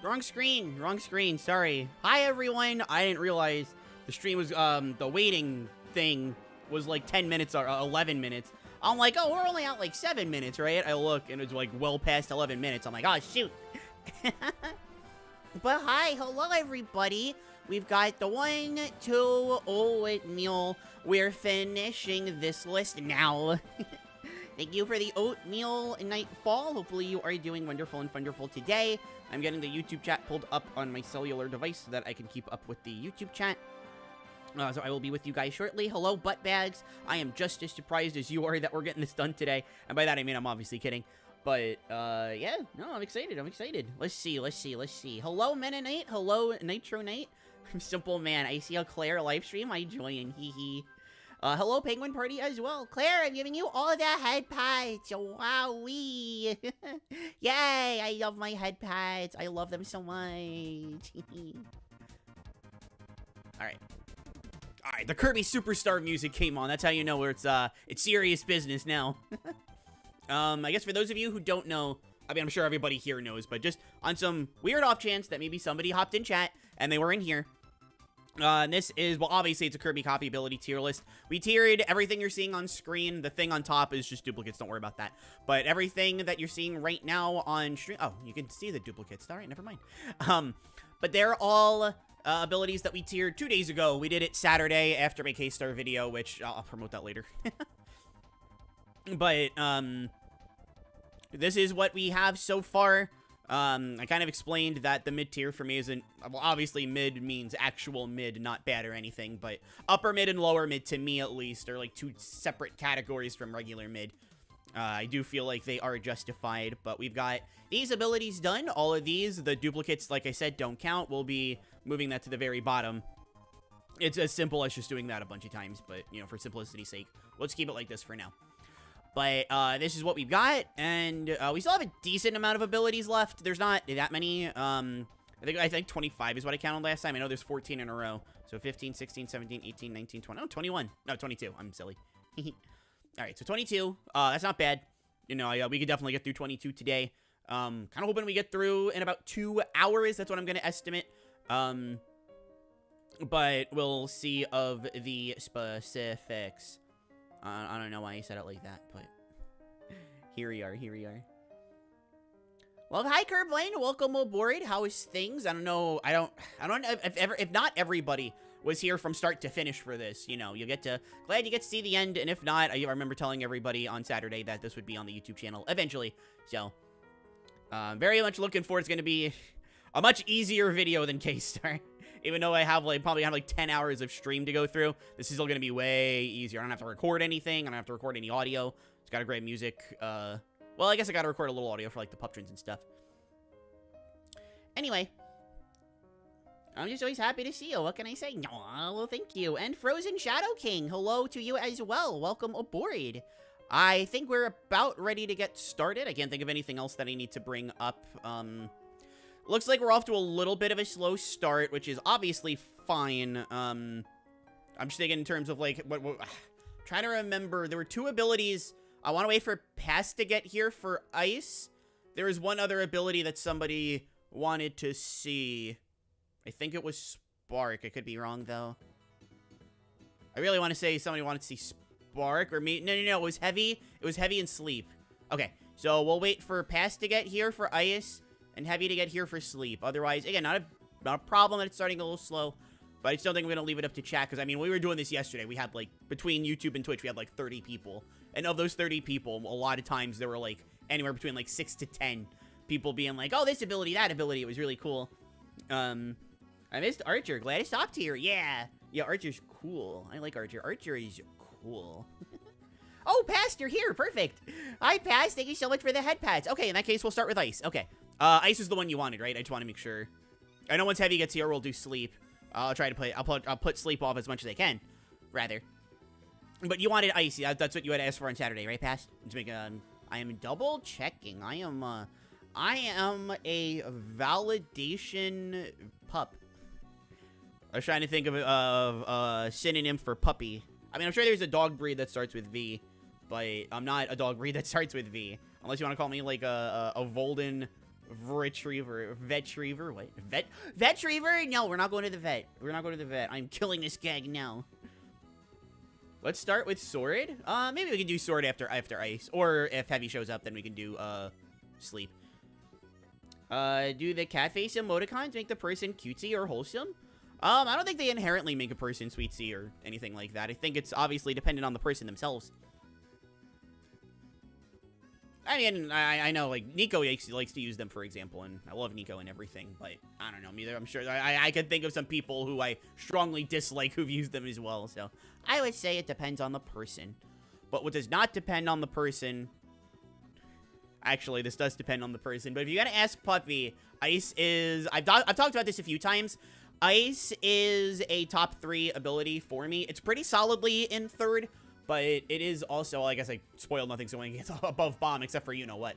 Wrong screen, sorry. Hi, everyone. I didn't realize the stream was, the waiting thing was like 10 minutes or 11 minutes. I'm like, oh, we're only out like 7 minutes, right? I look, and it's like well past 11 minutes. I'm like, oh, shoot. But hi, hello, everybody. We've got the 1, 2, oatmeal. We're finishing this list now. Thank you for the oatmeal nightfall. Hopefully you are doing wonderful and wonderful today. I'm getting the YouTube chat pulled up on my cellular device so that I can keep up with the YouTube chat. So I will be with you guys shortly. Hello, butt bags. I am just as surprised as you are that we're getting this done today. And by that, I mean I'm obviously kidding. But, yeah. No, I'm excited. Let's see. Hello, Mennonite. Hello, Nitro Knight. I'm Simple Man. I see a Claire live stream. I join. Hee hee. Hello, Penguin Party as well. Claire, I'm giving you all the head pads. Wowee. Yay, I love my head pads. I love them so much. Alright, the Kirby Superstar music came on. That's how you know where it's serious business now. I guess for those of you who don't know, I mean, I'm sure everybody here knows, but just on some weird off chance that maybe somebody hopped in chat and they were in here. And this is, well, obviously it's a Kirby copy ability tier list. We tiered everything you're seeing on screen. The thing on top is just duplicates. Don't worry about that. But everything that you're seeing right now on stream, oh, you can see the duplicates. All right, never mind. But they're all abilities that we tiered 2 days ago. We did it Saturday after my K-Star video, which I'll promote that later. But this is what we have so far. I kind of explained that the mid tier for me isn't, well, obviously mid means actual mid, not bad or anything, but upper mid and lower mid, to me at least, are like 2 separate categories from regular mid. I do feel like they are justified, but we've got these abilities done. All of these, the duplicates, like I said, don't count. We'll be moving that to the very bottom. It's as simple as just doing that a bunch of times, but, you know, for simplicity's sake, let's keep it like this for now. But this is what we've got, and we still have a decent amount of abilities left. There's not that many. I think 25 is what I counted last time. I know there's 14 in a row. So 15, 16, 17, 18, 19, 20. Oh, 21. No, 22. I'm silly. All right, so 22. That's not bad. You know, we could definitely get through 22 today. Kind of hoping we get through in about 2 hours. That's what I'm going to estimate. But we'll see of the specifics. I don't know why he said it like that, but here we are. Well, hi, Kirby. Welcome aboard. How is things? I don't know if not everybody was here from start to finish for this. You know, glad you get to see the end, and if not, I remember telling everybody on Saturday that this would be on the YouTube channel eventually. So, very much looking forward. It's going to be a much easier video than K-Star. Even though I have probably have 10 hours of stream to go through, this is still going to be way easier. I don't have to record anything. I don't have to record any audio. It's got a great music. Well, I guess I got to record a little audio for the Puptrins and stuff. Anyway, I'm just always happy to see you. What can I say? Aw, well, thank you. And Frozen Shadow King, hello to you as well. Welcome aboard. I think we're about ready to get started. I can't think of anything else that I need to bring up. Looks like we're off to a little bit of a slow start, which is obviously fine. I'm just thinking in terms of, what trying to remember. There were 2 abilities. I want to wait for Pass to get here for Ice. There was one other ability that somebody wanted to see. I think it was Spark. I could be wrong, though. I really want to say somebody wanted to see Spark or me. No, it was Heavy. It was Heavy and Sleep. Okay, so we'll wait for Pass to get here for Ice and Heavy to get here for Sleep. Otherwise, again, not a problem that it's starting a little slow, but I still think we're going to leave it up to chat, because, I mean, when we were doing this yesterday, we had, between YouTube and Twitch, we had, 30 people. And of those 30 people, a lot of times there were, anywhere between, 6 to 10 people being like, oh, this ability, that ability. It was really cool. I missed Archer. Glad I stopped here. Yeah. Yeah, Archer's cool. I like Archer. Archer is cool. Oh, Pass, you're here. Perfect. Hi, Pass. Thank you so much for the head pads. Okay, in that case, we'll start with Ice. Okay. Ice is the one you wanted, right? I just want to make sure. I know once Heavy gets here, we'll do Sleep. I'll try to play. I'll put Sleep off as much as I can, rather. But you wanted Ice. That's what you had asked for on Saturday, right, Pass? Let's make I am double checking. I am a validation pup. I was trying to think of a synonym for puppy. I mean, I'm sure there's a dog breed that starts with V, but I'm not a dog breed that starts with V. Unless you want to call me a Volden Vetriever, what? Vetriever? No, we're not going to the vet. We're not going to the vet. I'm killing this gag now. Let's start with sword. Maybe we can do sword after ice. Or if heavy shows up, then we can do, sleep. Do the cat face emoticons make the person cutesy or wholesome? I don't think they inherently make a person sweetsy or anything like that. I think it's obviously dependent on the person themselves. I mean, I know, like, Nico likes to use them, for example, and I love Nico and everything, but I don't know, neither. I'm sure I could think of some people who I strongly dislike who've used them as well, so I would say it depends on the person. But what does not depend on the person... Actually, this does depend on the person, but if you gotta ask Puppy, Ice is... I've talked about this a few times. Ice is a top 3 ability for me. It's pretty solidly in 3rd, but it is also, I guess I spoiled nothing, so when it gets above Bomb, except for you-know-what.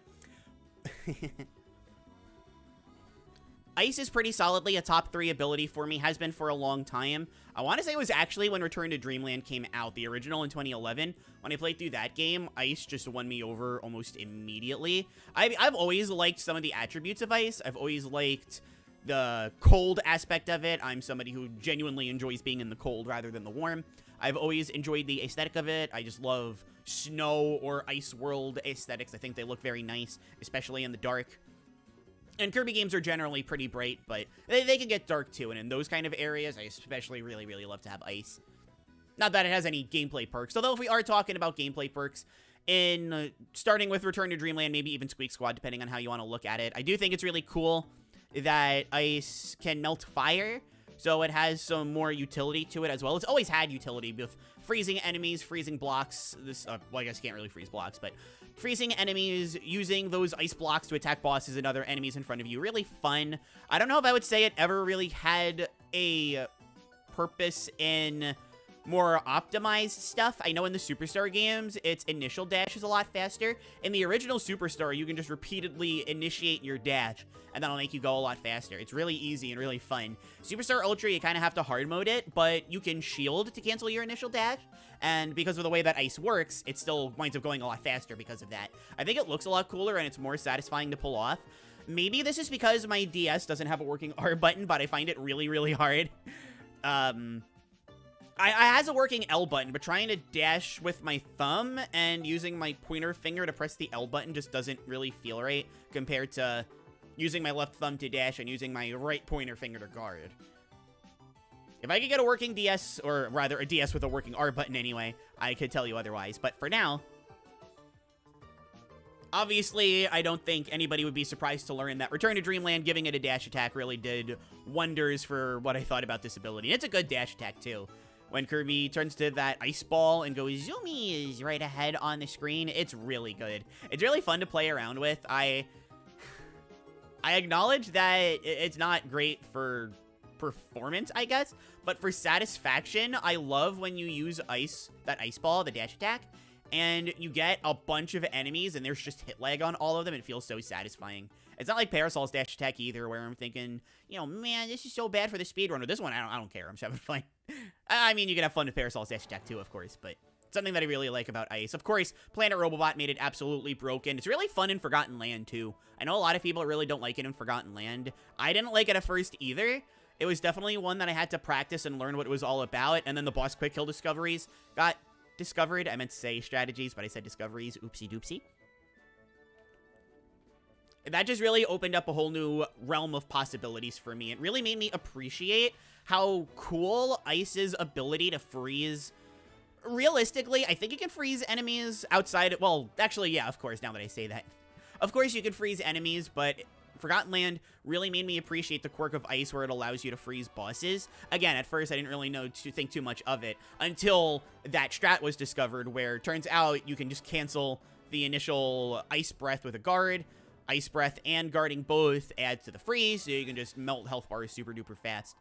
Ice is pretty solidly a top 3 ability for me, has been for a long time. I want to say it was actually when Return to Dreamland came out, the original in 2011. When I played through that game, Ice just won me over almost immediately. I've always liked some of the attributes of Ice. I've always liked the cold aspect of it. I'm somebody who genuinely enjoys being in the cold rather than the warm. I've always enjoyed the aesthetic of it. I just love snow or ice world aesthetics. I think they look very nice, especially in the dark. And Kirby games are generally pretty bright, but they can get dark too. And in those kind of areas, I especially really love to have ice. Not that it has any gameplay perks. Although if we are talking about gameplay perks, in starting with Return to Dreamland, maybe even Squeak Squad, depending on how you want to look at it, I do think it's really cool that ice can melt fire. So it has some more utility to it as well. It's always had utility with freezing enemies, freezing blocks. Well, I guess you can't really freeze blocks, but freezing enemies, using those ice blocks to attack bosses and other enemies in front of you. Really fun. I don't know if I would say it ever really had a purpose in more optimized stuff. I know in the Superstar games, its initial dash is a lot faster. In the original Superstar, you can just repeatedly initiate your dash, and that'll make you go a lot faster. It's really easy and really fun. Superstar Ultra, you kind of have to hard mode it, but you can shield to cancel your initial dash, and because of the way that ice works, it still winds up going a lot faster because of that. I think it looks a lot cooler, and it's more satisfying to pull off. Maybe this is because my DS doesn't have a working R button, but I find it really hard. I has a working L button, but trying to dash with my thumb and using my pointer finger to press the L button just doesn't really feel right compared to using my left thumb to dash and using my right pointer finger to guard. If I could get a working DS, or rather a DS with a working R button anyway, I could tell you otherwise. But for now, obviously, I don't think anybody would be surprised to learn that Return to Dreamland giving it a dash attack really did wonders for what I thought about this ability. And it's a good dash attack, too. When Kirby turns to that ice ball and goes zoomies right ahead on the screen, it's really good. It's really fun to play around with. I acknowledge that it's not great for performance, I guess, but for satisfaction, I love when you use that ice ball, the dash attack, and you get a bunch of enemies and there's just hit lag on all of them. It feels so satisfying. It's not like Parasol's dash attack either, where I'm thinking, you know, man, this is so bad for the speedrunner. This one, I don't care. I'm just having fun. I mean, you can have fun with Parasol's dash attack too, of course, but something that I really like about Ice. Of course, Planet Robobot made it absolutely broken. It's really fun in Forgotten Land too. I know a lot of people really don't like it in Forgotten Land. I didn't like it at first either. It was definitely one that I had to practice and learn what it was all about, and then the boss quick kill discoveries got discovered. I meant to say strategies, but I said discoveries. Oopsie doopsie. That just really opened up a whole new realm of possibilities for me. It really made me appreciate how cool Ice's ability to freeze. Realistically, I think you can freeze enemies outside. Well, actually, yeah, of course, now that I say that. Of course, you can freeze enemies, but Forgotten Land really made me appreciate the quirk of Ice where it allows you to freeze bosses. Again, at first, I didn't really think too much of it until that strat was discovered, where it turns out you can just cancel the initial Ice Breath with a guard. Ice Breath and guarding both adds to the freeze, so you can just melt health bars super duper fast.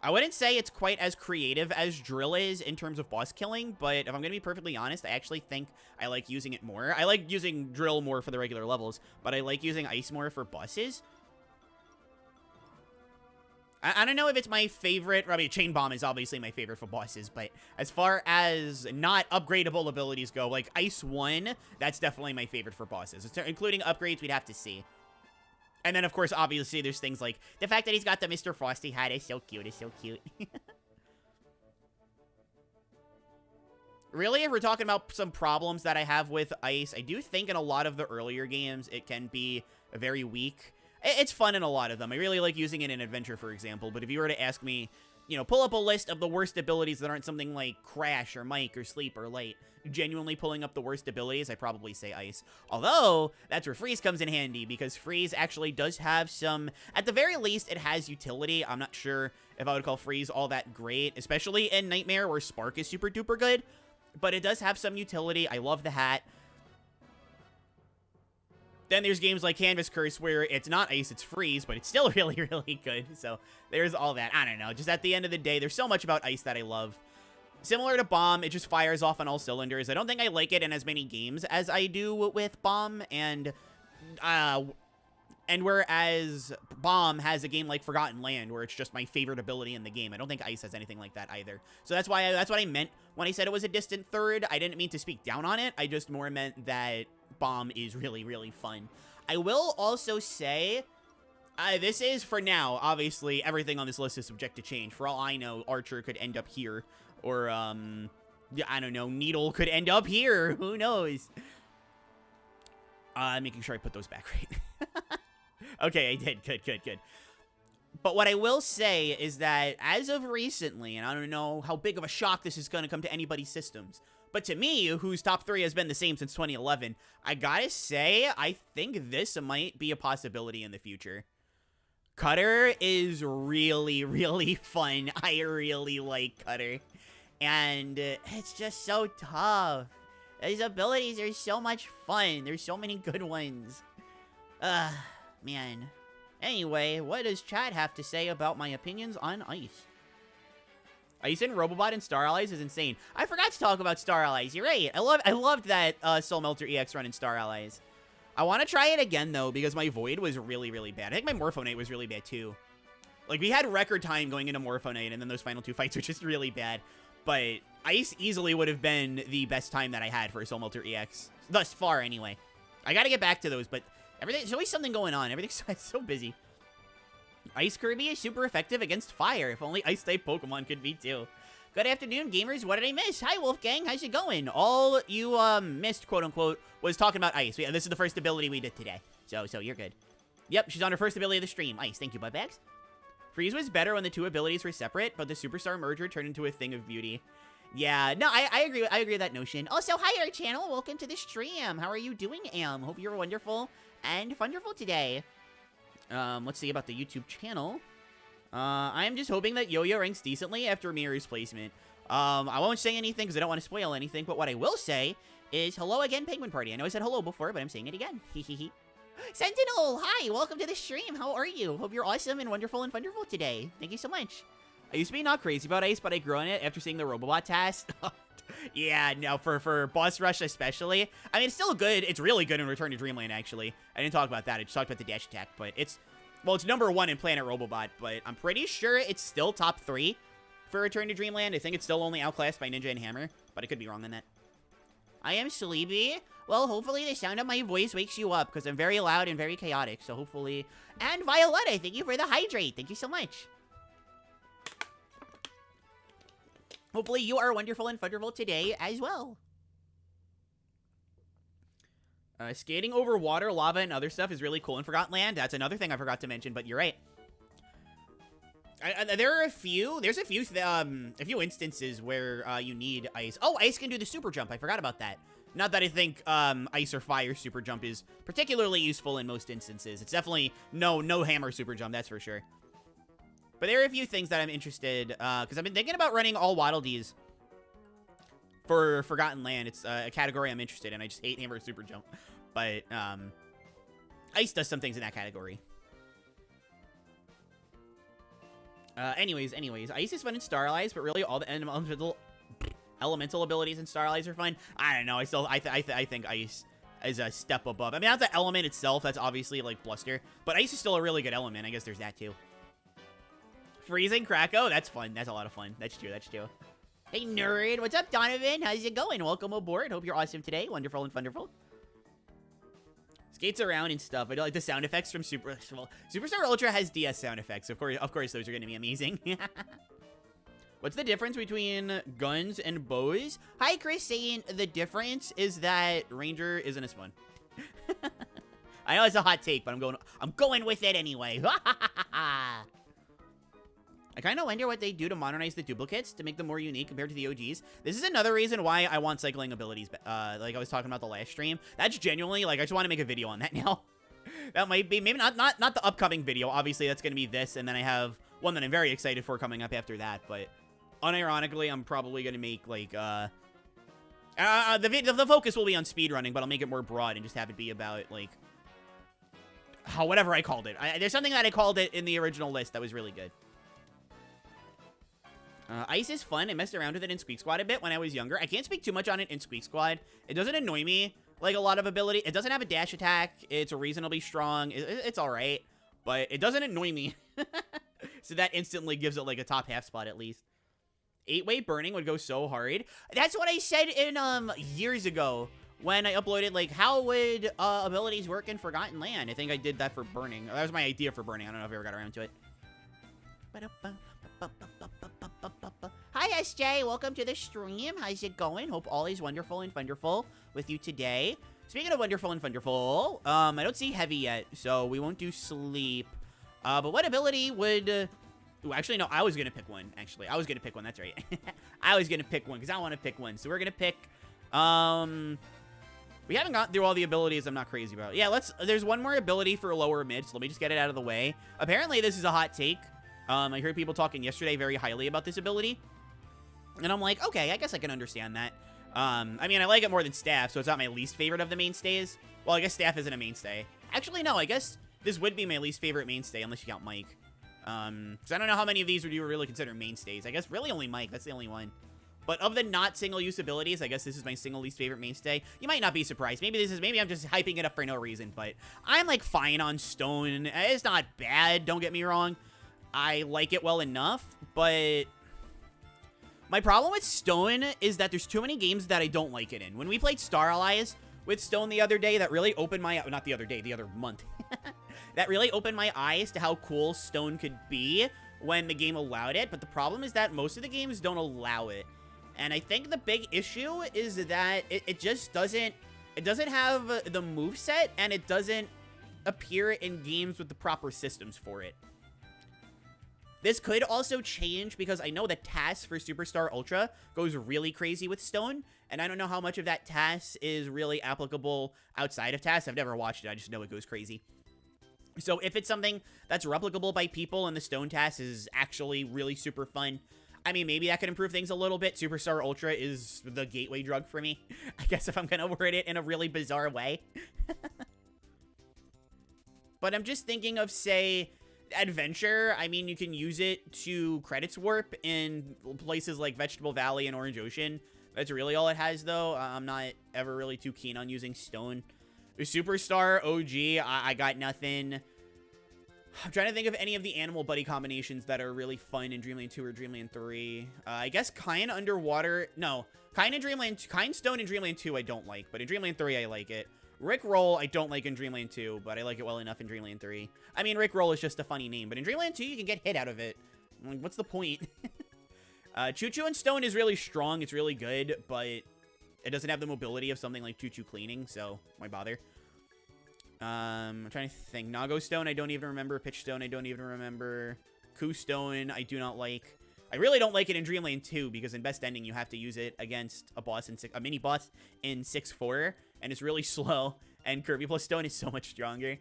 I wouldn't say it's quite as creative as Drill is in terms of boss killing, but if I'm going to be perfectly honest, I actually think I like using it more. I like using Drill more for the regular levels, but I like using Ice more for bosses. I don't know if it's my favorite. I mean, Chain Bomb is obviously my favorite for bosses, but as far as not upgradable abilities go, like Ice 1, that's definitely my favorite for bosses. Including upgrades, we'd have to see. And then, of course, obviously, there's things like the fact that he's got the Mr. Frosty hat is so cute. It's so cute. Really, if we're talking about some problems that I have with Ice, I do think in a lot of the earlier games, it can be very weak. It's fun in a lot of them. I really like using it in Adventure, for example. But if you were to ask me, you know, pull up a list of the worst abilities that aren't something like Crash or Mike or Sleep or Light, genuinely pulling up the worst abilities, I'd probably say Ice. Although, that's where Freeze comes in handy, because Freeze actually does have some, at the very least, it has utility. I'm not sure if I would call Freeze all that great, especially in Nightmare, where Spark is super duper good. But it does have some utility. I love the hat. Then there's games like Canvas Curse where it's not Ice, it's Freeze, but it's still really, really good. So there's all that. I don't know. Just at the end of the day, there's so much about Ice that I love. Similar to Bomb, it just fires off on all cylinders. I don't think I like it in as many games as I do with Bomb. And whereas Bomb has a game like Forgotten Land, where it's just my favorite ability in the game, I don't think Ice has anything like that either. So that's why that's what I meant when I said it was a distant third. I didn't mean to speak down on it. I just more meant that Bomb is really, really fun. I will also say, this is, for now, obviously, everything on this list is subject to change. For all I know, Archer could end up here. Or, yeah, I don't know, Needle could end up here. Who knows? Making sure I put those back right. Okay, I did. Good, good, good. But what I will say is that as of recently, and I don't know how big of a shock this is going to come to anybody's systems, but to me, whose top 3 has been the same since 2011, I gotta say, I think this might be a possibility in the future. Cutter is really, really fun. I really like Cutter. And it's just so tough. His abilities are so much fun. There's so many good ones. Man. Anyway, what does chat have to say about my opinions on Ice? Ice in Robobot and Star Allies is insane. I forgot to talk about Star Allies. You're right. I loved that Soul Melter EX run in Star Allies. I want to try it again, though, because my Void was really, really bad. I think my Morphonite was really bad, too. Like, we had record time going into Morphonite, and then those final 2 fights were just really bad. But Ice easily would have been the best time that I had for a Soul Melter EX. Thus far, anyway. I gotta get back to those, but there's always something going on. Everything's so busy. Ice Kirby is super effective against fire. If only Ice-type Pokemon could be, too. Good afternoon, gamers. What did I miss? Hi, Wolfgang. How's it going? All you missed, quote-unquote, was talking about Ice. Yeah, this is the first ability we did today. So you're good. Yep, she's on her first ability of the stream. Ice. Thank you, Buttbags. Freeze was better when the 2 abilities were separate, but the Superstar merger turned into a thing of beauty. Yeah, no, I agree. I agree with that notion. Also, hi, our channel. Welcome to the stream. How are you doing, Am? Hope you're wonderful and wonderful today. Let's see about the YouTube channel. I am just hoping that Yo-Yo ranks decently after Mirror's placement. I won't say anything because I don't want to spoil anything, but what I will say is hello again, Penguin Party. I know I said hello before, but I'm saying it again. Hehehe. Sentinel, hi, welcome to the stream. How are you? Hope you're awesome and wonderful and wonderful today. Thank you so much. I used to be not crazy about Ice, but I grew on it after seeing the Robobot task. Yeah, no, for Boss Rush especially. I mean, it's still good. It's really good in Return to Dreamland, actually. I didn't talk about that. I just talked about the dash attack, but it's, well, it's number 1 in Planet Robobot, but I'm pretty sure it's still top 3 for Return to Dreamland. I think it's still only outclassed by Ninja and Hammer, but I could be wrong on that. I am sleepy. Well, hopefully the sound of my voice wakes you up, because I'm very loud and very chaotic, so hopefully... And Violetta, thank you for the hydrate. Thank you so much. Hopefully you are wonderful and wonderful today as well. Skating over water, lava, and other stuff is really cool in Forgotten Land. That's another thing I forgot to mention, but you're right. There's a few instances where you need Ice. Oh, Ice can do the super jump. I forgot about that. Not that I think Ice or Fire super jump is particularly useful in most instances. It's definitely no Hammer super jump, that's for sure. But there are a few things that I'm interested, because I've been thinking about running all Waddle Dees for Forgotten Land. It's a category I'm interested in. I just hate Hammer super jump. But Ice does some things in that category. Anyways, Ice is fun in Star Allies, but really all the elemental abilities in Star Allies are fun. I don't know. I think Ice is a step above. I mean, not the element itself. That's obviously like Bluster, but Ice is still a really good element. I guess there's that too. Freezing Krakow? That's fun. That's a lot of fun. That's true. That's true. Hey, nerd. What's up, Donovan? How's it going? Welcome aboard. Hope you're awesome today. Wonderful and wonderful. Skates around and stuff. I do like the sound effects from Superstar Ultra has DS sound effects. Of course, those are going to be amazing. What's the difference between guns and bows? Hi, Chris, saying the difference is that Ranger isn't as fun. I know it's a hot take, but I'm going with it anyway. I kind of wonder what they do to modernize the duplicates to make them more unique compared to the OGs. This is another reason why I want cycling abilities, like I was talking about the last stream. That's genuinely, like, I just want to make a video on that now. That might be, maybe not the upcoming video. Obviously, that's going to be this, and then I have one that I'm very excited for coming up after that, but unironically, I'm probably going to make, like, the focus will be on speedrunning, but I'll make it more broad and just have it be about, like, whatever I called it. There's something that I called it in the original list that was really good. Ice is fun. I messed around with it in Squeak Squad a bit when I was younger. I can't speak too much on it in Squeak Squad. It doesn't annoy me like a lot of ability. It doesn't have a dash attack. It's reasonably strong. It's all right, but it doesn't annoy me. So that instantly gives it like a top half spot at least. 8-way burning would go so hard. That's what I said in years ago when I uploaded like how would abilities work in Forgotten Land. I think I did that for burning. That was my idea for burning. I don't know if I ever got around to it. Hi, SJ. Welcome to the stream. How's it going? Hope all is wonderful and wonderful with you today. Speaking of wonderful and wonderful, I don't see heavy yet, so we won't do sleep. But what ability would... Ooh, actually, no, I was going to pick one. Actually, I was going to pick one. That's right. I was going to pick one because I want to pick one. So we're going to pick... We haven't gotten through all the abilities I'm not crazy about. Yeah, there's one more ability for lower mid, so let me just get it out of the way. Apparently, this is a hot take. I heard people talking yesterday very highly about this ability. And I'm like, okay, I guess I can understand that. I mean, I like it more than Staff, so it's not my least favorite of the mainstays. Well, I guess Staff isn't a mainstay. Actually, no, I guess this would be my least favorite mainstay, unless you count Mike. Because I don't know how many of these would you really consider mainstays. I guess really only Mike, that's the only one. But of the not single-use abilities, I guess this is my single least favorite mainstay. You might not be surprised. Maybe I'm just hyping it up for no reason, but I'm, like, fine on Stone. It's not bad, don't get me wrong. I like it well enough, but my problem with Stone is that there's too many games that I don't like it in. When we played Star Allies with Stone the other day, that really opened my... Not the other day, the other month. That really opened my eyes to how cool Stone could be when the game allowed it, but the problem is that most of the games don't allow it. And I think the big issue is that it just doesn't... It doesn't have the moveset, and it doesn't appear in games with the proper systems for it. This could also change because I know the TAS for Superstar Ultra goes really crazy with Stone, and I don't know how much of that TAS is really applicable outside of TAS. I've never watched it. I just know it goes crazy. So if it's something that's replicable by people and the Stone TAS is actually really super fun, I mean, maybe that could improve things a little bit. Superstar Ultra is the gateway drug for me, I guess, if I'm going to word it in a really bizarre way. But I'm just thinking of, say... Adventure, I mean, you can use it to credits warp in places like Vegetable Valley and Orange Ocean. That's really all it has, though. I'm not ever really too keen on using Stone. Superstar OG, I got nothing. I'm trying to think of any of the animal buddy combinations that are really fun in Dreamland 2 or Dreamland 3. I guess Kine Underwater... No, Kine Stone in Dreamland 2 I don't like, but in Dreamland 3 I like it. Rickroll, I don't like in Dreamland 2, but I like it well enough in Dreamland 3. I mean, Rickroll is just a funny name, but in Dreamland 2, you can get hit out of it. Like, what's the point? Choo Choo and Stone is really strong. It's really good, but it doesn't have the mobility of something like Choo Choo Cleaning, so why bother? I'm trying to think. Nago Stone, I don't even remember. Pitch Stone, I don't even remember. Koo Stone, I do not like. I really don't like it in Dreamland 2, because in Best Ending, you have to use it against a mini boss in 6-4, and it's really slow, and Kirby plus Stone is so much stronger.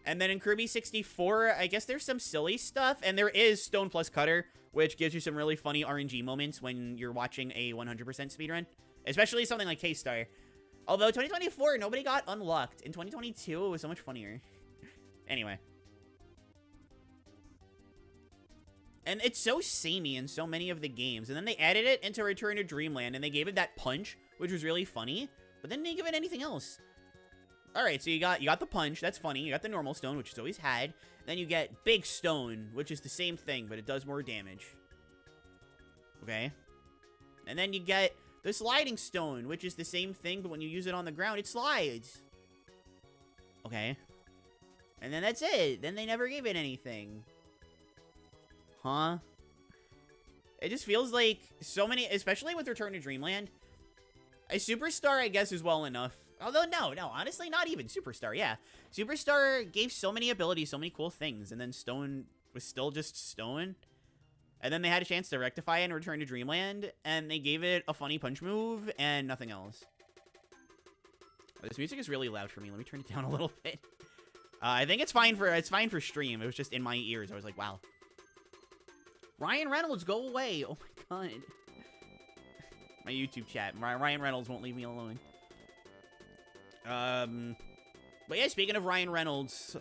And then in Kirby 64, I guess there's some silly stuff, and there is Stone plus Cutter, which gives you some really funny RNG moments when you're watching a 100% speedrun, especially something like K-Star. Although 2024, nobody got unlocked. In 2022, it was so much funnier. Anyway. And it's so samey in so many of the games. And then they added it into Return to Dreamland, and they gave it that punch, which was really funny. But then they didn't give it anything else. All right, so you got the punch. That's funny. You got the normal stone, which it's always had. Then you get big stone, which is the same thing, but it does more damage. Okay. And then you get the sliding stone, which is the same thing, but when you use it on the ground, it slides. Okay. And then that's it. Then they never gave it anything. Huh? It just feels like so many, especially with Return to Dreamland. A Superstar, I guess, is well enough. Although, no, honestly, not even Superstar, yeah. Superstar gave so many abilities, so many cool things, and then Stone was still just Stone. And then they had a chance to rectify it and Return to Dreamland, and they gave it a funny punch move and nothing else. This music is really loud for me. Let me turn it down a little bit. I think it's fine for stream. It was just in my ears. I was like, wow. Ryan Reynolds, go away. Oh my god. My YouTube chat. Ryan Reynolds won't leave me alone. But yeah, speaking of Ryan Reynolds,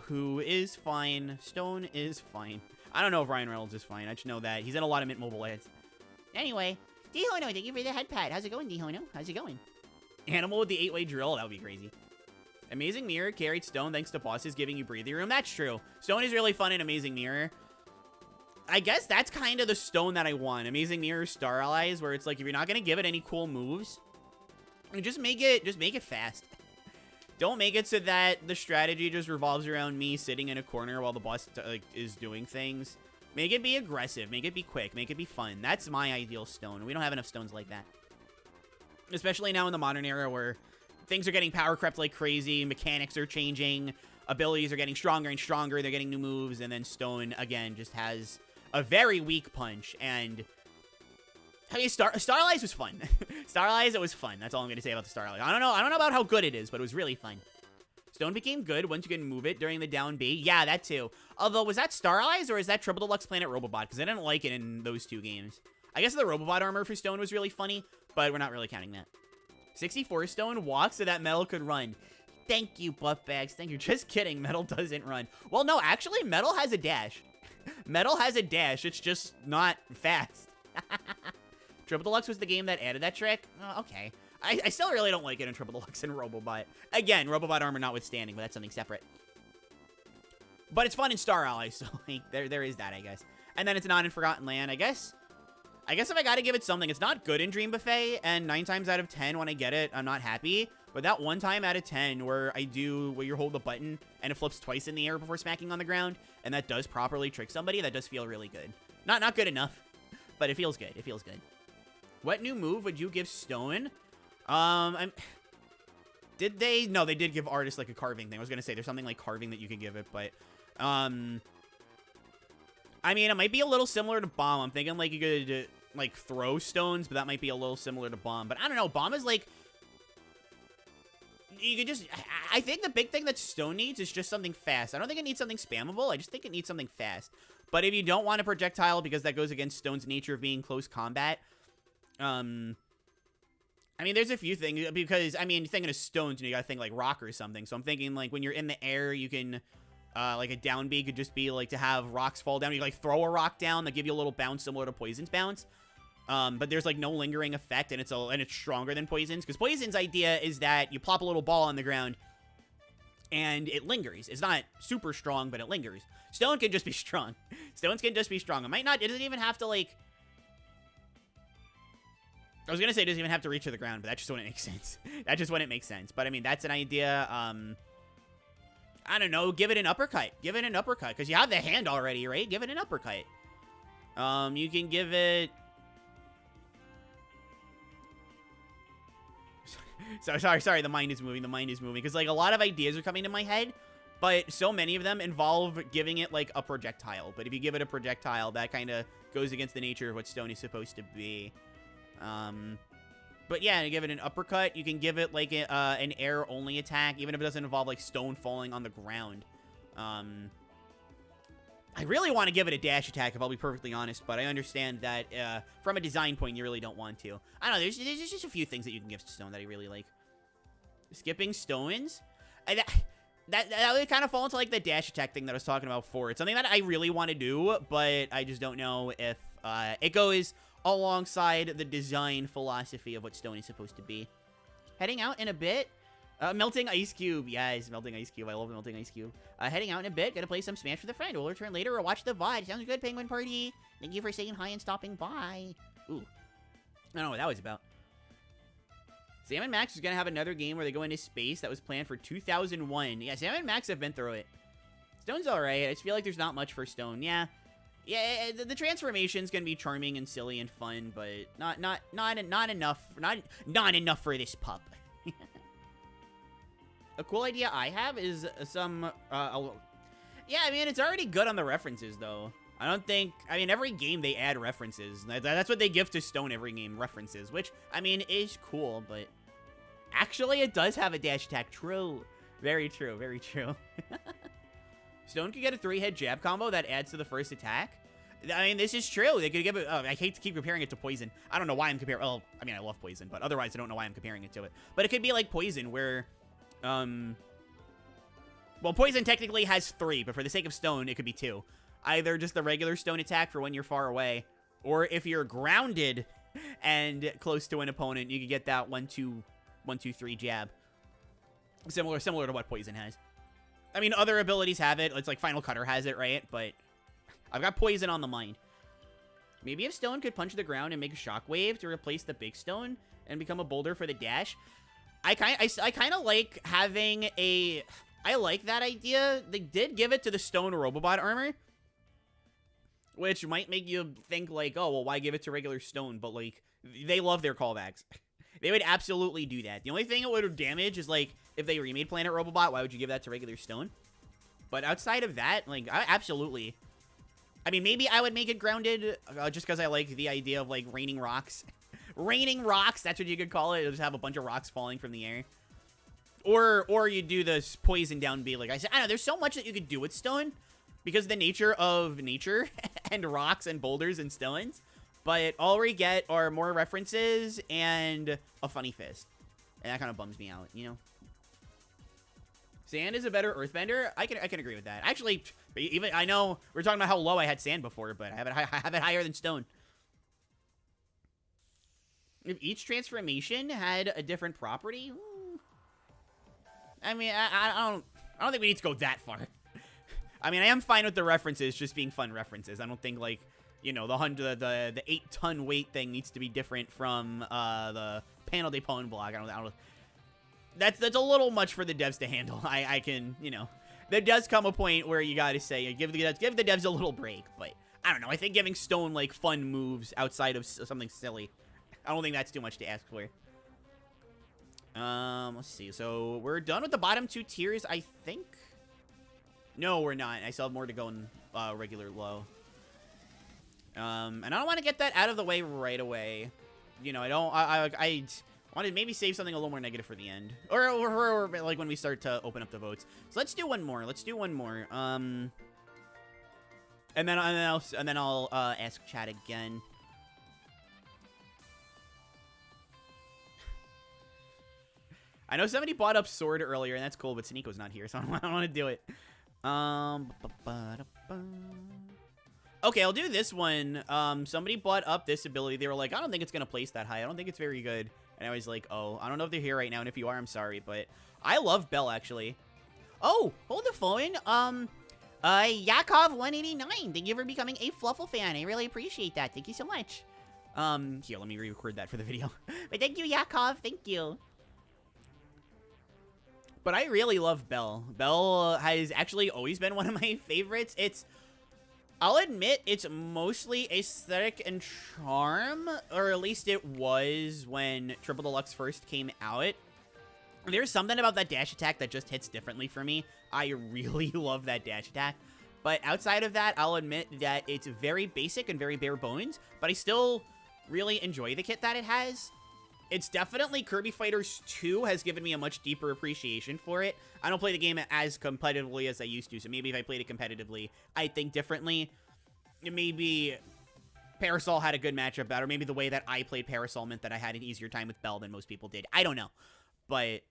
who is fine, Stone is fine. I don't know if Ryan Reynolds is fine. I just know that he's in a lot of Mint Mobile ads. Anyway, Dihono, thank you for the head pad. How's it going, Dihono? How's it going? Animal with the 8-way drill. That would be crazy. Amazing Mirror carried Stone thanks to bosses giving you breathing room. That's true. Stone is really fun in Amazing Mirror. I guess that's kind of the Stone that I want. Amazing Mirror Star Allies, where it's like, if you're not going to give it any cool moves, just make it fast. Don't make it so that the strategy just revolves around me sitting in a corner while the boss is doing things. Make it be aggressive. Make it be quick. Make it be fun. That's my ideal Stone. We don't have enough Stones like that. Especially now in the modern era where things are getting power crept like crazy. Mechanics are changing. Abilities are getting stronger and stronger. They're getting new moves. And then Stone, again, just has a very weak punch. And I mean, Star Allies was fun. Star Allies, it was fun. That's all I'm going to say about the Star Allies. I don't know about how good it is, but it was really fun. Stone became good once you can move it during the down B. Yeah, that too. Although, was that Star Allies or is that Triple Deluxe Planet Robobot? Because I didn't like it in those two games. I guess the Robobot armor for Stone was really funny, but we're not really counting that. 64 Stone walks so that Metal could run. Thank you, Buttbags. Thank you. Just kidding. Metal doesn't run. Well, no, actually, Metal has a dash. Metal has a dash. It's just not fast. Triple Deluxe was the game that added that trick? Oh, okay. I still really don't like it in Triple Deluxe and Robobot. Again, Robobot armor notwithstanding, but that's something separate. But it's fun in Star Allies, so like, there is that, I guess. And then it's not in Forgotten Land. I guess if I gotta give it something, it's not good in Dream Buffet, and 9 times out of 10 when I get it, I'm not happy. But that 1 time out of 10 where you hold the button and it flips twice in the air before smacking on the ground, and that does properly trick somebody, that does feel really good. Not good enough, but it feels good. It feels good. What new move would you give Stone? Did they? No, they did give Artist like a carving thing. I was gonna say there's something like carving that you can give it, but I mean, it might be a little similar to Bomb. I'm thinking like you could like throw stones, but that might be a little similar to Bomb. But I don't know. Bomb is like you could just. I think the big thing that Stone needs is just something fast. I don't think it needs something spammable. I just think it needs something fast. But if you don't want a projectile because that goes against Stone's nature of being close combat, I mean, there's a few things, because, I mean, thinking of stones, you gotta think, like, rock or something. So I'm thinking, like, when you're in the air, you can, like, a down B could just be, like, to have rocks fall down. You, like, throw a rock down that give you a little bounce similar to Poison's bounce. But there's, like, no lingering effect, and it's stronger than Poison's. Because Poison's idea is that you plop a little ball on the ground, and it lingers. It's not super strong, but it lingers. Stone can just be strong. Stones can just be strong. It doesn't even have to, like... I was going to say it doesn't even have to reach to the ground, but that just wouldn't make sense. That just wouldn't make sense. But, I mean, that's an idea. I don't know. Give it an uppercut. Give it an uppercut. Because you have the hand already, right? Give it an uppercut. You can give it... Sorry. The mind is moving. Because, like, a lot of ideas are coming to my head. But so many of them involve giving it, like, a projectile. But if you give it a projectile, that kind of goes against the nature of what Stone is supposed to be. But yeah, give it an uppercut. You can give it like an air-only attack, even if it doesn't involve like Stone falling on the ground. I really want to give it a dash attack, if I'll be perfectly honest, but I understand that from a design point, you really don't want to. I don't know. There's just a few things that you can give to Stone that I really like. Skipping Stones, that would kind of fall into like the dash attack thing that I was talking about before. It's something that I really want to do, but I just don't know if it goes alongside the design philosophy of what Stone is supposed to be. Heading out in a bit. Melting Ice Cube. Yes, Melting Ice Cube. I love Melting Ice Cube. Heading out in a bit. Gonna play some Smash with a friend. We'll return later or watch the VOD. Sounds good, Penguin Party. Thank you for saying hi and stopping by. Ooh. I don't know what that was about. Sam and Max is gonna have another game where they go into space that was planned for 2001. Yeah, Sam and Max have been through it. Stone's alright. I just feel like there's not much for Stone. Yeah. Yeah, the transformation's gonna be charming and silly and fun, but not enough for this pup. A cool idea I have is some, yeah, I mean, it's already good on the references, though. I mean, every game they add references. That's what they give to Stone every game, references, which, I mean, is cool, but actually, it does have a dash attack. True. Very true, very true. Stone could get a 3-hit jab combo that adds to the first attack. I mean, this is true. They could give it, I hate to keep comparing it to Poison. I don't know why I'm comparing, well, I mean, I love Poison, but otherwise, I don't know why I'm comparing it to it. But it could be like Poison, where, well, Poison technically has 3, but for the sake of Stone, it could be 2. Either just the regular Stone attack for when you're far away, or if you're grounded and close to an opponent, you could get that 1-2-3 jab. Similar to what Poison has. I mean, other abilities have it. It's like Final Cutter has it, right? But I've got Poison on the mind. Maybe if Stone could punch the ground and make a shockwave to replace the big Stone and become a boulder for the dash. I kind of like having a... I like that idea. They did give it to the Stone Robobot armor, which might make you think, like, oh, well, why give it to regular Stone? But, like, they love their callbacks. They would absolutely do that. The only thing it would damage is, like, if they remade Planet Robobot, why would you give that to regular Stone? But outside of that, like, absolutely. I mean, maybe I would make it grounded just because I like the idea of, like, raining rocks. Raining rocks, that's what you could call it. It'll just have a bunch of rocks falling from the air. Or you do this Poison down B. Like I said, I don't know, there's so much that you could do with Stone because the nature of nature and rocks and boulders and stones. But all we get are more references and a funny fist. And that kind of bums me out, you know? Sand is a better earthbender. I can agree with that. Actually, even I know we're talking about how low I had Sand before, but I have it higher than Stone. If each transformation had a different property, I mean, I don't think we need to go that far. I mean, I am fine with the references just being fun references. I don't think, like, you know, the 8-ton weight thing needs to be different from the panel de pwn block. I don't. That's a little much for the devs to handle. I can, you know, there does come a point where you gotta say give the devs a little break. But I don't know. I think giving Stone like fun moves outside of something silly, I don't think that's too much to ask for. Let's see. So we're done with the bottom 2 tiers, I think. No, we're not. I still have more to go in regular low. And I don't want to get that out of the way right away. You know, I want to maybe save something a little more negative for the end, or like when we start to open up the votes. So let's do one more. And then I'll ask chat again. I know somebody bought up Sword earlier, and that's cool, but Suneiko's not here, so I don't want to do it. Okay, I'll do this one. Somebody bought up this ability. They were like, I don't think it's going to place that high. I don't think it's very good. And I was like, oh, I don't know if they're here right now, and if you are, I'm sorry, but I love Bell, actually. Oh, hold the phone. Yakov189, thank you for becoming a Fluffle fan. I really appreciate that. Thank you so much. Here, let me re-record that for the video. But thank you, Yakov. Thank you. But I really love Bell. Bell has actually always been one of my favorites. I'll admit, it's mostly aesthetic and charm, or at least it was when Triple Deluxe first came out. There's something about that dash attack that just hits differently for me. I really love that dash attack. But outside of that, I'll admit that it's very basic and very bare bones, but I still really enjoy the kit that it has. It's definitely Kirby Fighters 2 has given me a much deeper appreciation for it. I don't play the game as competitively as I used to, so maybe if I played it competitively, I'd think differently. Maybe Parasol had a good matchup better. Maybe the way that I played Parasol meant that I had an easier time with Bell than most people did. I don't know. But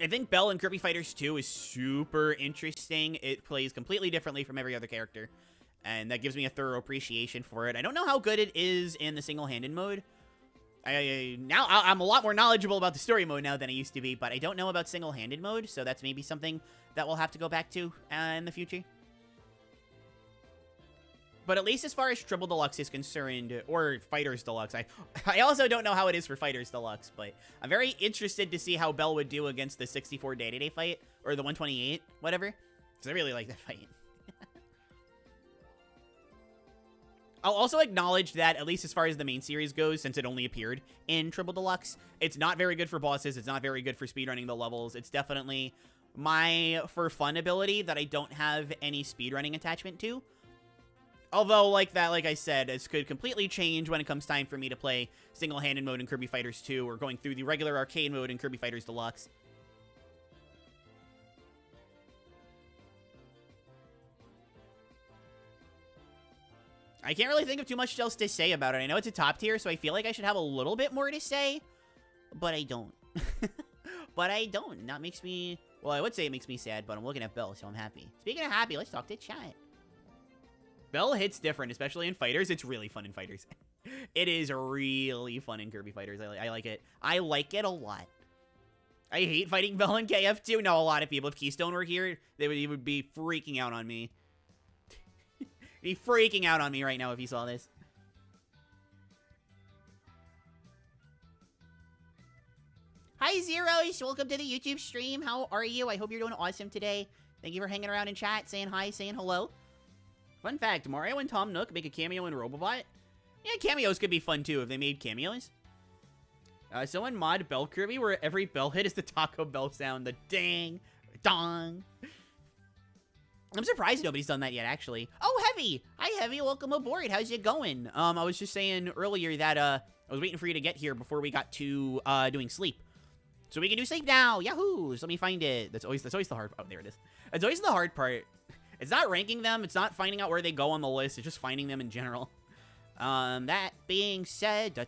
I think Bell in Kirby Fighters 2 is super interesting. It plays completely differently from every other character, and that gives me a thorough appreciation for it. I don't know how good it is in the single-handed mode. I'm a lot more knowledgeable about the story mode now than I used to be, but I don't know about single-handed mode, so that's maybe something that we'll have to go back to in the future. But at least as far as Triple Deluxe is concerned, or Fighters Deluxe, I also don't know how it is for Fighters Deluxe, but I'm very interested to see how Bell would do against the 64 day-to-day fight, or the 128, whatever, because I really like that fight. I'll also acknowledge that, at least as far as the main series goes, since it only appeared in Triple Deluxe, it's not very good for bosses, it's not very good for speedrunning the levels, it's definitely my for fun ability that I don't have any speedrunning attachment to. Although, like I said, this could completely change when it comes time for me to play single-handed mode in Kirby Fighters 2, or going through the regular arcade mode in Kirby Fighters Deluxe. I can't really think of too much else to say about it. I know it's a top tier, so I feel like I should have a little bit more to say, but I don't. But I don't. That makes me... Well, I would say it makes me sad, but I'm looking at Bell, so I'm happy. Speaking of happy, let's talk to chat. Bell hits different, especially in Fighters. It's really fun in Fighters. It is really fun in Kirby Fighters. I like it. I like it a lot. I hate fighting Bell in KF2. No, a lot of people, if Keystone were here, he would be freaking out on me. He'd be freaking out on me right now if he saw this. Hi, Zeros. Welcome to the YouTube stream. How are you? I hope you're doing awesome today. Thank you for hanging around in chat, saying hi, saying hello. Fun fact, Mario and Tom Nook make a cameo in Robobot. Yeah, cameos could be fun, too, if they made cameos. Someone mod Bell Kirby, where every bell hit is the Taco Bell sound. The ding, dong. I'm surprised nobody's done that yet, actually. Oh, Heavy! Hi, Heavy. Welcome aboard. How's it going? I was just saying earlier that, I was waiting for you to get here before we got to, doing sleep. So we can do sleep now. Yahoo! So let me find it. That's always the hard part. Oh, there it is. It's always the hard part. It's not ranking them. It's not finding out where they go on the list. It's just finding them in general. That being said,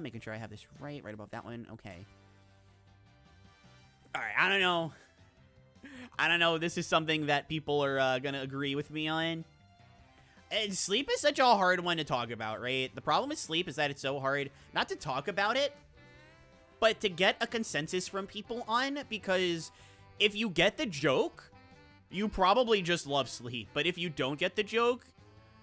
making sure I have this right above that one. Okay. All right. I don't know. This is something that people are gonna agree with me on. And sleep is such a hard one to talk about, right? The problem with sleep is that it's so hard not to talk about it, but to get a consensus from people on, because if you get the joke, you probably just love sleep. But if you don't get the joke,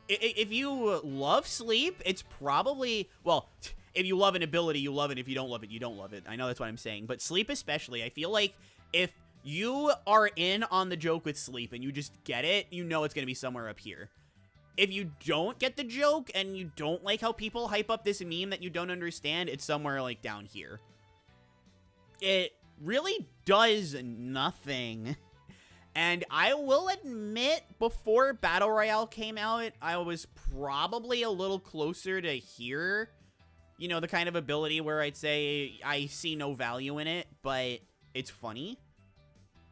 if you love sleep, it's probably, well, if you love an ability, you love it. If you don't love it, you don't love it. I know that's what I'm saying. But sleep especially, I feel like if you are in on the joke with sleep and you just get it, you know it's going to be somewhere up here. If you don't get the joke and you don't like how people hype up this meme that you don't understand, it's somewhere like down here. It really does nothing. And I will admit, before Battle Royale came out, I was probably a little closer to here. You know, the kind of ability where I'd say I see no value in it, but it's funny.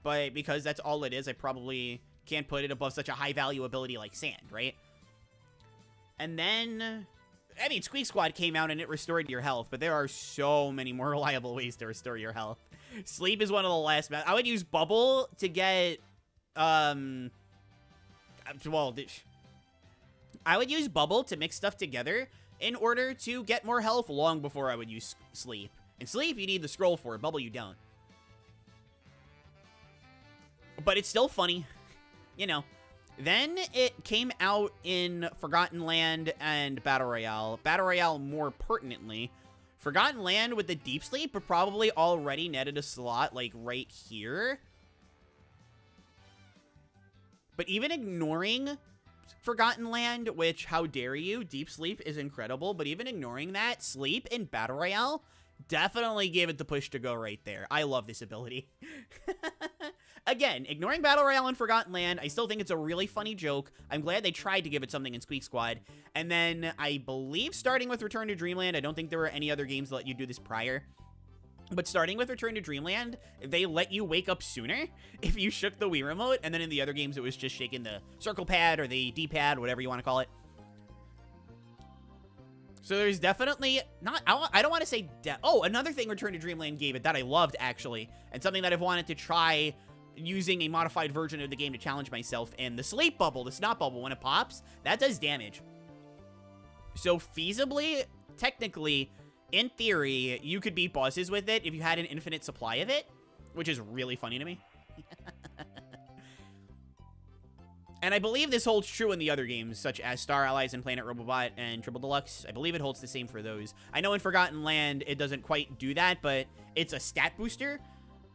But because that's all it is, I probably can't put it above such a high value ability like Sand, right? And then, I mean, Squeak Squad came out and it restored your health, but there are so many more reliable ways to restore your health. Sleep is one of the last. I would use Bubble to get, well, I would use Bubble to mix stuff together in order to get more health long before I would use Sleep. And Sleep, you need the scroll for. Bubble, you don't. But it's still funny, you know. Then it came out in Forgotten Land and Battle Royale. Battle Royale more pertinently. Forgotten Land with the Deep Sleep but probably already netted a slot, like, right here. But even ignoring Forgotten Land, which, how dare you, Deep Sleep is incredible, but even ignoring that, Sleep in Battle Royale definitely gave it the push to go right there. I love this ability. Again, ignoring Battle Royale and Forgotten Land, I still think it's a really funny joke. I'm glad they tried to give it something in Squeak Squad. And then, I believe, starting with Return to Dreamland, I don't think there were any other games that let you do this prior. But starting with Return to Dreamland, they let you wake up sooner if you shook the Wii Remote. And then in the other games, it was just shaking the circle pad or the D-pad, whatever you want to call it. So there's definitely not, I don't want to say, oh, another thing Return to Dreamland gave it that I loved, actually, and something that I've wanted to try using a modified version of the game to challenge myself, and the sleep bubble, the snot bubble, when it pops, that does damage. So feasibly, technically, in theory, you could beat bosses with it if you had an infinite supply of it, which is really funny to me. And I believe this holds true in the other games, such as Star Allies and Planet Robobot and Triple Deluxe. I believe it holds the same for those. I know in Forgotten Land, it doesn't quite do that, but it's a stat booster.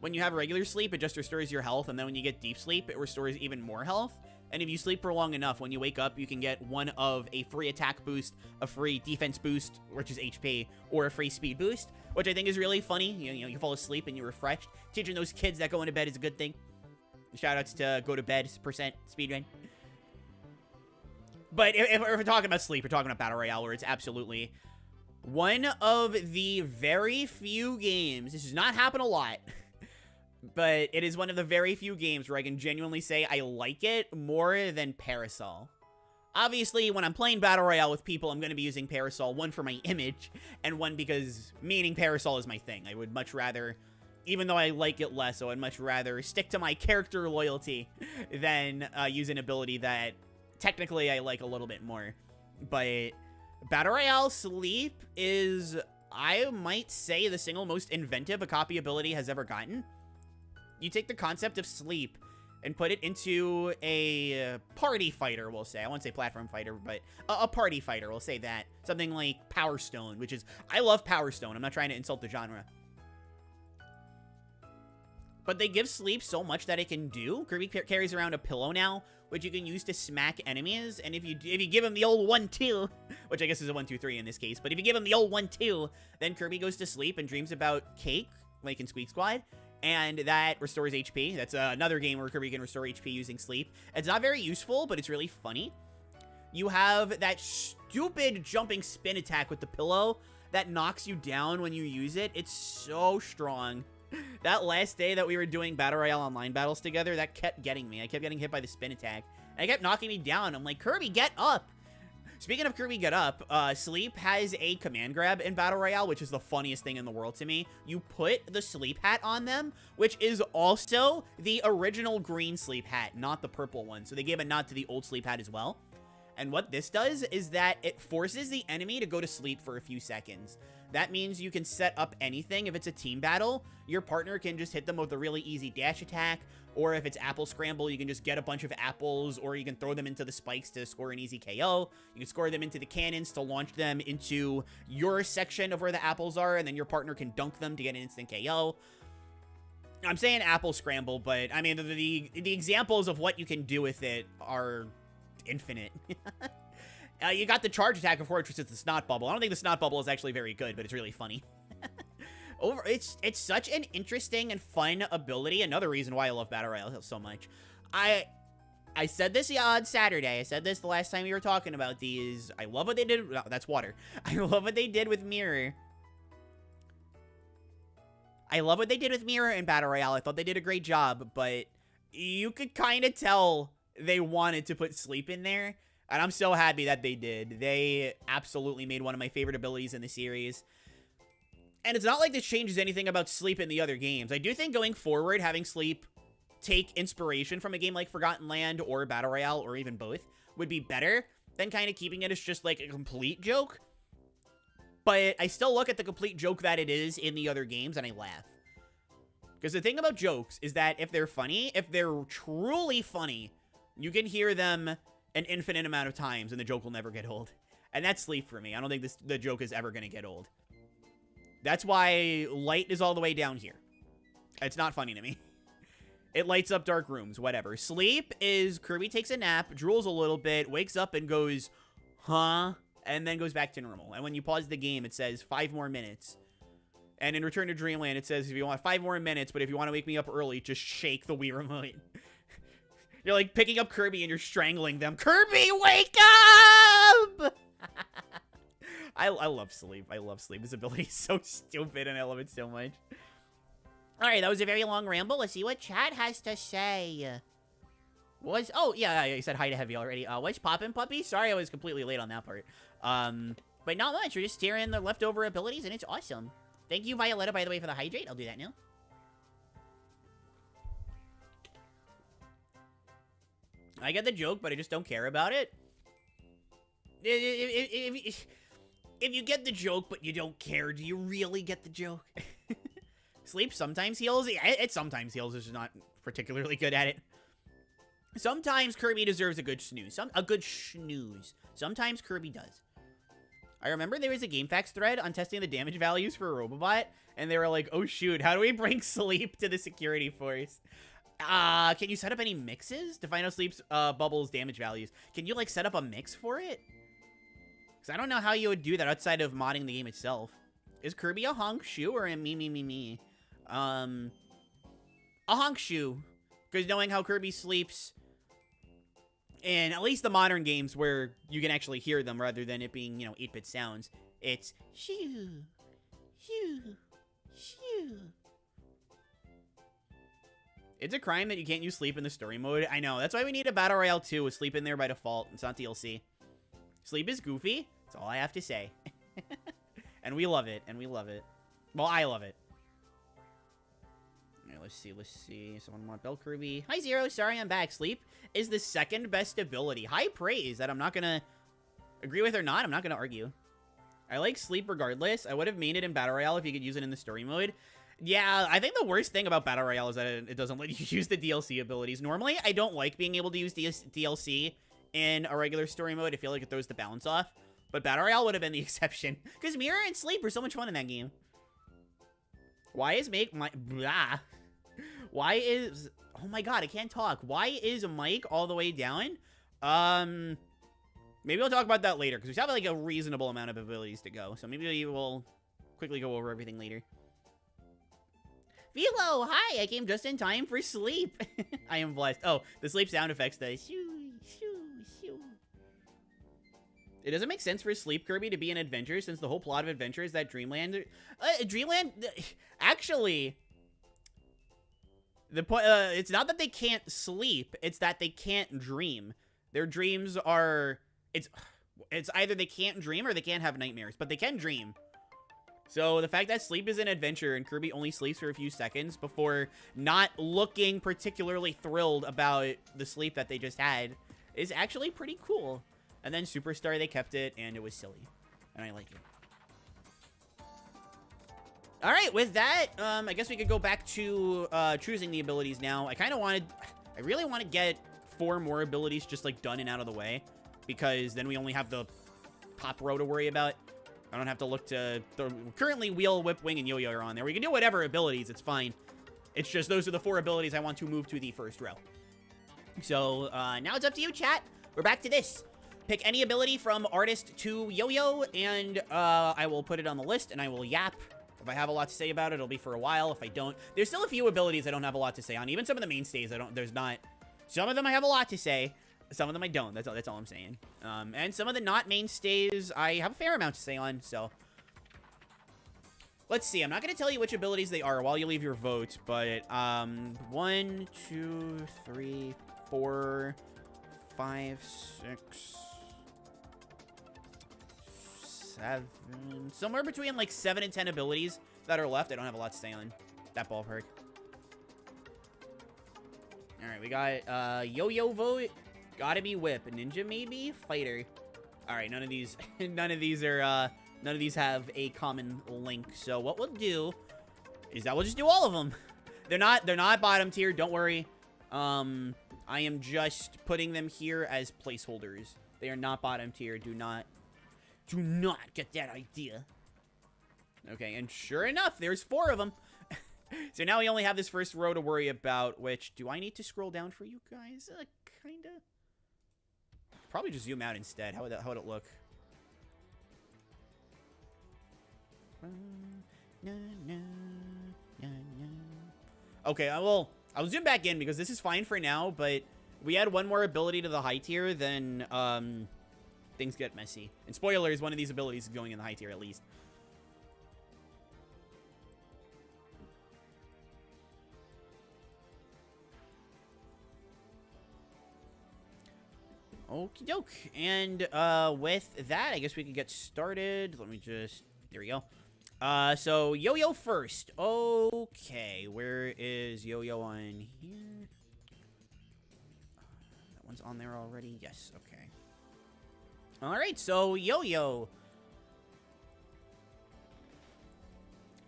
When you have regular sleep, it just restores your health, and then when you get deep sleep, it restores even more health. And if you sleep for long enough, when you wake up, you can get one of a free attack boost, a free defense boost, which is HP, or a free speed boost, which I think is really funny. You know, you fall asleep and you're refreshed. Teaching those kids that go into bed is a good thing. Shoutouts to go to bed percent speedrun. But if we're talking about sleep, we're talking about Battle Royale, where it's absolutely one of the very few games. This does not happen a lot. But it is one of the very few games where I can genuinely say I like it more than Parasol. Obviously, when I'm playing Battle Royale with people, I'm going to be using Parasol, one for my image, and one because meaning Parasol is my thing. I would much rather, even though I like it less, I would much rather stick to my character loyalty than use an ability that technically I like a little bit more. But Battle Royale Sleep is, I might say, the single most inventive a copy ability has ever gotten. You take the concept of sleep and put it into a party fighter, we'll say. I won't say platform fighter, but a party fighter, we'll say that. Something like Power Stone, which is, I love Power Stone. I'm not trying to insult the genre. But they give sleep so much that it can do. Kirby carries around a pillow now, which you can use to smack enemies. And if you give him the old 1-2, which I guess is a 1-2-3 in this case, but if you give him the old 1-2, then Kirby goes to sleep and dreams about cake, like in Squeak Squad. And that restores HP. That's another game where Kirby can restore HP using sleep. It's not very useful, but it's really funny. You have that stupid jumping spin attack with the pillow that knocks you down when you use it. It's so strong. That last day that we were doing Battle Royale online battles together, that kept getting me. I kept getting hit by the spin attack. And it kept knocking me down. I'm like, Kirby, get up. Speaking of Kirby Get Up, Sleep has a command grab in Battle Royale, which is the funniest thing in the world to me. You put the sleep hat on them, which is also the original green sleep hat, not the purple one. So they gave a nod to the old sleep hat as well. And what this does is that it forces the enemy to go to sleep for a few seconds. That means you can set up anything. If it's a team battle, your partner can just hit them with a really easy dash attack. Or if it's apple scramble, you can just get a bunch of apples, or you can throw them into the spikes to score an easy KO. You can score them into the cannons to launch them into your section of where the apples are, and then your partner can dunk them to get an instant KO. I'm saying apple scramble, but I mean, the examples of what you can do with it are infinite. You got the charge attack, of course, which is the snot bubble. I don't think the snot bubble is actually very good, but it's really funny. It's such an interesting and fun ability. Another reason why I love Battle Royale so much. I said this on Saturday. I said this the last time we were talking about these. I love what they did. No, that's water. I love what they did with Mirror. I love what they did with Mirror in Battle Royale. I thought they did a great job, but you could kind of tell they wanted to put sleep in there. And I'm so happy that they did. They absolutely made one of my favorite abilities in the series. And it's not like this changes anything about sleep in the other games. I do think going forward, having sleep take inspiration from a game like Forgotten Land or Battle Royale, or even both, would be better than kind of keeping it as just like a complete joke. But I still look at the complete joke that it is in the other games and I laugh. Because the thing about jokes is that if they're funny, if they're truly funny, you can hear them an infinite amount of times and the joke will never get old. And that's sleep for me. I don't think the joke is ever going to get old. That's why light is all the way down here. It's not funny to me. It lights up dark rooms, whatever. Sleep is Kirby takes a nap, drools a little bit, wakes up and goes, huh? And then goes back to normal. And when you pause the game, it says 5 more minutes. And in Return to Dreamland, it says if you want 5 more minutes, but if you want to wake me up early, just shake the Wii remote. You're like picking up Kirby and you're strangling them. Kirby, wake up! I love sleep. I love sleep. This ability is so stupid and I love it so much. Alright, that was a very long ramble. Let's see what chat has to say. Oh, yeah, you said hi to Heavy already. What's poppin', puppy? Sorry I was completely late on that part. But not much. We're just tearing the leftover abilities and it's awesome. Thank you, Violetta, by the way, for the hydrate. I'll do that now. I get the joke, but I just don't care about it. If If you get the joke, but you don't care, do you really get the joke? Sleep sometimes heals. It sometimes heals. It's just not particularly good at it. Sometimes Kirby deserves a good snooze. A good snooze. Sometimes Kirby does. I remember there was a GameFAQs thread on testing the damage values for a Robobot, and they were like, oh shoot, how do we bring Sleep to the security force? Can you set up any mixes to find out Sleep's bubbles damage values? Can you like set up a mix for it? Because I don't know how you would do that outside of modding the game itself. Is Kirby a honk shoe or a me? A honk shoe. Because knowing how Kirby sleeps in at least the modern games where you can actually hear them rather than it being, you know, 8-bit sounds, it's shoo, shoo, shoo. It's a crime that you can't use Sleep in the story mode. I know. That's why we need a Battle Royale 2 with Sleep in there by default. It's not DLC. Sleep is goofy. That's all I have to say. And we love it. And we love it. Well, I love it. Alright, let's see. Someone want Bell Kirby. Hi, Zero. Sorry, I'm back. Sleep is the second best ability. High praise that I'm not gonna agree with or not. I'm not gonna argue. I like Sleep regardless. I would have made it in Battle Royale if you could use it in the story mode. Yeah, I think the worst thing about Battle Royale is that it doesn't let you use the DLC abilities. Normally, I don't like being able to use DLC in a regular story mode. I feel like it throws the balance off. But Battle Royale would have been the exception. Because Mirror and Sleep are so much fun in that game. Why is Blah. Why is... Oh my god, I can't talk. Why is Mike all the way down? Maybe we'll talk about that later. Because we have like a reasonable amount of abilities to go. So maybe we'll quickly go over everything later. Velo, hi! I came just in time for Sleep. I am blessed. Oh, the Sleep sound effects does. Shoo, shoo, shoo. It doesn't make sense for Sleep Kirby to be an adventure since the whole plot of Adventure is that Dreamland... actually... The point, it's not that they can't sleep, it's that they can't dream. Their dreams are... It's either they can't dream or they can't have nightmares, but they can dream. So the fact that Sleep is an adventure and Kirby only sleeps for a few seconds before not looking particularly thrilled about the sleep that they just had is actually pretty cool. And then Superstar, they kept it, and it was silly. And I like it. Alright, with that, I guess we could go back to choosing the abilities now. I really want to get 4 more abilities just, like, done and out of the way. Because then we only have the top row to worry about. I don't have to look to... Currently, Wheel, Whip, Wing, and Yo-Yo are on there. We can do whatever abilities, it's fine. It's just those are the 4 abilities I want to move to the first row. So, now it's up to you, chat. We're back to this. Pick any ability from Artist to Yo-Yo, and I will put it on the list, and I will yap. If I have a lot to say about it, it'll be for a while. If I don't... There's still a few abilities I don't have a lot to say on. Even some of the mainstays, there's not... Some of them I have a lot to say. Some of them I don't. That's all I'm saying. And some of the not mainstays I have a fair amount to say on, so... Let's see. I'm not going to tell you which abilities they are while you leave your vote, but, 1, 2, 3, 4, 5, 6, 7... Somewhere between, like, 7 and 10 abilities that are left. I don't have a lot to say on that ballpark. Alright, we got, Yo-Yo vote. Gotta be Whip. Ninja, maybe? Fighter. Alright, none of these... none of these are, none of these have a common link. So what we'll do is that we'll just do all of them. They're not bottom tier. Don't worry. I am just putting them here as placeholders. They are not bottom tier. Do not get that idea. Okay, and sure enough, there's 4 of them. So now we only have this first row to worry about, which, do I need to scroll down for you guys? Kinda. Probably just zoom out instead. How would it look? Okay, I'll zoom back in because this is fine for now, but we add 1 more ability to the high tier, then things get messy. And spoilers, one of these abilities is going in the high tier at least. Okie doke. And with that, I guess we can get started. Let me just... There we go. So Yo-Yo first. Okay, where is Yo-Yo on here? That one's on there already. Yes, okay. All right, so Yo-Yo.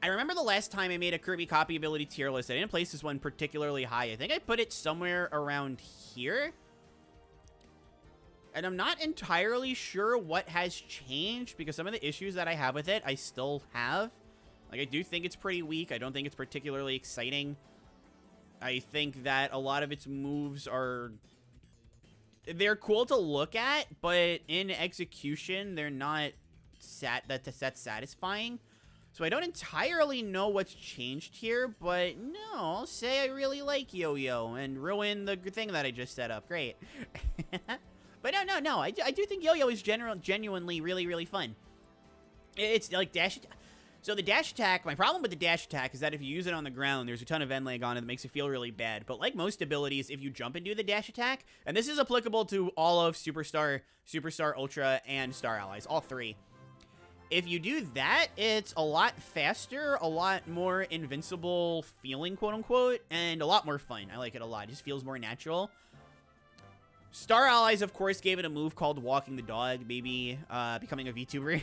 I remember the last time I made a Kirby copy ability tier list, I didn't place this one particularly high. I think I put it somewhere around here. And I'm not entirely sure what has changed, because some of the issues that I have with it, I still have. Like, I do think it's pretty weak. I don't think it's particularly exciting. I think that a lot of its moves are... they're cool to look at, but in execution, they're not that satisfying. So I don't entirely know what's changed here, but no, I'll say I really like Yo-Yo and ruin the thing that I just set up. Great. But no, I do think Yo-Yo is genuinely really fun. It's like dash... So the dash attack, my problem with the dash attack is that if you use it on the ground, there's a ton of end lag on it that makes it feel really bad. But like most abilities, if you jump and do the dash attack, and this is applicable to all of Superstar, Ultra, and Star Allies, all three. If you do that, it's a lot faster, a lot more invincible feeling, quote-unquote, and a lot more fun. I like it a lot. It just feels more natural. Star Allies, of course, gave it a move called Walking the Dog, maybe becoming a VTuber.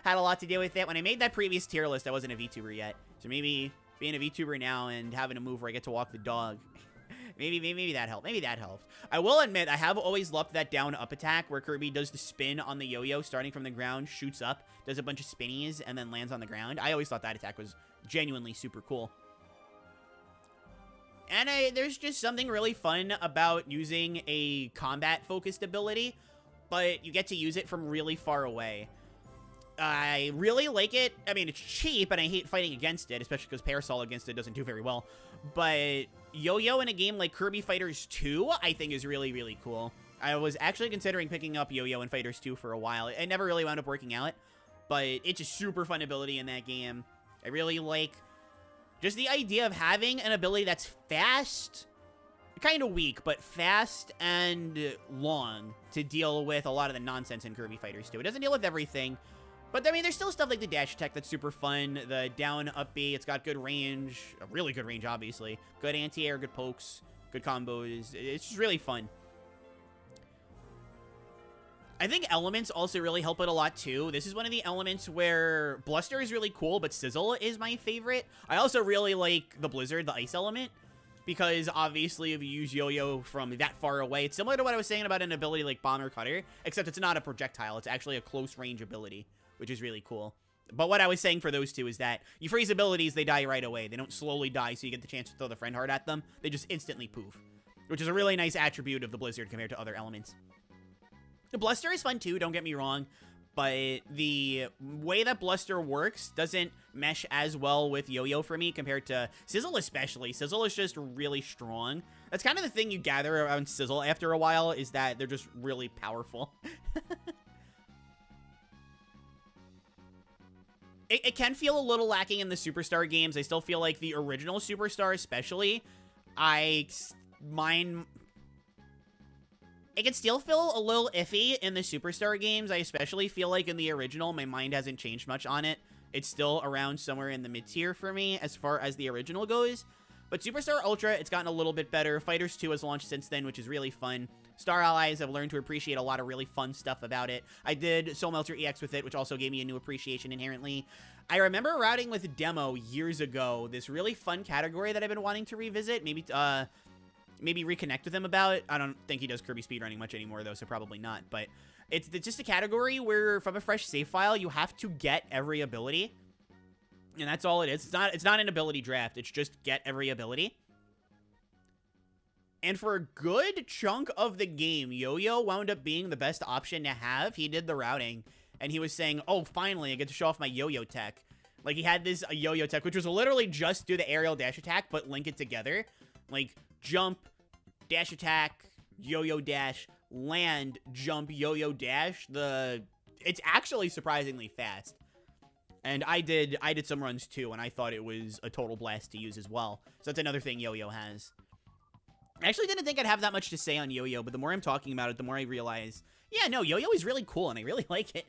Had a lot to do with it. When I made that previous tier list, I wasn't a VTuber yet. So maybe being a VTuber now and having a move where I get to walk the dog, maybe that helped. Maybe that helped. I will admit, I have always loved that down-up attack where Kirby does the spin on the yo-yo, starting from the ground, shoots up, does a bunch of spinnies, and then lands on the ground. I always thought that attack was genuinely super cool. And there's just something really fun about using a combat-focused ability, but you get to use it from really far away. I really like it. I mean, it's cheap, and I hate fighting against it, especially because Parasol against it doesn't do very well. But Yo-Yo in a game like Kirby Fighters 2, I think is really cool. I was actually considering picking up Yo-Yo in Fighters 2 for a while. It never really wound up working out, but it's a super fun ability in that game. I really like just the idea of having an ability that's fast, kind of weak, but fast and long to deal with a lot of the nonsense in Kirby Fighters 2. It doesn't deal with everything. But, I mean, there's still stuff like the dash attack that's super fun. The down, up B, it's got good range. A really good range, obviously. Good anti-air, good pokes, good combos. It's just really fun. I think elements also really help it a lot, too. This is one of the elements where Bluster is really cool, but Sizzle is my favorite. I also really like the Blizzard, the ice element, because, obviously, if you use Yo-Yo from that far away, it's similar to what I was saying about an ability like Bomb or Cutter, except it's not a projectile. It's actually a close-range ability, which is really cool. But what I was saying for those two is that you freeze abilities, they die right away. They don't slowly die, so you get the chance to throw the friend heart at them. They just instantly poof, which is a really nice attribute of the Blizzard compared to other elements. The Bluster is fun too, don't get me wrong, but the way that Bluster works doesn't mesh as well with Yo-Yo for me compared to Sizzle especially. Sizzle is just really strong. That's kind of the thing you gather around Sizzle after a while, is that they're just really powerful. It can feel a little lacking in the Superstar games. I still feel like the original Superstar especially, it can still feel a little iffy in the Superstar games. I especially feel like in the original, my mind hasn't changed much on it. It's still around somewhere in the mid-tier for me as far as the original goes. But Superstar Ultra, it's gotten a little bit better. Fighters 2 has launched since then, which is really fun. Star Allies, I've learned to appreciate a lot of really fun stuff about it. I did Soul Melter EX with it, which also gave me a new appreciation inherently. I remember routing with Demo years ago, this really fun category that I've been wanting to revisit. Maybe reconnect with him about. I don't think he does Kirby speedrunning much anymore, though, so probably not. But it's just a category where, from a fresh save file, you have to get every ability. And that's all it is. It's not an ability draft. It's just get every ability. And for a good chunk of the game, Yo-Yo wound up being the best option to have. He did the routing, and he was saying, oh, finally, I get to show off my Yo-Yo tech. Like, he had this Yo-Yo tech, which was literally just do the aerial dash attack, but link it together. Like, jump, dash attack, Yo-Yo dash, land, jump, Yo-Yo dash. It's actually surprisingly fast. And I did some runs too, and I thought it was a total blast to use as well. So that's another thing Yo-Yo has. I actually didn't think I'd have that much to say on Yo-Yo, but the more I'm talking about it, the more I realize, yeah, no, Yo-Yo is really cool, and I really like it.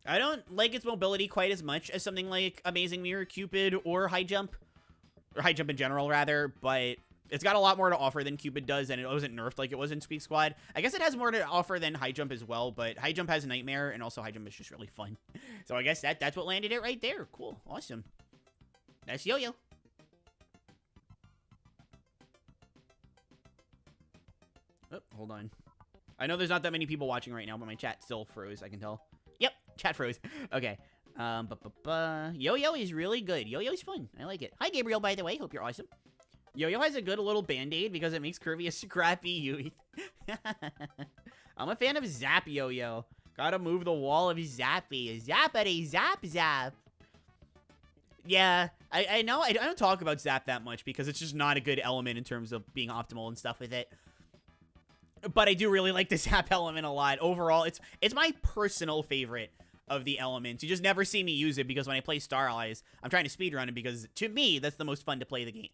I don't like its mobility quite as much as something like Amazing Mirror Cupid or High Jump. Or High Jump in general, rather, but It's got a lot more to offer than Cupid does, and it wasn't nerfed like it was in Squeak Squad. I guess it has more to offer than High Jump as well, but High Jump has Nightmare, and also High Jump is just really fun. So I guess that's what landed it right there. Cool. Awesome. That's Yo-Yo. Oh, hold on. I know there's not that many people watching right now, but my chat still froze, I can tell. Yep, chat froze. Okay. Yo-Yo is really good. Yo-Yo's fun. I like it. Hi, Gabriel, by the way. Hope you're awesome. Yo-Yo has a good little band-aid because it makes Kirby a scrappy youth. I'm a fan of Zap Yo-Yo. Gotta move the wall of Zappy. Zappity, zap, zap. Yeah, I know I don't talk about Zap that much because it's just not a good element in terms of being optimal and stuff with it. But I do really like the Zap element a lot. Overall, it's my personal favorite of the elements. You just never see me use it because when I play Star Allies, I'm trying to speedrun it because, to me, that's the most fun to play the game.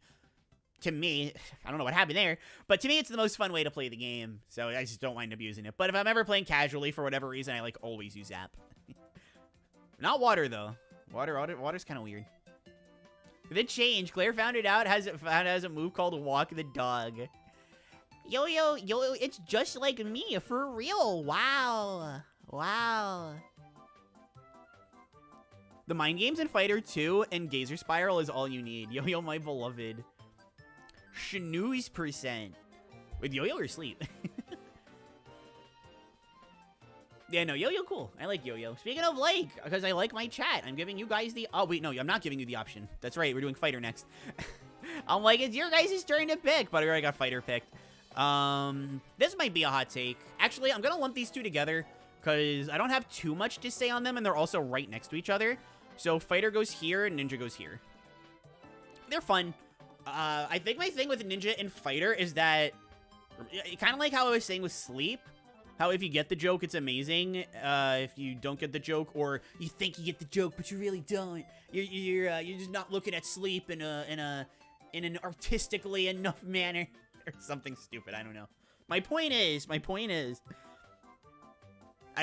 To me, I don't know what happened there, but to me, it's the most fun way to play the game, so I just don't wind up using it. But if I'm ever playing casually for whatever reason, I, like, always use Zap. Not Water, though. Water's kind of weird. The change. Claire found it out. It has a move called Walk the Dog. Yo-Yo, it's just like me, for real. Wow. Wow. The Mind Games in Fighter 2 and Gazer Spiral is all you need. Yo-Yo, my beloved. Snooze percent. With Yo-Yo or Sleep? Yeah, no, Yo-Yo cool. I like Yo-Yo. Speaking of like, because I like my chat, I'm giving you guys the... Oh, wait, no, I'm not giving you the option. That's right, we're doing Fighter next. I'm like, it's your guys' turn to pick, but I already got Fighter picked. This might be a hot take. Actually, I'm gonna lump these two together, because I don't have too much to say on them, and they're also right next to each other. So Fighter goes here, and Ninja goes here. They're fun. I think my thing with Ninja and Fighter is that, kind of like how I was saying with Sleep, how if you get the joke, it's amazing. If you don't get the joke, or you think you get the joke, but you really don't, you're just not looking at Sleep in an artistically enough manner, or something stupid. I don't know. My point is, I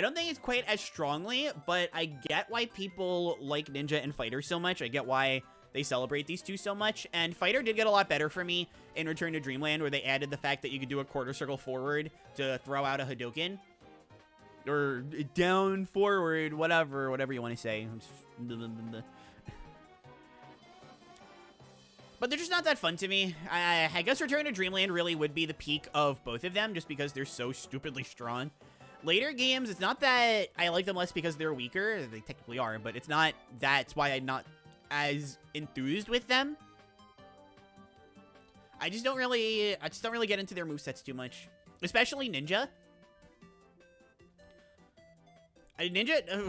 don't think it's quite as strongly, but I get why people like Ninja and Fighter so much. I get why they celebrate these two so much, and Fighter did get a lot better for me in Return to Dreamland, where they added the fact that you could do a quarter circle forward to throw out a Hadouken. Or down, forward, whatever you want to say. But they're just not that fun to me. I guess Return to Dreamland really would be the peak of both of them, just because they're so stupidly strong. Later games, it's not that I like them less because they're weaker. They technically are, but it's not that's why I'm not as enthused with them. I just don't really get into their movesets too much, especially Ninja.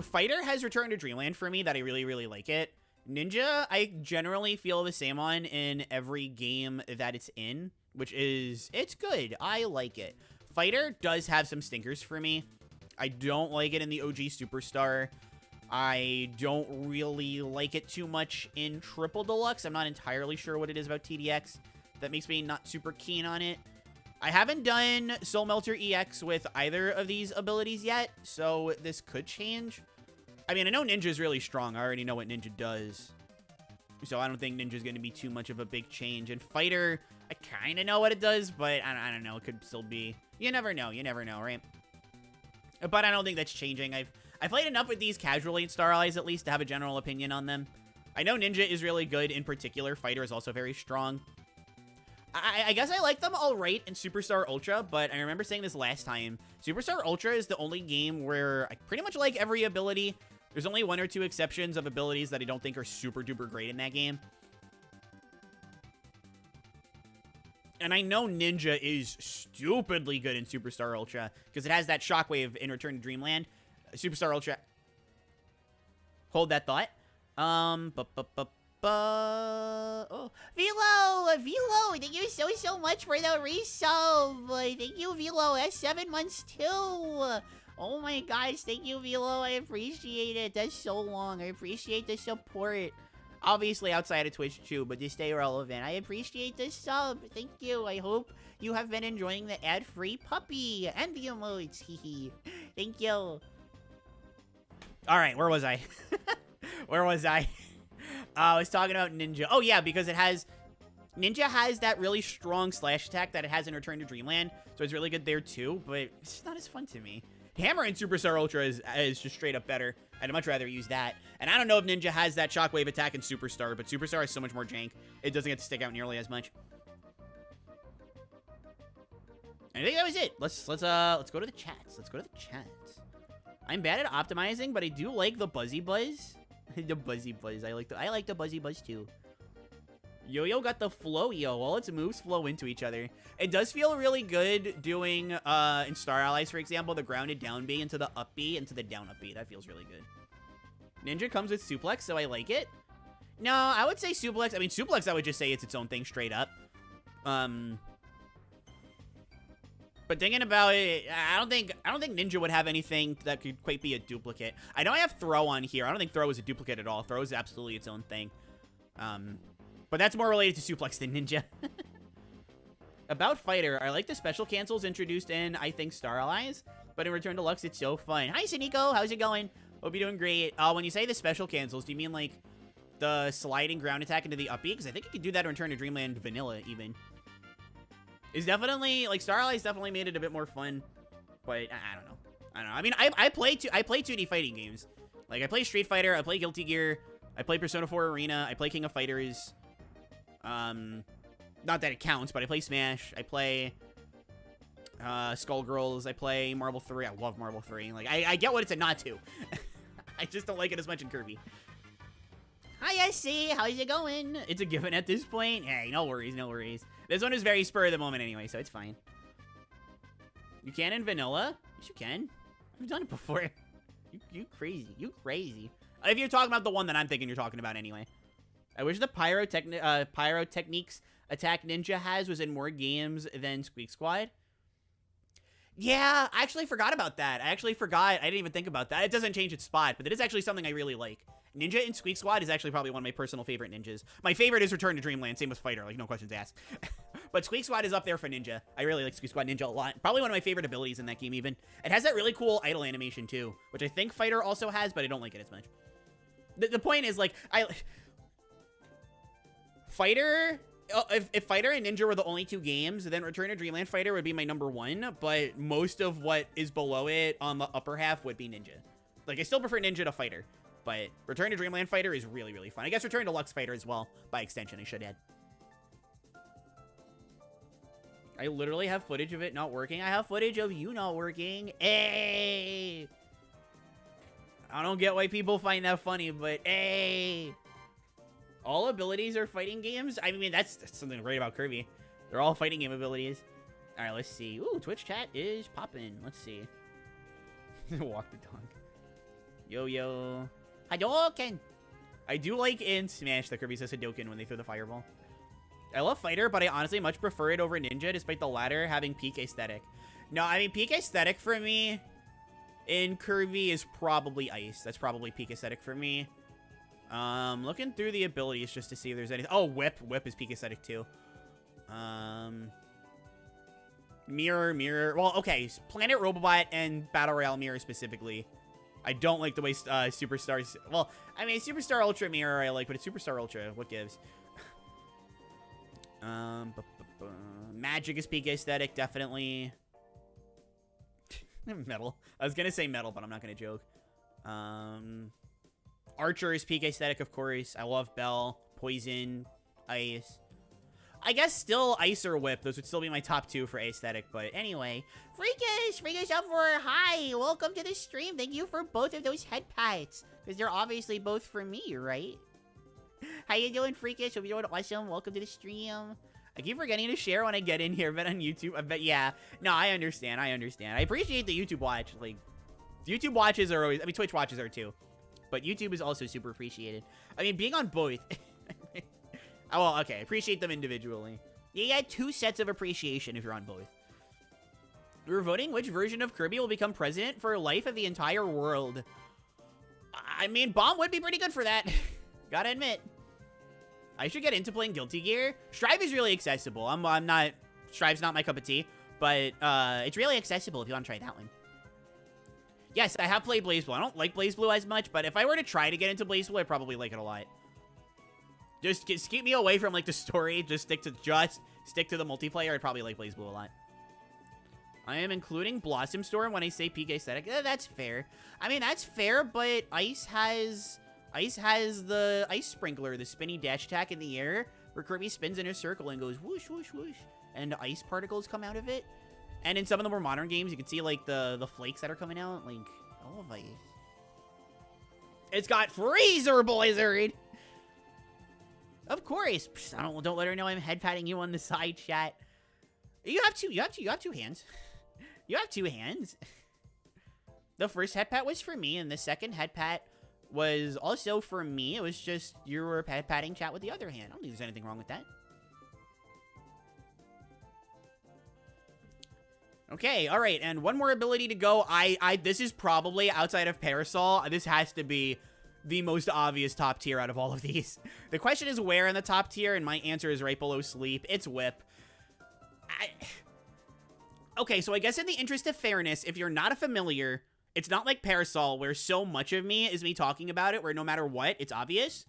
Fighter has Return to Dreamland for me that I really like it. Ninja, I generally feel the same on in every game that it's in, which is, it's good. I like it. Fighter does have some stinkers for me. I don't like it in the OG Superstar. I don't really like it too much in Triple Deluxe. I'm not entirely sure what it is about TDX that makes me not super keen on it. I haven't done Soul Melter EX with either of these abilities yet, so this could change. I mean, I know Ninja's really strong. I already know what Ninja does. So I don't think Ninja's going to be too much of a big change. And Fighter, I kind of know what it does, but I don't know. It could still be... You never know, right? But I don't think that's changing. I've played enough with these casually in Star Allies, at least, to have a general opinion on them. I know Ninja is really good in particular. Fighter is also very strong. I guess I like them all right in Superstar Ultra, but I remember saying this last time. Superstar Ultra is the only game where I pretty much like every ability. There's only one or two exceptions of abilities that I don't think are super duper great in that game. And I know Ninja is stupidly good in Superstar Ultra, because it has that shockwave in Return to Dreamland. Superstar Ultra. Hold that thought. Oh, Velo, thank you so much for the resub. Thank you, Velo. That's 7 months too. Oh my gosh, thank you, Velo. I appreciate it. That's so long. I appreciate the support. Obviously outside of Twitch too, but to stay relevant. I appreciate the sub. Thank you. I hope you have been enjoying the ad-free puppy and the emotes. Thank you. Alright, where was I? Where was I? I was talking about Ninja. Oh yeah, because it has... Ninja has that really strong slash attack that it has in Return to Dreamland, so it's really good there too, but it's just not as fun to me. Hammer in Superstar Ultra is just straight up better. I'd much rather use that. And I don't know if Ninja has that Shockwave attack in Superstar, but Superstar has so much more jank. It doesn't get to stick out nearly as much. I think that was it. Let's go to the chats. Let's go to the chats. I'm bad at optimizing, but I do like the Buzzy Buzz. The Buzzy Buzz. I like the Buzzy Buzz too. Yo-Yo got the flow, yo. All its moves flow into each other. It does feel really good doing, in Star Allies, for example, the grounded down B into the up B into the down up B. That feels really good. Ninja comes with Suplex, so I like it. No, I would say Suplex. I mean, Suplex, I would just say it's its own thing straight up. But thinking about it, I don't think Ninja would have anything that could quite be a duplicate. I know I have Throw on here. I don't think Throw is a duplicate at all. Throw is absolutely its own thing. But that's more related to Suplex than Ninja. About Fighter, I like the special cancels introduced in, I think, Star Allies. But in Return to Lux, it's so fun. Hi, Siniko. How's it going? Hope you're doing great. When you say the special cancels, do you mean, like, the sliding ground attack into the up B? Because I think you could do that in Return to Dreamland Vanilla, even. It's definitely, like, Star Allies definitely made it a bit more fun. But, I don't know. I mean, I play 2D fighting games. Like, I play Street Fighter, I play Guilty Gear, I play Persona 4 Arena, I play King of Fighters. Not that it counts, but I play Smash, I play Skullgirls, I play Marble 3. I love Marble 3. Like, I get what it's a nod to. I just don't like it as much in Kirby. Hi, SC, how's it going? It's a given at this point. Hey, no worries, no worries. This one is very spur of the moment anyway, so it's fine. You can in Vanilla? Yes, you can. I've done it before. You crazy. You crazy. If you're talking about the one that I'm thinking you're talking about anyway. I wish the Pyrotechniques attack Ninja has was in more games than Squeak Squad. Yeah, I actually forgot about that. I didn't even think about that. It doesn't change its spot, but it is actually something I really like. Ninja in Squeak Squad is actually probably one of my personal favorite ninjas. My favorite is Return to Dreamland, same with Fighter, like no questions asked. But Squeak Squad is up there for Ninja. I really like Squeak Squad Ninja a lot. Probably one of my favorite abilities in that game even. It has that really cool idle animation too, which I think Fighter also has, but I don't like it as much. The point is, like, Fighter... If Fighter and Ninja were the only two games, then Return to Dreamland Fighter would be my #1, but most of what is below it on the upper half would be Ninja. Like, I still prefer Ninja to Fighter, but Return to Dreamland Fighter is really, really fun. I guess Return to Lux Fighter as well, by extension, I should add. I literally have footage of it not working. I have footage of you not working. Hey! I don't get why people find that funny, but hey! All abilities are fighting games? I mean, that's something great about Kirby. They're all fighting game abilities. Alright, let's see. Ooh, Twitch chat is popping. Let's see. Walk the dog. Yo-yo. Hadouken! I do like in Smash that Kirby says Hadouken when they throw the fireball. I love Fighter, but I honestly much prefer it over Ninja, despite the latter having peak aesthetic. No, I mean, peak aesthetic for me in Kirby is probably Ice. That's probably peak aesthetic for me. Looking through the abilities just to see if there's anything. Oh, Whip. Whip is peak aesthetic too. Mirror. Well, okay. Planet Robobot and Battle Royale Mirror specifically. I don't like the way Superstars... Well, I mean, Superstar Ultra Mirror I like, but it's Superstar Ultra. What gives? Magic is peak aesthetic, definitely. Metal. I was gonna say metal, but I'm not gonna joke. Archer is peak aesthetic, of course. I love Bell, Poison, Ice. I guess still Ice or Whip. Those would still be my top two for aesthetic, but anyway. Freakish up for hi. Welcome to the stream. Thank you for both of those head pats. Because they're obviously both for me, right? How you doing, Freakish? Hope you're doing awesome. Welcome to the stream. I keep forgetting to share when I get in here, but on YouTube, I bet, yeah. No, I understand. I appreciate the YouTube watch. Like, YouTube watches are always, I mean, Twitch watches are too. But YouTube is also super appreciated. I mean, being on both. Oh, well, okay. Appreciate them individually. You get 2 sets of appreciation if you're on both. We're voting which version of Kirby will become president for life of the entire world. I mean, Bomb would be pretty good for that. Gotta admit. I should get into playing Guilty Gear. Strive is really accessible. I'm not... Strive's not my cup of tea. But, it's really accessible if you want to try that one. Yes, I have played BlazBlue. I don't like BlazBlue as much, but if I were to try to get into BlazBlue, I'd probably like it a lot. Just keep me away from, like, the story. Just stick to the multiplayer. I'd probably like BlazBlue a lot. I am including Blossom Storm when I say PK aesthetic. That's fair. I mean, that's fair, but Ice has the Ice Sprinkler, the spinny dash attack in the air, where Kirby spins in a circle and goes whoosh, whoosh, whoosh, and ice particles come out of it. And in some of the more modern games, you can see, like, the flakes that are coming out, like, all of ice. It's got Freezer Blizzard! Of course. Don't let her know I'm head patting you on the side, chat. You have two hands. You have 2 hands. The first head pat was for me, and the second head pat was also for me. It was just you were head patting chat with the other hand. I don't think there's anything wrong with that. Okay, all right, and one more ability to go. This is probably, outside of Parasol, this has to be the most obvious top tier out of all of these. The question is where in the top tier, and my answer is right below Sleep. It's Whip. Okay, so I guess in the interest of fairness, if you're not a familiar, it's not like Parasol, where so much of me is me talking about it, where no matter what, it's obvious.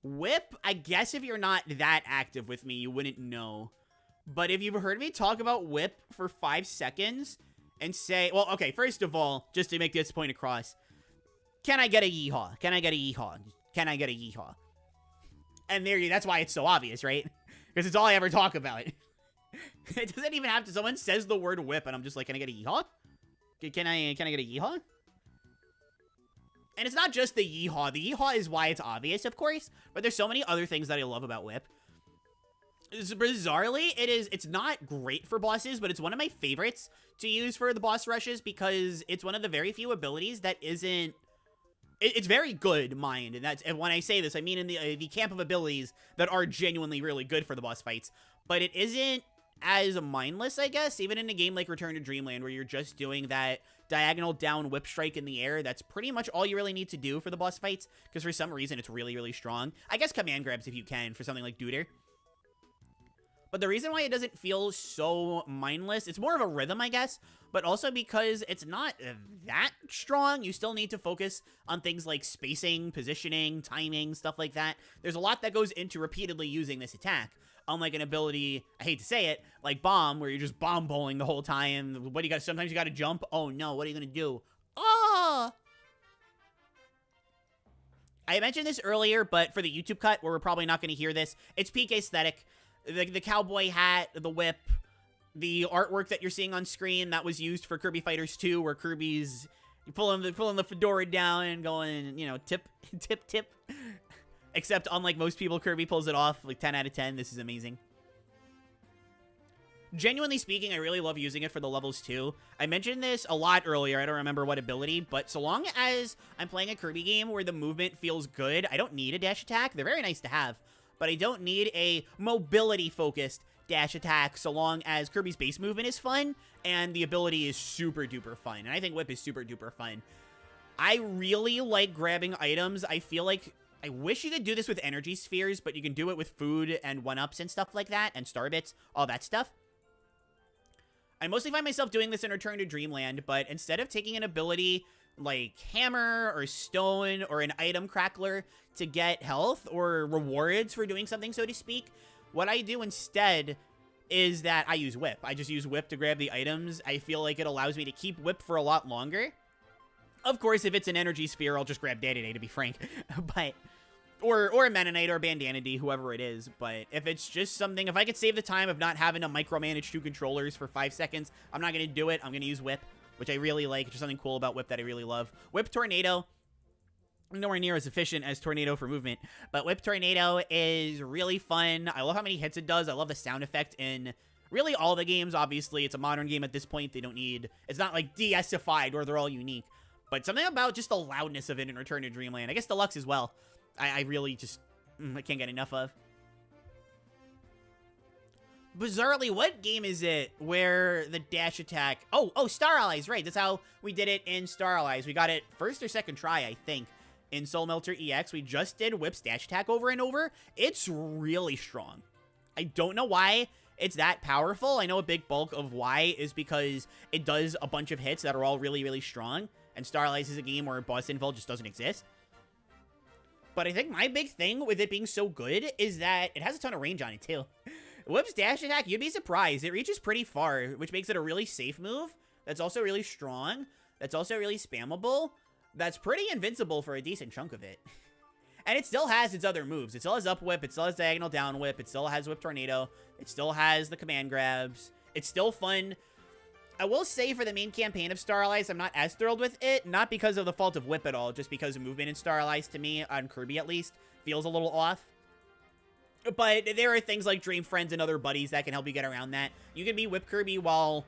Whip, I guess if you're not that active with me, you wouldn't know. But if you've heard me talk about Whip for 5 seconds and say, well, okay, first of all, just to make this point across, can I get a yeehaw? Can I get a yeehaw? Can I get a yeehaw? And that's why it's so obvious, right? Because it's all I ever talk about. It doesn't even have to, someone says the word whip and I'm just like, can I get a yeehaw? Can I get a yeehaw? And it's not just the yeehaw. The yeehaw is why it's obvious, of course, but there's so many other things that I love about Whip. Bizarrely, it's not great for bosses, but it's one of my favorites to use for the boss rushes because it's one of the very few abilities that isn't... It's very good, mind, and when I say this, I mean in the camp of abilities that are genuinely really good for the boss fights, but it isn't as mindless, I guess, even in a game like Return to Dreamland, where you're just doing that diagonal down whip strike in the air. That's pretty much all you really need to do for the boss fights, because for some reason it's really, really strong. I guess command grabs if you can for something like Duder. But the reason why it doesn't feel so mindless, it's more of a rhythm, I guess, but also because it's not that strong. You still need to focus on things like spacing, positioning, timing, stuff like that. There's a lot that goes into repeatedly using this attack. Unlike an ability, I hate to say it, like Bomb, where you're just bomb bowling the whole time. What do you got? Sometimes you got to jump. Oh no, what are you going to do? Oh! I mentioned this earlier, but for the YouTube cut, where we're probably not going to hear this, it's peak aesthetic. The cowboy hat, the whip, the artwork that you're seeing on screen that was used for Kirby Fighters 2, where Kirby's pulling the fedora down and going, you know, tip, tip, tip. Except unlike most people, Kirby pulls it off like 10 out of 10. This is amazing. Genuinely speaking, I really love using it for the levels too. I mentioned this a lot earlier. I don't remember what ability, but so long as I'm playing a Kirby game where the movement feels good, I don't need a dash attack. They're very nice to have. But I don't need a mobility-focused dash attack so long as Kirby's base movement is fun and the ability is super duper fun. And I think Whip is super duper fun. I really like grabbing items. I feel like I wish you could do this with energy spheres, but you can do it with food and 1-ups and stuff like that, and star bits, all that stuff. I mostly find myself doing this in Return to Dreamland, but instead of taking an ability like Hammer or Stone or an item crackler to get health or rewards for doing something, so to speak, what I do instead is that I use Whip. I just use Whip to grab the items. I feel like it allows me to keep Whip for a lot longer. Of course, if it's an energy sphere, I'll just grab Day-to-Day, to be frank. But, or a Mennonite or Bandanity, whoever it is. But if it's just something, if I could save the time of not having to micromanage 2 controllers for 5 seconds, I'm not going to do it. I'm going to use Whip, which I really like. There's something cool about Whip that I really love. Whip Tornado, nowhere near as efficient as Tornado for movement, but Whip Tornado is really fun. I love how many hits it does. I love the sound effect in really all the games. Obviously, it's a modern game at this point. They don't need, it's not like DS-ified or they're all unique. But something about just the loudness of it in Return to Dreamland. I guess Deluxe as well. I really just, I can't get enough of. Bizarrely, what game is it where the dash attack... Oh, Star Allies, right. That's how we did it in Star Allies. We got it first or second try, I think. In Soul Melter EX, we just did Whip's dash attack over and over. It's really strong. I don't know why it's that powerful. I know a big bulk of why is because it does a bunch of hits that are all really, really strong. And Star Allies is a game where boss info just doesn't exist. But I think my big thing with it being so good is that it has a ton of range on it, too. Whip's dash attack, you'd be surprised. It reaches pretty far, which makes it a really safe move. That's also really strong. That's also really spammable. That's pretty invincible for a decent chunk of it. And it still has its other moves. It still has up whip. It still has diagonal down whip. It still has whip tornado. It still has the command grabs. It's still fun. I will say for the main campaign of Star Allies, I'm not as thrilled with it. Not because of the fault of whip at all. Just because movement in Star Allies, to me, on Kirby at least, feels a little off. But there are things like Dream Friends and other buddies that can help you get around that. You can be Whip Kirby while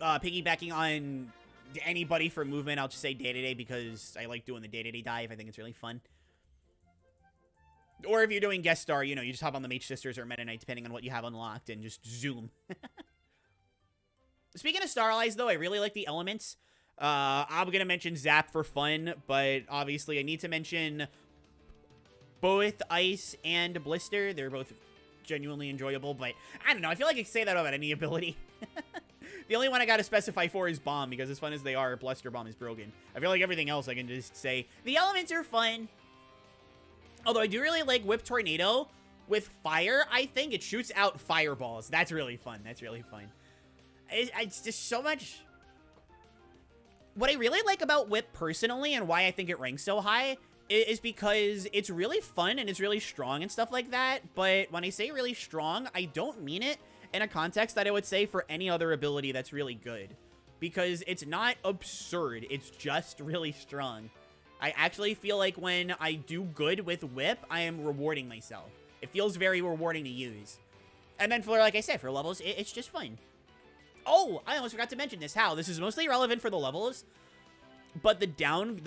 piggybacking on anybody for movement. I'll just say day-to-day because I like doing the day-to-day dive. I think it's really fun. Or if you're doing guest star, you know, you just hop on the Mage Sisters or Meta Knight, depending on what you have unlocked, and just zoom. Speaking of Star Allies, though, I really like the elements. I'm going to mention Zap for fun, but obviously I need to mention both Ice and Blister. They're both genuinely enjoyable, but I don't know. I feel like I can say that about any ability. The only one I gotta specify for is Bomb, because as fun as they are, Blister Bomb is broken. I feel like everything else I can just say, the elements are fun. Although I do really like Whip Tornado with fire. I think it shoots out fireballs. That's really fun. That's really fun. It's just so much. What I really like about Whip personally, and why I think it ranks so high, is because it's really fun and it's really strong and stuff like that. But when I say really strong, I don't mean it in a context that I would say for any other ability that's really good. Because it's not absurd. It's just really strong. I actually feel like when I do good with Whip, I am rewarding myself. It feels very rewarding to use. And then for, like I said, for levels, it's just fun. Oh, I almost forgot to mention this. How? This is mostly relevant for the levels. But the down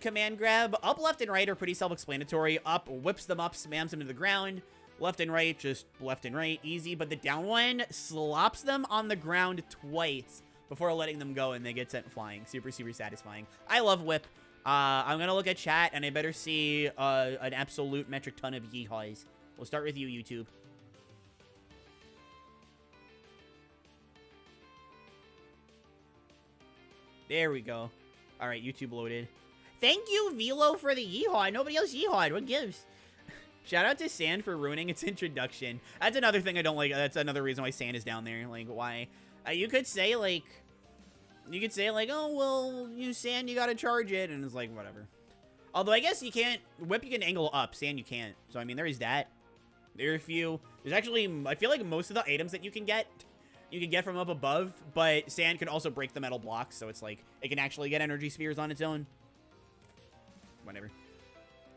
command grab, up, left, and right are pretty self-explanatory. Up whips them up, spams them to the ground. Left and right, just left and right, easy. But the down one slops them on the ground twice before letting them go, and they get sent flying. Super, super satisfying. I love Whip. I'm going to look at chat, and I better see an absolute metric ton of yeehaws. We'll start with you, YouTube. There we go. All right, YouTube loaded. Thank you, Velo, for the yeehaw. Nobody else yeehawed. What gives? Shout out to Sand for ruining its introduction. That's another thing I don't like. That's another reason why Sand is down there. Like, why? You could say, like... oh, well, you Sand, you gotta charge it. And it's like, whatever. Although, I guess you can't... Whip, you can angle up. Sand, you can't. So, I mean, there is that. There are a few... There's actually... I feel like most of the items that you can get from up above. But Sand can also break the metal blocks. So, it's like... It can actually get energy spheres on its own. Whatever.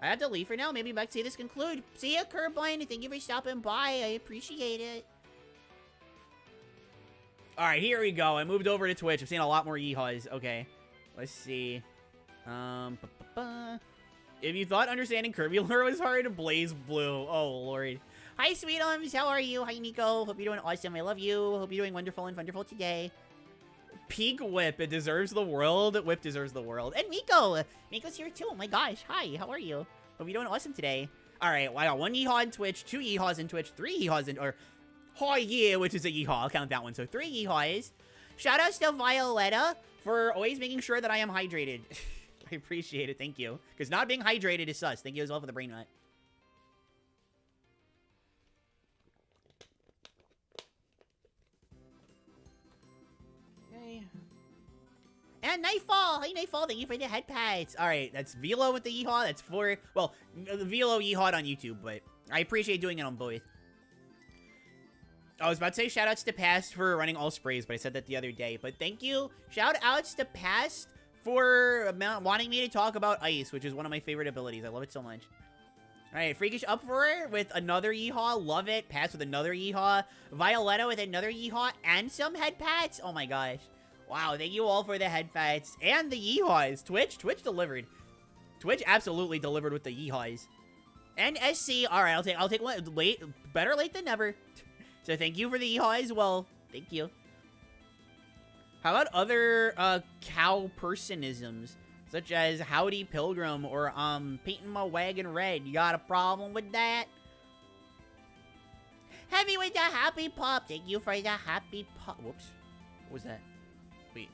I have to leave for now. Maybe back to see this conclude. See ya, Kirby. Thank you for stopping by. I appreciate it. Alright, here we go. I moved over to Twitch. I'm seeing a lot more yeehaws. Okay. Let's see. If you thought understanding Kirby lore was hard, Blaze Blue. Oh, Lord. Hi, Sweetums. How are you? Hi, Nico. Hope you're doing awesome. I love you. Hope you're doing wonderful and wonderful today. Peak Whip. It deserves the world. Whip deserves the world. And Miko. Miko's here too. Oh my gosh. Hi. How are you? Hope you're doing awesome today. All right. Wow. 1 yeehaw on Twitch. 2 yeehaws in Twitch. 3 yeehaws in... Or... Hi, yeah, which is a yeehaw. I'll count that one. So 3 yeehaws. Shout out to Violetta for always making sure that I am hydrated. I appreciate it. Thank you. Because not being hydrated is sus. Thank you as well for the brain nut. And Nightfall! Hey, Nightfall, thank you for the head pads. Alright, that's Velo with the yeehaw. That's for... Well, the Velo yeehawed on YouTube, but I appreciate doing it on both. I was about to say shout-outs to Past for running all sprays, but I said that the other day. But thank you. Shout-outs to Past for wanting me to talk about Ice, which is one of my favorite abilities. I love it so much. Alright, Freakish Uproar with another yeehaw. Love it. Past with another yeehaw. Violetta with another yeehaw and some head pats. Oh my gosh. Wow, thank you all for the head pats and the yeehaws. Twitch delivered. Twitch absolutely delivered with the yeehaws. And SC, all right, I'll take one. Better late than never. So thank you for the yeehaw as well. Thank you. How about other cow personisms, such as Howdy Pilgrim or painting my wagon red? You got a problem with that? Heavy with the happy pop. Thank you for the happy pop. Whoops. What was that? Wait.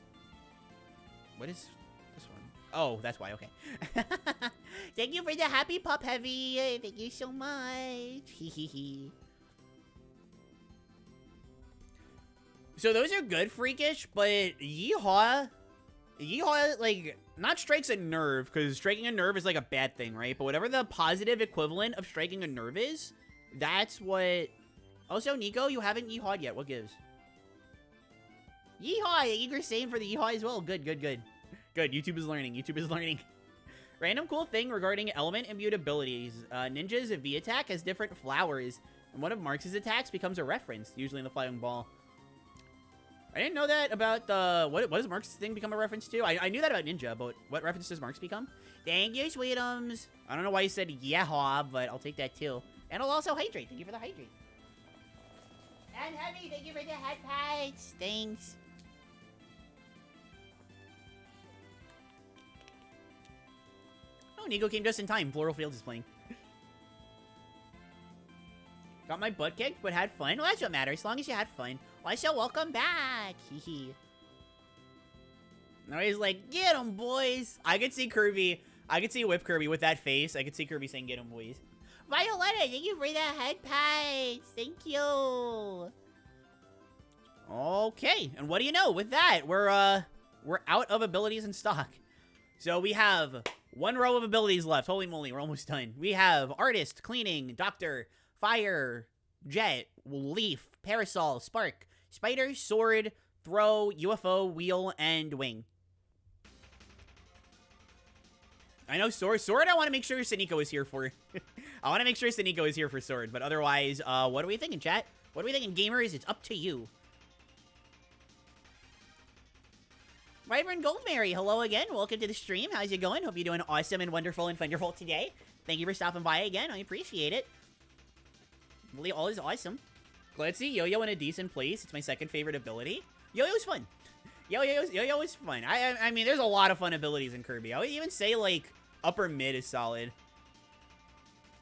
What is this one? Oh, that's why. Okay. Thank you for the happy pup heavy. Thank you so much. Hehehe. So those are good, Freakish, but Yeehaw, like, not strikes a nerve, because striking a nerve is like a bad thing, right? But whatever the positive equivalent of striking a nerve is, that's what... Also, Nico, you haven't yeehawed yet. What gives? Yeehaw! Eager same for the yeehaw as well. Good, good, good. Good, YouTube is learning. YouTube is learning. Random cool thing regarding element imbued abilities. Ninja's V-attack has different flowers, and one of Marx's attacks becomes a reference, usually in the flying ball. I didn't know that about the... What does Mark's thing become a reference to? I knew that about Ninja, but what reference does Mark's become? Thank you, Sweetums. I don't know why you said yeah, but I'll take that too. And I'll also hydrate. Thank you for the hydrate. And Heavy, thank you for the head pats. Thanks. Oh, Nico came just in time. Floral Fields is playing. Got my butt kicked, but had fun. Well, that's what matters, as long as you had fun. Why, so welcome back. Hee. Now he's like, get him, boys. I could see Kirby. I could see Whip Kirby with that face. I could see Kirby saying, get him, boys. Violetta, thank you for the head pats. Thank you. Okay, and what do you know? With that, we're out of abilities in stock. So we have one row of abilities left. Holy moly, we're almost done. We have Artist, Cleaning, Doctor, Fire, Jet, Leaf, Parasol, Spark, Spider, Sword, Throw, UFO, Wheel, and Wing. I know Sword. Sword, I want to make sure Saniko is here for. I want to make sure Saniko is here for Sword. But otherwise, what are we thinking, chat? What are we thinking, gamers? It's up to you. Vibrant Goldberry, hello again. Welcome to the stream. How's it going? Hope you're doing awesome and wonderful and wonderful today. Thank you for stopping by again. I appreciate it. Really, all is awesome. Glad to see Yo-Yo in a decent place. It's my second favorite ability. Yo-Yo's fun. Yo-Yo is fun. I mean, there's a lot of fun abilities in Kirby. I would even say, like, upper mid is solid.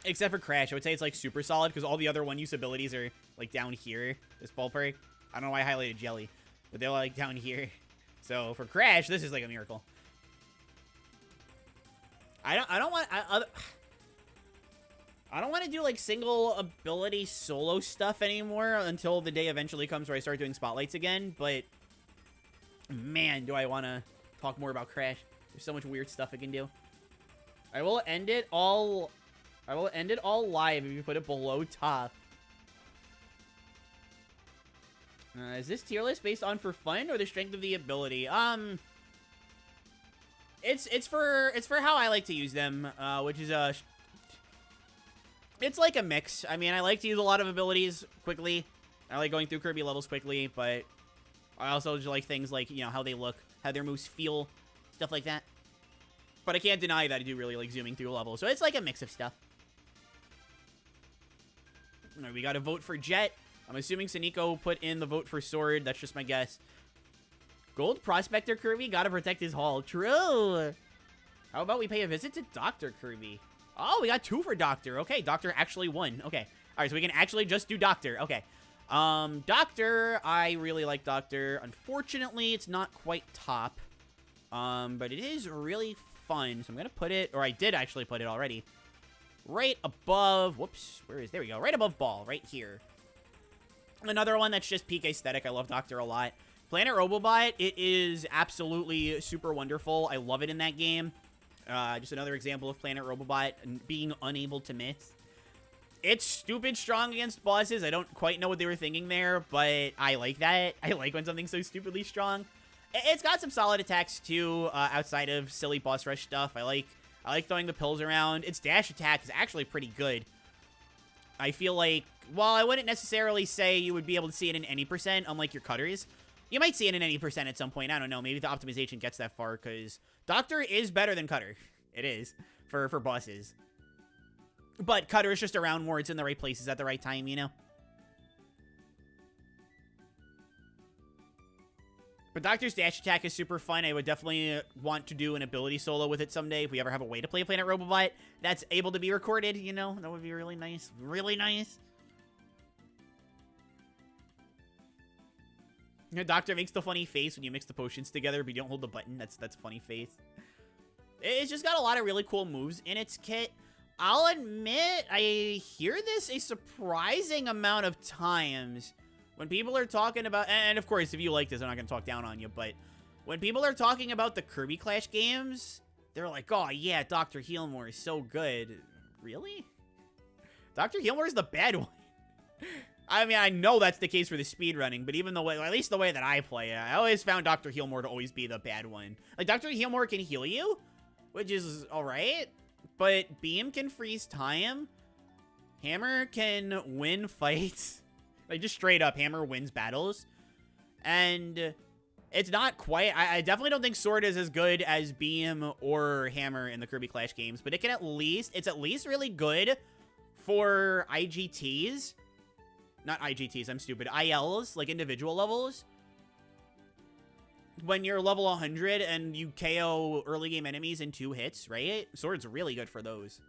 Except for Crash. I would say it's, like, super solid, because all the other one-use abilities are, like, down here. This ballpark. I don't know why I highlighted Jelly. But they're, like, down here. So, for Crash, this is, like, a miracle. I don't want to do, like, single ability solo stuff anymore until the day eventually comes where I start doing spotlights again, but man, do I want to talk more about Crash. There's so much weird stuff I can do. I will end it all live if you put it below top. Is this tier list based on for fun or the strength of the ability? It's for how I like to use them, which is it's like a mix. I mean, I like to use a lot of abilities quickly. I like going through Kirby levels quickly, but I also just like things like, you know, how they look, how their moves feel, stuff like that. But I can't deny that I do really like zooming through a level, so it's like a mix of stuff. All right, we got a vote for Jet. I'm assuming Saniko put in the vote for Sword. That's just my guess. Gold Prospector Kirby, gotta protect his haul. True. How about we pay a visit to Dr. Kirby? Oh, we got 2 for Doctor. Okay, Doctor actually won. Okay. All right, so we can actually just do Doctor. Okay. Doctor, I really like Doctor. Unfortunately, it's not quite top. But it is really fun. So I'm going to put it, or I did actually put it already, right above, whoops, there we go. Right above Ball, right here. Another one that's just peak aesthetic. I love Doctor a lot. Planet Robobot, it is absolutely super wonderful. I love it in that game. Just another example of Planet Robobot being unable to miss. It's stupid strong against bosses. I don't quite know what they were thinking there, but I like that. I like when something's so stupidly strong. It's got some solid attacks too, outside of silly boss rush stuff. I like throwing the pills around. Its dash attack is actually pretty good. I feel like, while I wouldn't necessarily say you would be able to see it in any percent, unlike your cutters, you might see it in any percent at some point. I don't know. Maybe the optimization gets that far, because Doctor is better than Cutter. It is, for bosses. But Cutter is just around more. It's in the right places at the right time, you know? But Doctor's dash attack is super fun. I would definitely want to do an ability solo with it someday. If we ever have a way to play Planet Robobot that's able to be recorded, you know? That would be really nice. Really nice. Doctor makes the funny face when you mix the potions together, but you don't hold the button. That's a funny face. It's just got a lot of really cool moves in its kit. I'll admit, I hear this a surprising amount of times when people are talking about, and of course, if you like this, I'm not going to talk down on you, but when people are talking about the Kirby Clash games, they're like, oh yeah, Dr. Healmore is so good. Really? Dr. Healmore is the bad one. I mean, I know that's the case for the speedrunning, but even the way, at least the way that I play it, I always found Dr. Healmore to always be the bad one. Like, Dr. Healmore can heal you, which is alright, but Beam can freeze time. Hammer can win fights. Like, just straight up, Hammer wins battles. And it's not quite, I definitely don't think Sword is as good as Beam or Hammer in the Kirby Clash games, but it can it's at least really good for IGTs. Not IGTs, I'm stupid. ILs, like individual levels. When you're level 100 and you KO early game enemies in 2 hits, right? Sword's really good for those.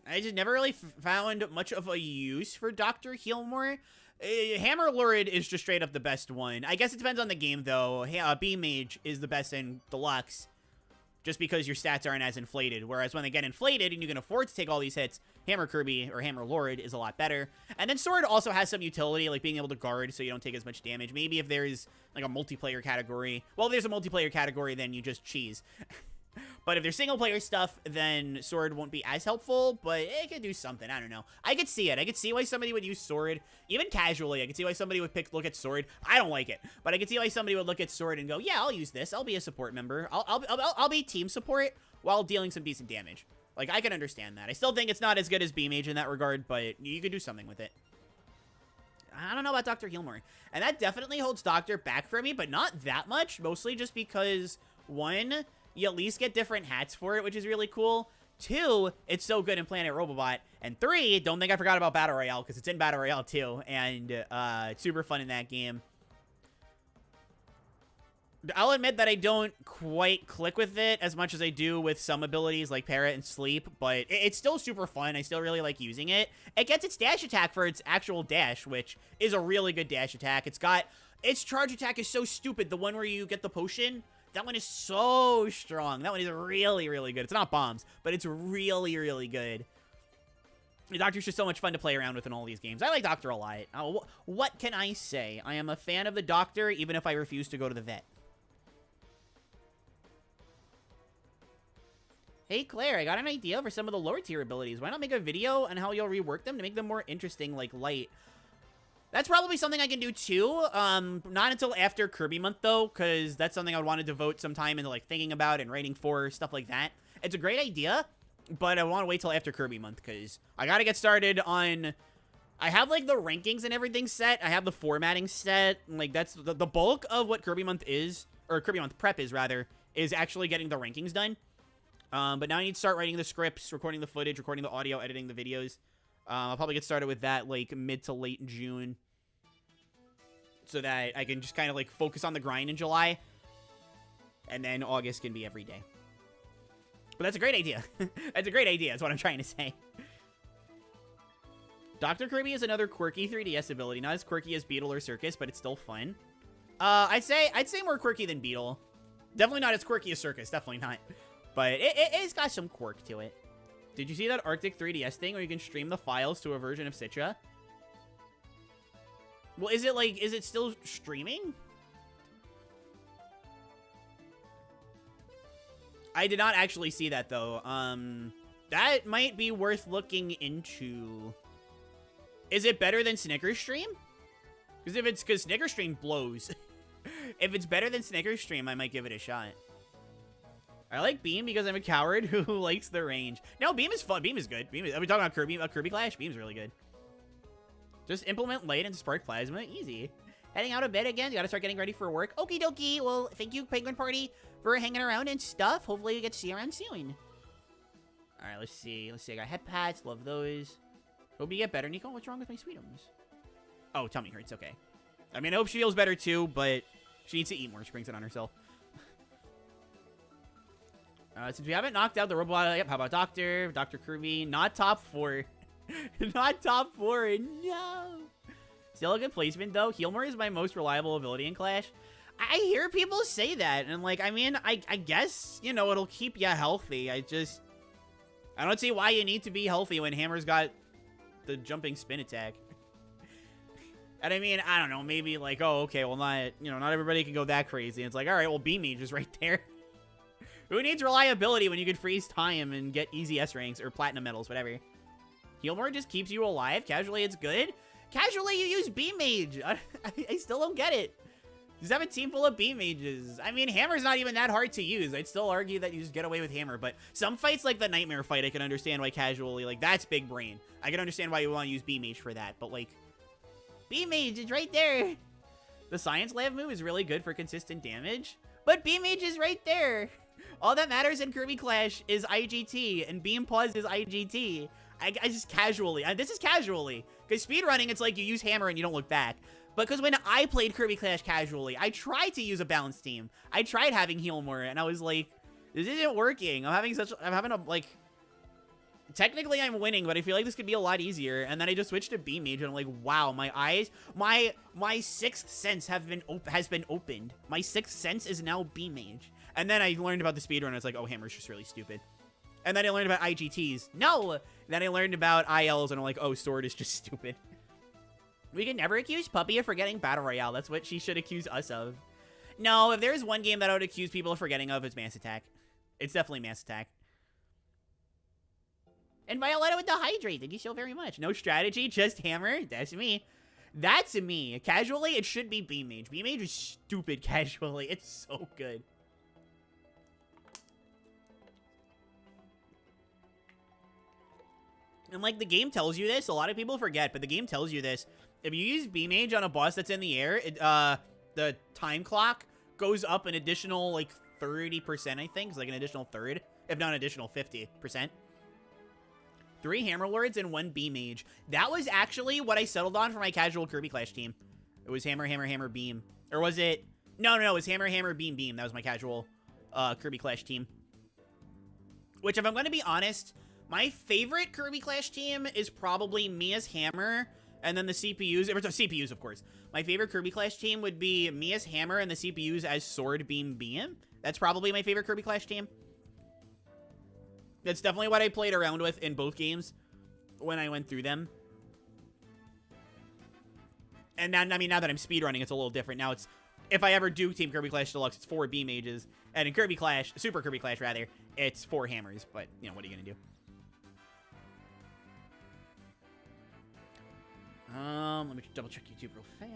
I just never really found much of a use for Dr. Healmore. Hammer Lurid is just straight up the best one. I guess it depends on the game, though. Beam Mage is the best in Deluxe, just because your stats aren't as inflated. Whereas when they get inflated and you can afford to take all these hits, Hammer Kirby or Hammer Lurid is a lot better. And then Sword also has some utility, like being able to guard so you don't take as much damage. Maybe if there's like a multiplayer category. Well, if there's a multiplayer category, then you just cheese. But if there's single-player stuff, then Sword won't be as helpful, but it could do something. I don't know. I could see it. I could see why somebody would use Sword, even casually. I could see why somebody would look at Sword. I don't like it, but I could see why somebody would look at Sword and go, yeah, I'll use this. I'll be a support member. I'll be team support while dealing some decent damage. Like, I can understand that. I still think it's not as good as Beam Mage in that regard, but you could do something with it. I don't know about Dr. Healmore. And that definitely holds Doctor back for me, but not that much. Mostly just because, 1, you at least get different hats for it, which is really cool. 2, it's so good in Planet Robobot. And 3, don't think I forgot about Battle Royale, because it's in Battle Royale too, and it's super fun in that game. I'll admit that I don't quite click with it as much as I do with some abilities like Parrot and Sleep, but it's still super fun. I still really like using it. It gets its dash attack for its actual dash, which is a really good dash attack. Its charge attack is so stupid. The one where you get the potion, that one is so strong. That one is really, really good. It's not bombs, but it's really, really good. The Doctor's just so much fun to play around with in all these games. I like Doctor a lot. What can I say? I am a fan of the Doctor, even if I refuse to go to the vet. Hey, Claire, I got an idea for some of the lower tier abilities. Why not make a video on how you'll rework them to make them more interesting, like light? That's probably something I can do, too. Not until after Kirby month, though, because that's something I would want to devote some time into, like, thinking about and writing for, stuff like that. It's a great idea, but I want to wait till after Kirby month, because I got to get started on... I have, like, the rankings and everything set. I have the formatting set. Like, that's the bulk of what Kirby month is, or Kirby month prep is, rather, is actually getting the rankings done. But now I need to start writing the scripts, recording the footage, recording the audio, editing the videos. I'll probably get started with that, like, mid to late June. So that I can just kind of, like, focus on the grind in July. And then August can be every day. But that's a great idea. That's a great idea, that's what I'm trying to say. Dr. Kirby is another quirky 3DS ability. Not as quirky as Beetle or Circus, but it's still fun. I'd say more quirky than Beetle. Definitely not as quirky as Circus, definitely not. But it's got some quirk to it. Did you see that Arctic 3DS thing where you can stream the files to a version of Citra? Well, is it still streaming? I did not actually see that, though. That might be worth looking into. Is it better than Snickers Stream? Because Snickers Stream blows. If it's better than Snickers Stream, I might give it a shot. I like Beam because I'm a coward who likes the range. No, Beam is fun. Beam is good. Are we talking about Kirby Clash? Beam's really good. Just implement Light and Spark Plasma. Easy. Heading out of bed again. You gotta start getting ready for work. Okie dokie. Well, thank you, Penguin Party, for hanging around and stuff. Hopefully we get to see you around soon. Alright, let's see. I got head pads. Love those. Hope you get better, Nico. What's wrong with my sweetums? Oh, tummy hurts. Okay. I mean, I hope she feels better too, but she needs to eat more. She brings it on herself. Since we haven't knocked out the robot, yep, how about Dr. Kirby? Not top 4. Not top 4, no. Still a good placement, though. Healmore is my most reliable ability in Clash. I hear people say that, and like, I mean, I guess, you know, it'll keep you healthy. I don't see why you need to be healthy when Hammer's got the jumping spin attack. And I mean, I don't know, maybe like, oh, okay, well, not, you know, not everybody can go that crazy. It's like, all right, well, B-Mage is right there. Who needs reliability when you can freeze time and get easy S ranks or platinum medals, whatever? Healmore just keeps you alive. Casually, it's good. Casually, you use B-Mage. I still don't get it. Just have a team full of B-Mages. I mean, Hammer's not even that hard to use. I'd still argue that you just get away with Hammer. But some fights, like the Nightmare fight, I can understand why casually, like, that's big brain. I can understand why you want to use B-Mage for that. But, like, B-Mage is right there. The Science Lab move is really good for consistent damage. But B-Mage is right there. All that matters in Kirby Clash is IGT. And Beam Pause is IGT. I just casually. This is casually. Because speedrunning, it's like you use Hammer and you don't look back. But because when I played Kirby Clash casually, I tried to use a balanced team. I tried having Healmore, and I was like, this isn't working. I'm having a, like, technically I'm winning, but I feel like this could be a lot easier. And then I just switched to B-Mage, and I'm like, wow, my eyes, my sixth sense has been opened. My sixth sense is now B-Mage. And then I learned about the speedrun, and it's like, oh, Hammer's just really stupid. And then I learned about IGTs. No! Then I learned about ILs, and I'm like, oh, Sword is just stupid. We can never accuse Puppy of forgetting Battle Royale. That's what she should accuse us of. No, if there's one game that I would accuse people of forgetting of, it's Mass Attack. It's definitely Mass Attack. And Violetta with the Hydrate. Thank you so very much. No strategy, just Hammer. That's me. That's me. Casually, it should be B-Mage. B-Mage is stupid casually. It's so good. And, like, the game tells you this. A lot of people forget, but the game tells you this. If you use B-Mage on a boss that's in the air, the time clock goes up an additional, like, 30%, I think. It's like an additional third, if not an additional 50%. 3 Hammerlords and 1 B-Mage. That was actually what I settled on for my casual Kirby Clash team. It was Hammer, Hammer, Hammer, Beam. Or was it... No, it was Hammer, Hammer, Beam, Beam. That was my casual Kirby Clash team. Which, if I'm going to be honest, my favorite Kirby Clash team is probably me as Hammer... And then the CPUs, CPUs, of course. My favorite Kirby Clash team would be me as Hammer and the CPUs as Sword, Beam, Beam. That's probably my favorite Kirby Clash team. That's definitely what I played around with in both games when I went through them. And now, I mean, now that I'm speedrunning, it's a little different. Now it's, if I ever do Team Kirby Clash Deluxe, it's 4 B-Mages. And in Kirby Clash, Super Kirby Clash, rather, it's 4 Hammers. But, you know, what are you going to do? Let me double check YouTube real fast.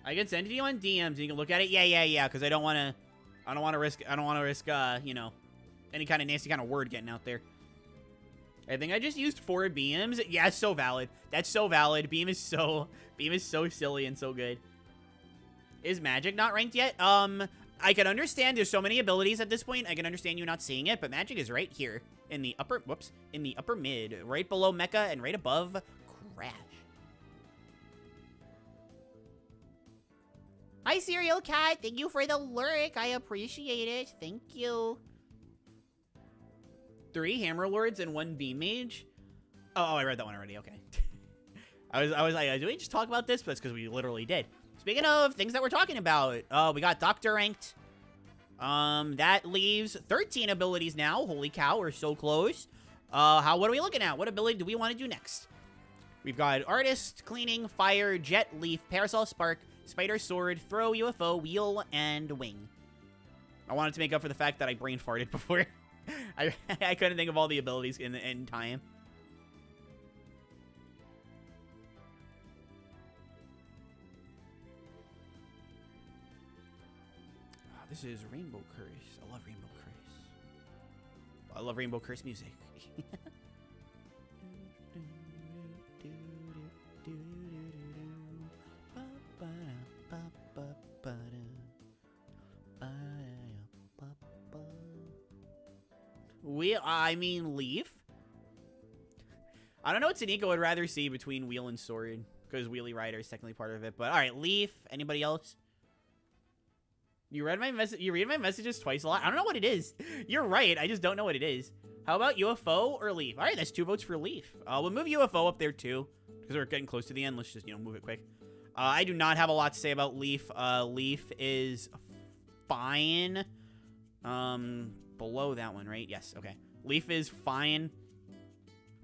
I can send it to you on DMs and you can look at it. Yeah, because I don't want to risk, you know, any kind of nasty kind of word getting out there. I think I just used 4 beams. Yeah, it's so valid. That's so valid. Beam is so silly and so good. Is Magic not ranked yet? I can understand there's so many abilities at this point. I can understand you not seeing it, but Magic is right here in the upper, in the upper mid, right below Mecha and right above Crash. Hi, Serial Cat. Thank you for the lurk. I appreciate it. Thank you. 3 Hammerlords and 1 B-Mage. Oh, I read that one already. Okay. I was like, do we just talk about this? But that's because we literally did. Speaking of things that we're talking about, we got Doctor ranked. That leaves 13 abilities now. Holy cow, we're so close. What are we looking at? What ability do we want to do next? We've got Artist, Cleaning, Fire, Jet, Leaf, Parasol, Spark, Spider, Sword, Throw, UFO, Wheel, and Wing. I wanted to make up for the fact that I brain farted before. I couldn't think of all the abilities in time. Oh, this is Rainbow Curse. I love Rainbow Curse. I love Rainbow Curse music. I mean, Leaf. I don't know what Taniko would rather see between Wheel and Sword, because Wheelie Rider is technically part of it. But all right, Leaf. Anybody else? You read my message. You read my messages twice a lot. I don't know what it is. You're right. I just don't know what it is. How about UFO or Leaf? All right, that's 2 votes for Leaf. We'll move UFO up there too, because we're getting close to the end. Let's just move it quick. I do not have a lot to say about Leaf. Leaf is fine. Below that one, right? Yes, okay. Leaf is fine.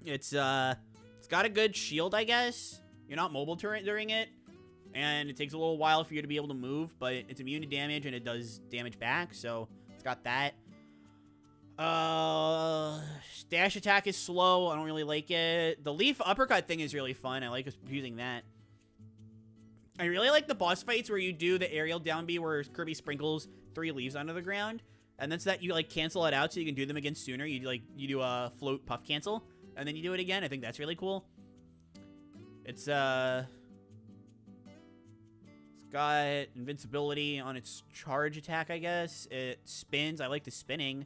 It's got a good shield, I guess. You're not mobile during it. And it takes a little while for you to be able to move, but it's immune to damage and it does damage back, so it's got that. Dash attack is slow. I don't really like it. The Leaf uppercut thing is really fun. I like using that. I really like the boss fights where you do the aerial down B where Kirby sprinkles 3 leaves onto the ground. And then so that you, like, cancel it out so you can do them again sooner. You do a float puff cancel, and then you do it again. I think that's really cool. It's got invincibility on its charge attack, I guess. It spins. I like the spinning.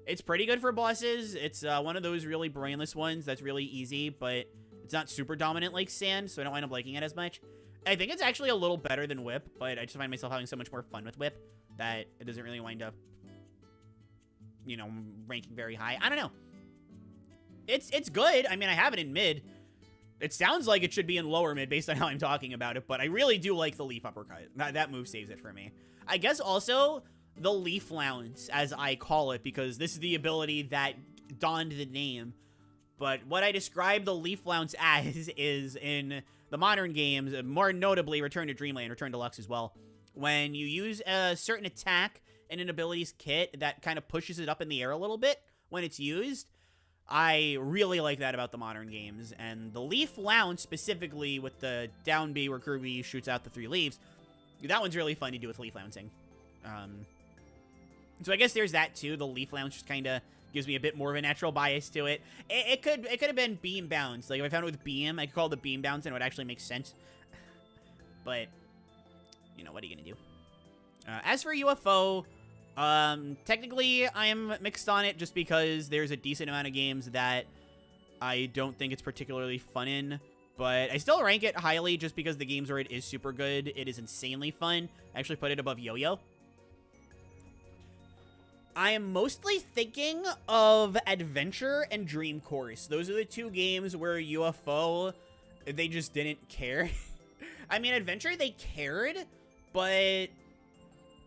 It's pretty good for bosses. It's one of those really brainless ones that's really easy, but it's not super dominant like Sand, so I don't wind up liking it as much. I think it's actually a little better than Whip, but I just find myself having so much more fun with Whip that it doesn't really wind up, you know, ranking very high. I don't know. It's good. I mean, I have it in mid. It sounds like it should be in lower mid based on how I'm talking about it, but I really do like the Leaf uppercut. That move saves it for me. I guess also the Leaf Lounge, as I call it, because this is the ability that donned the name. But what I describe the Leaf Lounge as is in the modern games, more notably Return to Dreamland, Return Deluxe as well, when you use a certain attack in an abilities kit that kind of pushes it up in the air a little bit when it's used. I really like that about the modern games, and the Leaf Lounge specifically with the down B where Kirby shoots out the 3 leaves, that one's really fun to do with Leaf Lounging. So I guess there's that too. The Leaf Lounge just kind of gives me a bit more of a natural bias to it. It could have been Beam Bounce. Like if I found it with Beam, I could call it the Beam Bounce and it would actually make sense. But, you know, what are you gonna do? As for UFO, technically I'm mixed on it just because there's a decent amount of games that I don't think it's particularly fun in. But I still rank it highly just because the games where it is super good, it is insanely fun. I actually put it above Yo-Yo. I am mostly thinking of Adventure and Dream Course. Those are the 2 games where UFO, they just didn't care. I mean, Adventure, they cared, but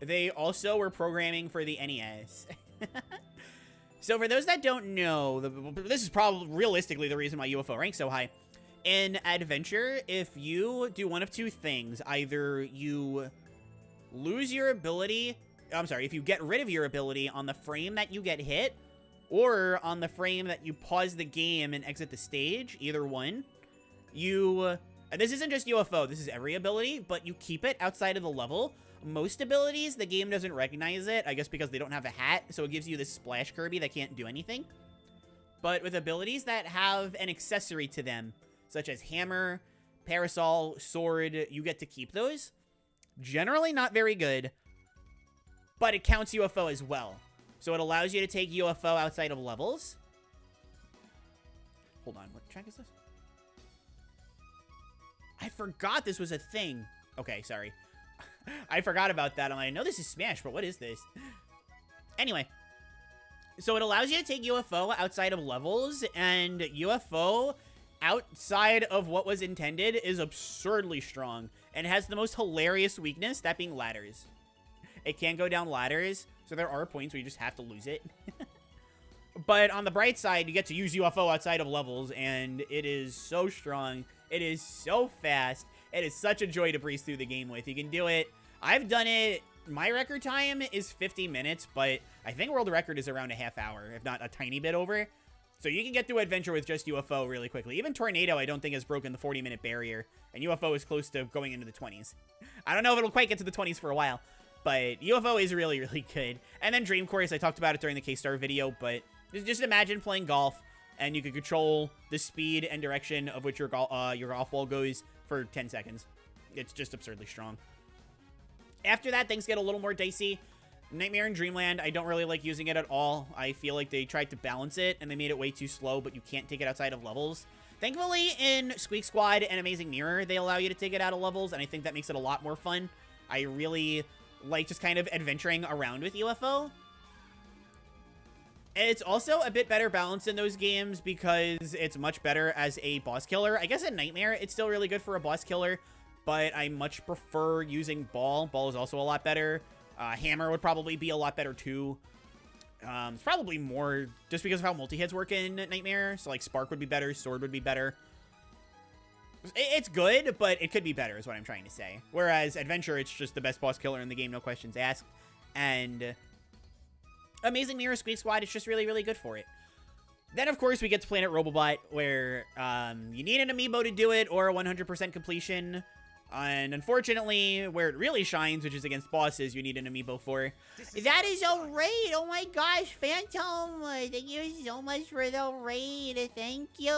they also were programming for the NES. So for those that don't know, this is probably realistically the reason why UFO ranks so high. In Adventure, if you do one of 2 things, either you lose your ability, if you get rid of your ability on the frame that you get hit, or on the frame that you pause the game and exit the stage, either one, and this isn't just UFO, this is every ability, but you keep it outside of the level. Most abilities, the game doesn't recognize it, I guess because they don't have a hat, so it gives you this Splash Kirby that can't do anything. But with abilities that have an accessory to them, such as hammer, parasol, sword, you get to keep those. Generally not very good, but it counts UFO as well. So it allows you to take UFO outside of levels. Hold on, what track is this? I forgot this was a thing. Okay, sorry. I forgot about that. I'm like, I know this is Smash, but what is this? Anyway. So it allows you to take UFO outside of levels, and UFO outside of what was intended is absurdly strong, and has the most hilarious weakness, that being ladders. It can't go down ladders, so there are points where you just have to lose it. But on the bright side, you get to use UFO outside of levels, and it is so strong. It is so fast. It is such a joy to breeze through the game with. You can do it. I've done it. My record time is 50 minutes, but I think world record is around a half hour, if not a tiny bit over. So you can get through Adventure with just UFO really quickly. Even Tornado, I don't think, has broken the 40-minute barrier, and UFO is close to going into the 20s. I don't know if it'll quite get to the 20s for a while, but UFO is really, really good. And then Dream Course, I talked about it during the K-Star video, but just imagine playing golf, and you can control the speed and direction of which your golf ball goes for 10 seconds. It's just absurdly strong. After that, things get a little more dicey. Nightmare in Dreamland, I don't really like using it at all. I feel like they tried to balance it, and they made it way too slow, but you can't take it outside of levels. Thankfully, in Squeak Squad and Amazing Mirror, they allow you to take it out of levels, and I think that makes it a lot more fun. I really like just kind of adventuring around with UFO. It's also a bit better balanced in those games because it's much better as a boss killer. I guess in Nightmare, it's still really good for a boss killer, but I much prefer using ball. Ball is also a lot better. Hammer would probably be a lot better too. It's probably more just because of how multi-hits work in Nightmare. So like Spark would be better, Sword would be better. It's good, but it could be better is what I'm trying to say. Whereas Adventure, it's just the best boss killer in the game, no questions asked. And Amazing Mirror Squeak Squad, it's just really, really good for it. Then, of course, we get to Planet Robobot, where you need an amiibo to do it, or 100% completion. And unfortunately, where it really shines, which is against bosses, you need an amiibo for. That is a raid! Oh my gosh, Phantom! Thank you so much for the raid. Thank you.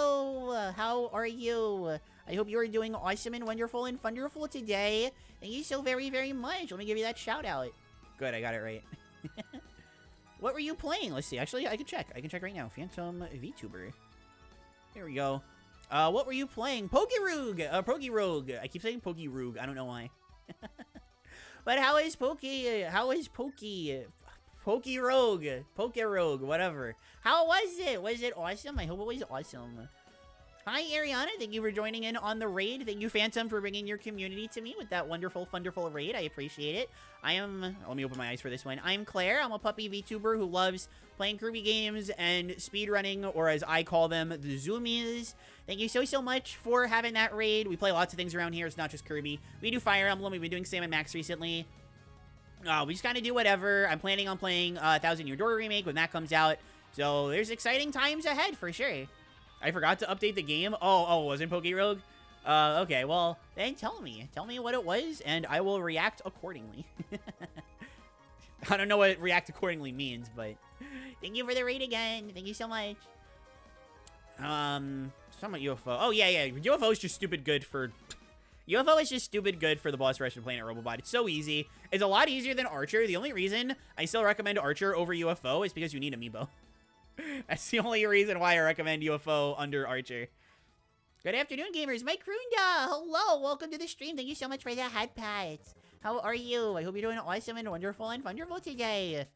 How are you? I hope you are doing awesome and wonderful and thunderful today. Thank you so very, very much. Let me give you that shout out. Good, I got it right. What were you playing? Let's see. Actually, I can check. I can check right now. Phantom VTuber. Here we go. What were you playing? Pokeroog! Pokeroog. I keep saying Pokeroog. I don't know why. But how is How is Pokeroog. Pokeroog. Whatever. How was it? Was it awesome? I hope it was awesome. Hi, Ariana. Thank you for joining in on the raid. Thank you, Phantom, for bringing your community to me with that wonderful, wonderful raid. I appreciate it. Let me open my eyes for this one. I'm Claire. I'm a puppy VTuber who loves playing Kirby games and speedrunning, or as I call them, the Zoomies. Thank you so, so much for having that raid. We play lots of things around here. It's not just Kirby. We do Fire Emblem. We've been doing Sam & Max recently. We just kind of do whatever. I'm planning on playing 1000 Year Door Remake when that comes out. So there's exciting times ahead for sure. I forgot to update the game. Oh, it was in Pokeroog? Okay, well, then tell me. Tell me what it was, and I will react accordingly. I don't know what react accordingly means, but thank you for the raid again. Thank you so much. Something about UFO. Oh, yeah. UFO is just stupid good for... UFO is just stupid good for the boss rush of Planet Robobot. It's so easy. It's a lot easier than Archer. The only reason I still recommend Archer over UFO is because you need Amiibo. That's the only reason why I recommend UFO under Archer. Good afternoon, gamers. Mike Runda! Hello! Welcome to the stream. Thank you so much for the hat pats. How are you? I hope you're doing awesome and wonderful today.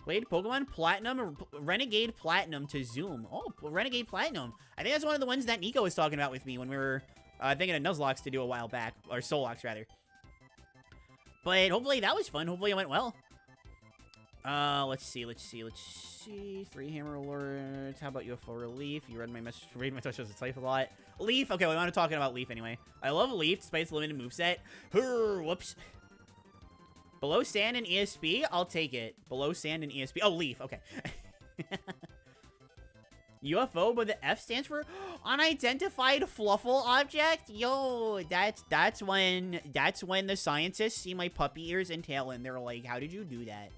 Played Pokemon Platinum, Renegade Platinum to Zoom. Oh, Renegade Platinum. I think that's one of the ones that Nico was talking about with me when we were thinking of Nuzlocke to do a while back. Or Solocks, rather. But hopefully that was fun. Hopefully it went well. Let's see. 3 Hammer Alerts. How about UFO Relief? You read my message. Read my touches. It's life a lot. Leaf. Okay, we want to talk about Leaf anyway. I love Leaf despite its limited moveset. Whoops. Below Sand and ESP? I'll take it. Below Sand and ESP. Oh, Leaf. Okay. UFO, but the F stands for Unidentified Fluffle Object? Yo, that's when the scientists see my puppy ears and tail and they're like, how did you do that?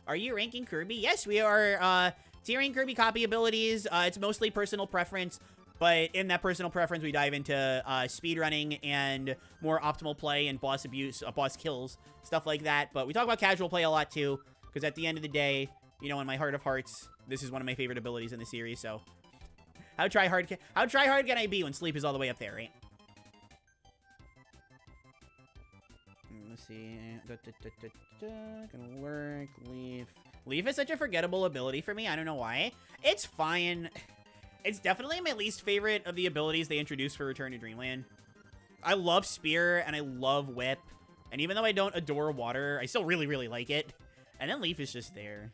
Are you ranking Kirby? Yes, we are tiering Kirby copy abilities. It's mostly personal preference, but in that personal preference, we dive into speedrunning and more optimal play and boss abuse, boss kills, stuff like that. But we talk about casual play a lot too, because at the end of the day, you know, in my heart of hearts, this is one of my favorite abilities in the series. So, how try hard can I be when sleep is all the way up there, right? Let's see. Gonna work. Leaf. Leaf is such a forgettable ability for me. I don't know why. It's fine. It's definitely my least favorite of the abilities they introduced for Return to Dreamland. I love Spear and I love Whip. And even though I don't adore Water, I still really, really like it. And then Leaf is just there.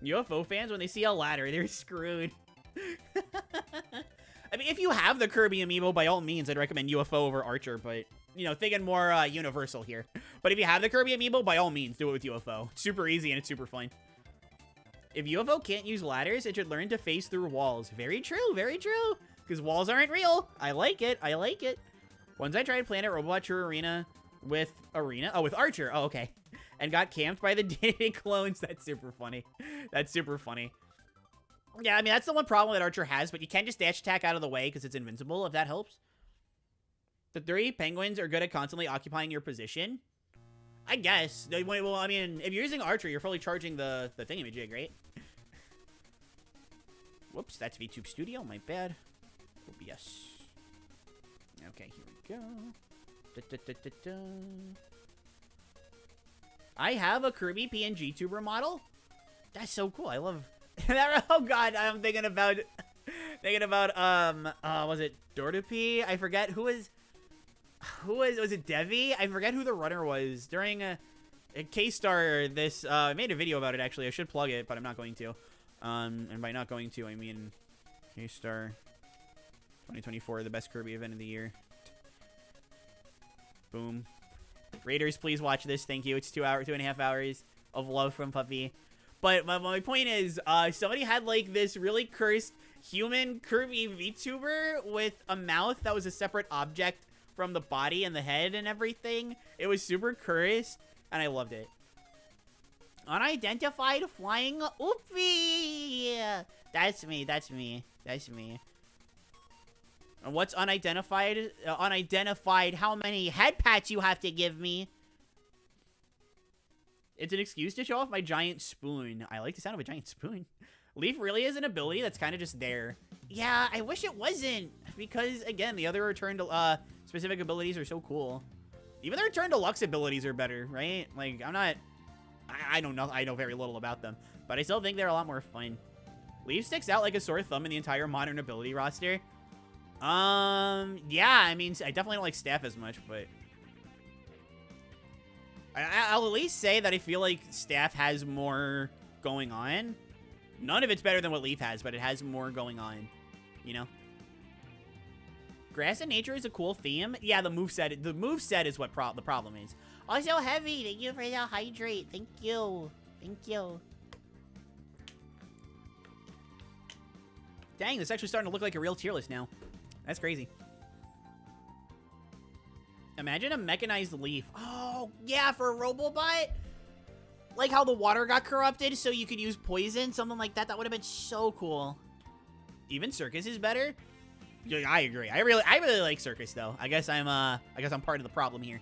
UFO fans, when they see a ladder, they're screwed. I mean, if you have the Kirby amiibo, by all means, I'd recommend UFO over Archer, but, you know, thinking more universal here. But if you have the Kirby amiibo, by all means, do it with UFO. It's super easy and it's super fun. If UFO can't use ladders, it should learn to phase through walls. Very true, very true. Because walls aren't real. I like it, I like it. Once I tried Planet Robobot True Arena with Archer. Oh, okay. And got camped by the Day clones. That's super funny. That's super funny. Yeah, I mean, that's the one problem that Archer has, but you can just dash attack out of the way because it's invincible, if that helps. The 3 penguins are good at constantly occupying your position. I guess. Well, I mean, if you're using Archer, you're probably charging the thingamajig, right? Whoops, that's VTube Studio. My bad. OBS. Okay, here we go. I have a Kirby PNG tuber model. That's so cool. I love... Oh god, I'm thinking about Thinking about, was it Dordopi? I forget was it Devi? I forget who the runner was. During a K-Star, I made a video about it, actually. I should plug it, but I'm not going to. And by not going to, I mean K-Star 2024, the best Kirby event of the year. Boom. Raiders, please watch this. Thank you. It's 2.5 hours of love from Puppy. But my point is, somebody had, like, this really cursed human Kirby VTuber with a mouth that was a separate object from the body and the head and everything. It was super cursed, and I loved it. Unidentified flying oopie. That's me. That's me. That's me. And what's unidentified? Unidentified. How many head pats you have to give me? It's an excuse to show off my giant spoon. I like the sound of a giant spoon. Leaf really is an ability that's kind of just there. Yeah, I wish it wasn't. Because, again, the other return to specific abilities are so cool. Even the return deluxe abilities are better, right? Like, I'm not... I don't know. I know very little about them. But I still think they're a lot more fun. Leaf sticks out like a sore thumb in the entire modern ability roster. Yeah, I mean, I definitely don't like Staff as much, but... I'll at least say that I feel like Staff has more going on. None of it's better than what Leaf has, but it has more going on, you know? Grass and nature is a cool theme. Yeah, the moveset is what the problem is. Also heavy, thank you for the hydrate. Thank you. Thank you. Dang, this is actually starting to look like a real tier list now. That's crazy. Imagine a mechanized Leaf. Oh, yeah, for a Robobot. Like how the water got corrupted so you could use poison, something like that. That would have been so cool. Even Circus is better. Yeah, I agree. I really like Circus though. I guess I'm part of the problem here.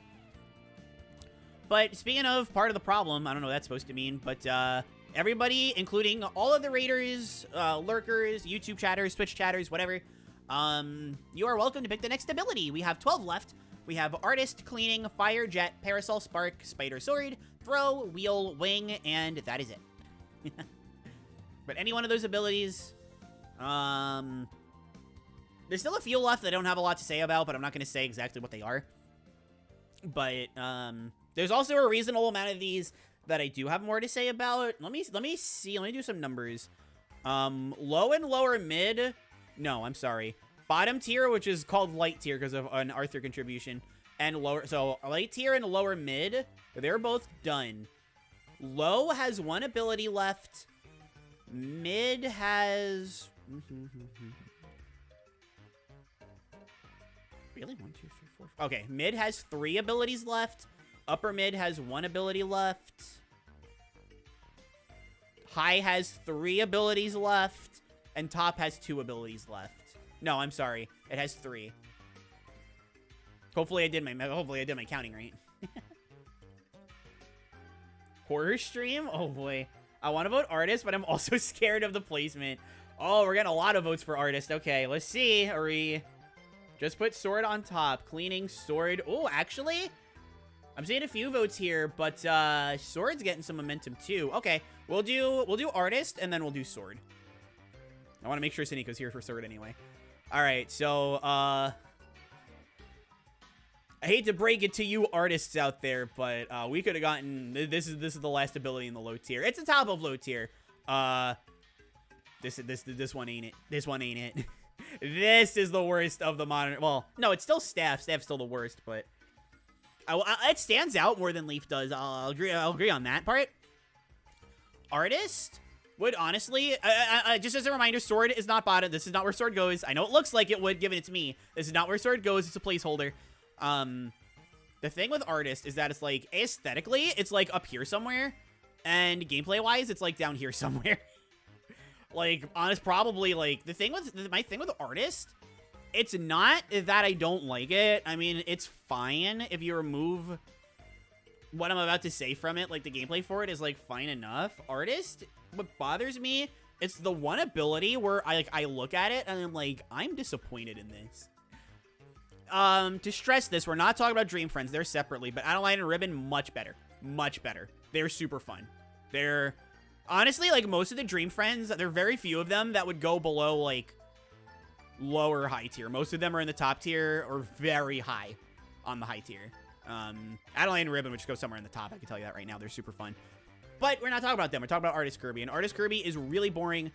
But speaking of part of the problem, I don't know what that's supposed to mean, but everybody, including all of the raiders, lurkers, YouTube chatters, Twitch chatters, whatever, you are welcome to pick the next ability. We have 12 left. We have Artist, Cleaning, Fire, Jet, Parasol, Spark, Spider, Sword, Throw, Wheel, Wing, and that is it. But any one of those abilities, there's still a few left that I don't have a lot to say about, but I'm not going to say exactly what they are. But, there's also a reasonable amount of these that I do have more to say about. Let me see. Let me do some numbers. Low and lower mid. No, I'm sorry. Bottom tier, which is called light tier because of an Arthur contribution, and lower. So light tier and lower mid, they're both done. Low has one ability left. Mid has really 1, 2, 3, 4. Okay, mid has 3 abilities left. Upper mid has 1 ability left. High has 3 abilities left, and top has 2 abilities left. No, I'm sorry. It has 3. Hopefully I did my counting right. Horror stream? Oh boy. I want to vote artist, but I'm also scared of the placement. Oh, we're getting a lot of votes for artist. Okay, let's see. Ari. Just put sword on top. Cleaning, sword. Oh, actually, I'm seeing a few votes here, but sword's getting some momentum too. Okay, we'll do artist and then we'll do sword. I want to make sure Siniko's here for sword anyway. All right, so I hate to break it to you artists out there, but we could have gotten this is the last ability in the low tier. It's the top of low tier. This one ain't it. This one ain't it. This is the worst of the modern. Well, no, it's still Staff. Staff's still the worst, but it stands out more than Leaf does. I'll agree on that part. Artist would honestly, just as a reminder, sword is not bottom. This is not where sword goes. I know it looks like it would, given it's me. This is not where sword goes. It's a placeholder. The thing with artist is that it's like aesthetically, it's like up here somewhere, and gameplay wise, it's like down here somewhere. Like, probably like my thing with artist, it's not that I don't like it. I mean, it's fine if you remove what I'm about to say from it. Like the gameplay for it is like fine enough. Artist, what bothers me, it's the one ability where I look at it and I'm like, I'm disappointed in this. To stress this, we're not talking about Dream Friends. They're separately, but Adeline and Ribbon, much better. Much better. They're super fun. They're honestly, like, most of the Dream Friends, there are very few of them that would go below, like, lower high tier. Most of them are in the top tier or very high on the high tier. Adeline and Ribbon, which goes somewhere in the top. I can tell you that right now. They're super fun. But we're not talking about them. We're talking about Artist Kirby. And Artist Kirby is really boring.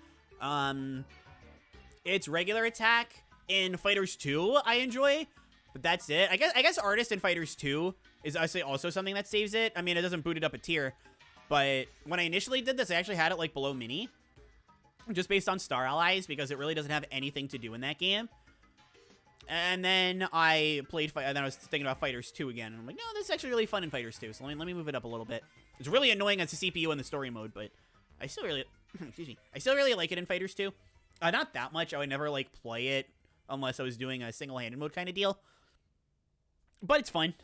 It's regular attack. In Fighters 2, I enjoy. But that's it. I guess Artist in Fighters 2 is actually also something that saves it. I mean, it doesn't boot it up a tier. But when I initially did this, I actually had it like below Mini. Just based on Star Allies, because it really doesn't have anything to do in that game. And then I played, and then I was thinking about Fighters 2 again. And I'm like, no, this is actually really fun in Fighters 2. So let me move it up a little bit. It's really annoying as a CPU in the story mode, but I still really, excuse me, I still really like it in Fighters 2. Not that much. I would never like play it unless I was doing a single-handed mode kind of deal. But it's fun,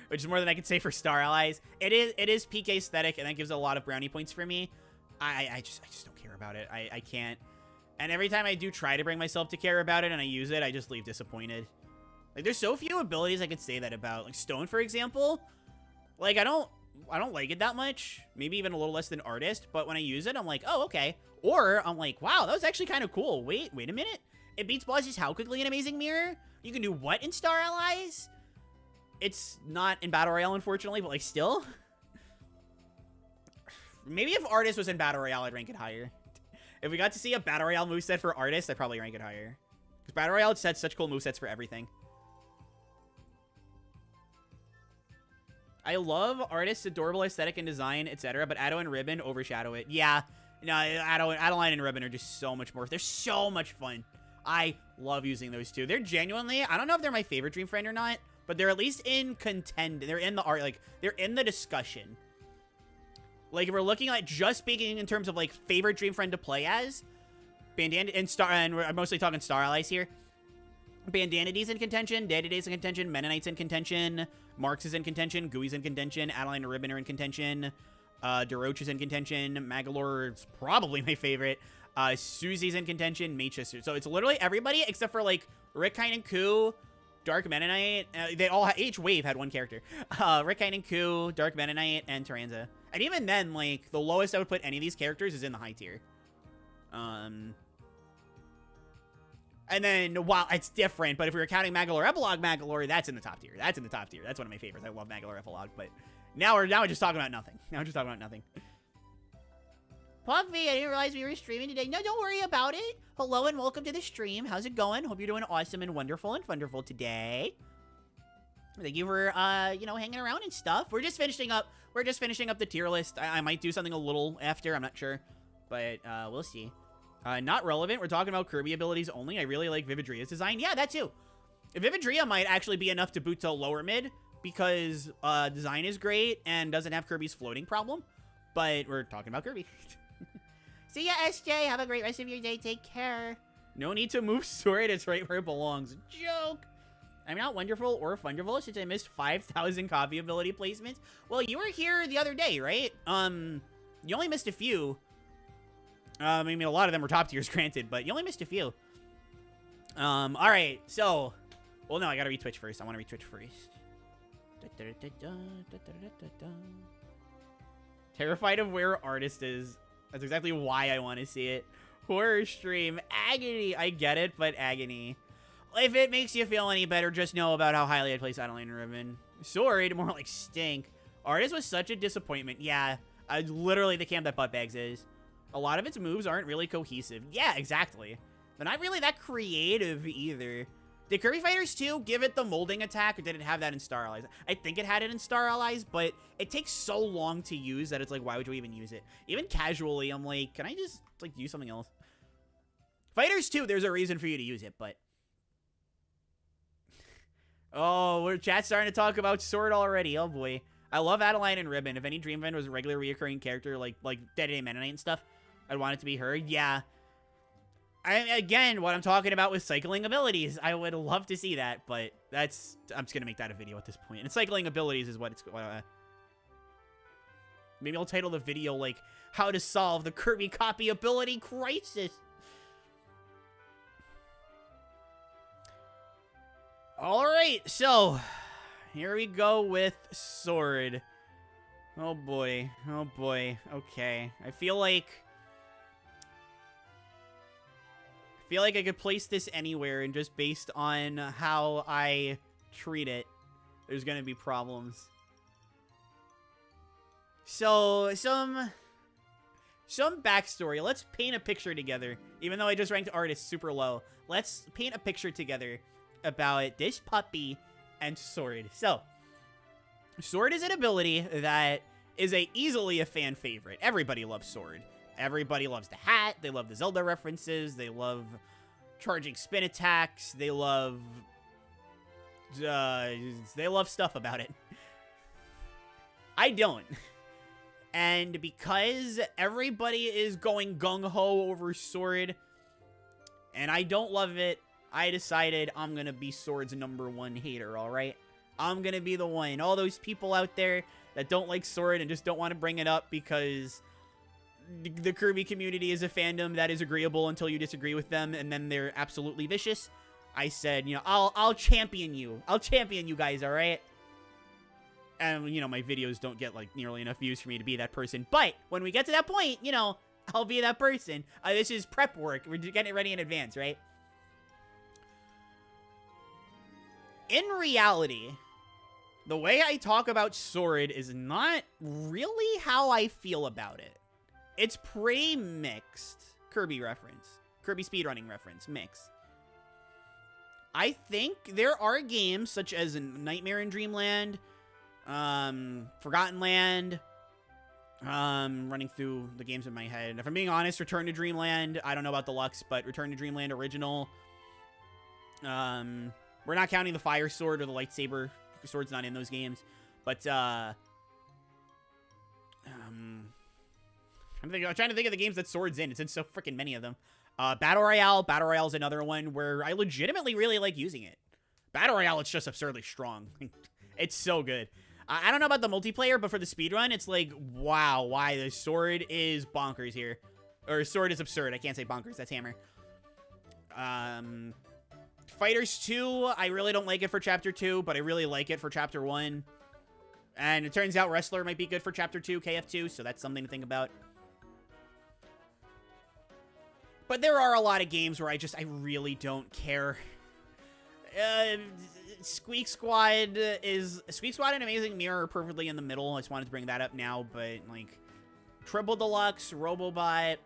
which is more than I could say for Star Allies. It is peak aesthetic, and that gives a lot of brownie points for me. I just don't care about it. I can't. And every time I do try to bring myself to care about it and I use it, I just leave disappointed. Like, there's so few abilities I could say that about. Like, Stone, for example. Like, I don't like it that much. Maybe even a little less than Artist. But when I use it, I'm like, oh, okay. Or I'm like, wow, that was actually kind of cool. Wait a minute. It beats bosses how quickly in Amazing Mirror? You can do what in Star Allies? It's not in Battle Royale, unfortunately, but, like, still. Maybe if Artist was in Battle Royale, I'd rank it higher. If we got to see a Battle Royale moveset for Artist, I'd probably rank it higher. Because Battle Royale sets such cool movesets for everything. I love Artist's adorable aesthetic and design, etc., but Ado and Ribbon overshadow it. Yeah. No, Adeline and Ribbon are just so much more. They're so much fun. I love using those two. They're genuinely, I don't know if they're my favorite Dream Friend or not, but they're at least in contend. They're in the art, like, they're in the discussion. Like, if we're looking at just speaking in terms of, like, favorite Dream Friend to play as, and we're mostly talking Star Allies here. Bandanity's in contention, Day-to-Day's in contention, Mennonite's in contention, Marks is in contention, Gooey's in contention, Adeline and Ribbon are in contention, DeRoche is in contention, Magolor's probably my favorite, Susie's in contention, Manchester. So it's literally everybody except for, like, Rick, Kine, and Koo, Dark Mennonite. They all, each wave had one character. Rick, Kine, and Koo, Dark Mennonite, and Taranza. And even then, like, the lowest I would put any of these characters is in the high tier. And then, while it's different, but if we were counting Magolor Epilogue Magolor, that's in the top tier. That's in the top tier. That's one of my favorites. I love Magolor Epilogue, but now we're just talking about nothing. Now we're just talking about nothing. Puffy, I didn't realize we were streaming today. No, don't worry about it. Hello and welcome to the stream. How's it going? Hope you're doing awesome and wonderful today. Thank you for, you know, hanging around and stuff. We're just finishing up the tier list. I might do something a little after. I'm not sure. But, we'll see. Not relevant. We're talking about Kirby abilities only. I really like Vividria's design. Yeah, that too. Vividria might actually be enough to boot to lower mid because, design is great and doesn't have Kirby's floating problem. But we're talking about Kirby. See ya, SJ. Have a great rest of your day. Take care. No need to move Sword. It's right where it belongs. Joke. I'm not wonderful or funderful since I missed 5,000 copy ability placements. Well, you were here the other day, right? You only missed a few. I mean, a lot of them were top tiers, granted, but you only missed a few. All right, so... Well, no, I gotta retwitch first. I want to retwitch first. Terrified of where Artist is. That's exactly why I want to see it. Horror stream. Agony. I get it, but agony. If it makes you feel any better, just know about how highly I place Adeline and Ribbon. Sword, more like stink. Artist was such a disappointment. Yeah, literally the camp that Buttbags is. A lot of its moves aren't really cohesive. Yeah, exactly. They're not really that creative either. Did Kirby Fighters 2 give it the molding attack, or did it have that in Star Allies? I think it had it in Star Allies, but it takes so long to use that it's like, why would you even use it? Even casually, I'm like, can I just, like, use something else? Fighters 2, there's a reason for you to use it, but... Oh, we're chat's starting to talk about Sword already. Oh, boy. I love Adeline and Ribbon. If any Dream Friend was a regular reoccurring character, like Day-to-Day Mennonite and stuff, I'd want it to be her. Yeah. Again, what I'm talking about with cycling abilities. I would love to see that, but that's... I'm just going to make that a video at this point. And cycling abilities is what it's... maybe I'll title the video, like, How to Solve the Kirby Copy Ability Crisis. Alright, so... Here we go with Sword. Oh boy. Oh boy. Okay. I feel like feel like I could place this anywhere, and just based on how I treat it, there's gonna be problems. So, some backstory. Let's paint a picture together. Even though I just ranked artist super low, let's paint a picture together about this puppy and Sword. So, Sword is an ability that is easily a fan favorite. Everybody loves Sword. Everybody loves the hat. They love the Zelda references. They love charging spin attacks. They love stuff about it. I don't. And because everybody is going gung-ho over Sword, and I don't love it, I decided I'm gonna be Sword's #1 hater, alright? I'm gonna be the one. All those people out there that don't like Sword and just don't want to bring it up because the Kirby community is a fandom that is agreeable until you disagree with them, and then they're absolutely vicious. I said, you know, I'll champion you. I'll champion you guys, alright? And, you know, my videos don't get, like, nearly enough views for me to be that person. But when we get to that point, you know, I'll be that person. This is prep work. We're getting it ready in advance, right? In reality, the way I talk about Sword is not really how I feel about it. It's pretty mixed. Kirby reference. Kirby speedrunning reference. Mixed. I think there are games such as Nightmare in Dreamland, Forgotten Land, running through the games in my head. If I'm being honest, Return to Dreamland, I don't know about Deluxe, but Return to Dreamland Original. We're not counting the Fire Sword or the Lightsaber. The Sword's not in those games. But, I'm trying to think of the games that Sword's in. It's in so freaking many of them. Battle Royale. Battle Royale's another one where I legitimately really like using it. Battle Royale, it's just absurdly strong. It's so good. I don't know about the multiplayer, but for the speedrun, it's like, wow, why the Sword is bonkers here. Or Sword is absurd. I can't say bonkers. That's Hammer. Fighters 2, I really don't like it for Chapter 2, but I really like it for Chapter 1. And it turns out Wrestler might be good for Chapter 2, KF2, so that's something to think about. But there are a lot of games where I really don't care. Squeak Squad and Amazing Mirror are perfectly in the middle. I just wanted to bring that up now, but, like, Triple Deluxe, Robobot,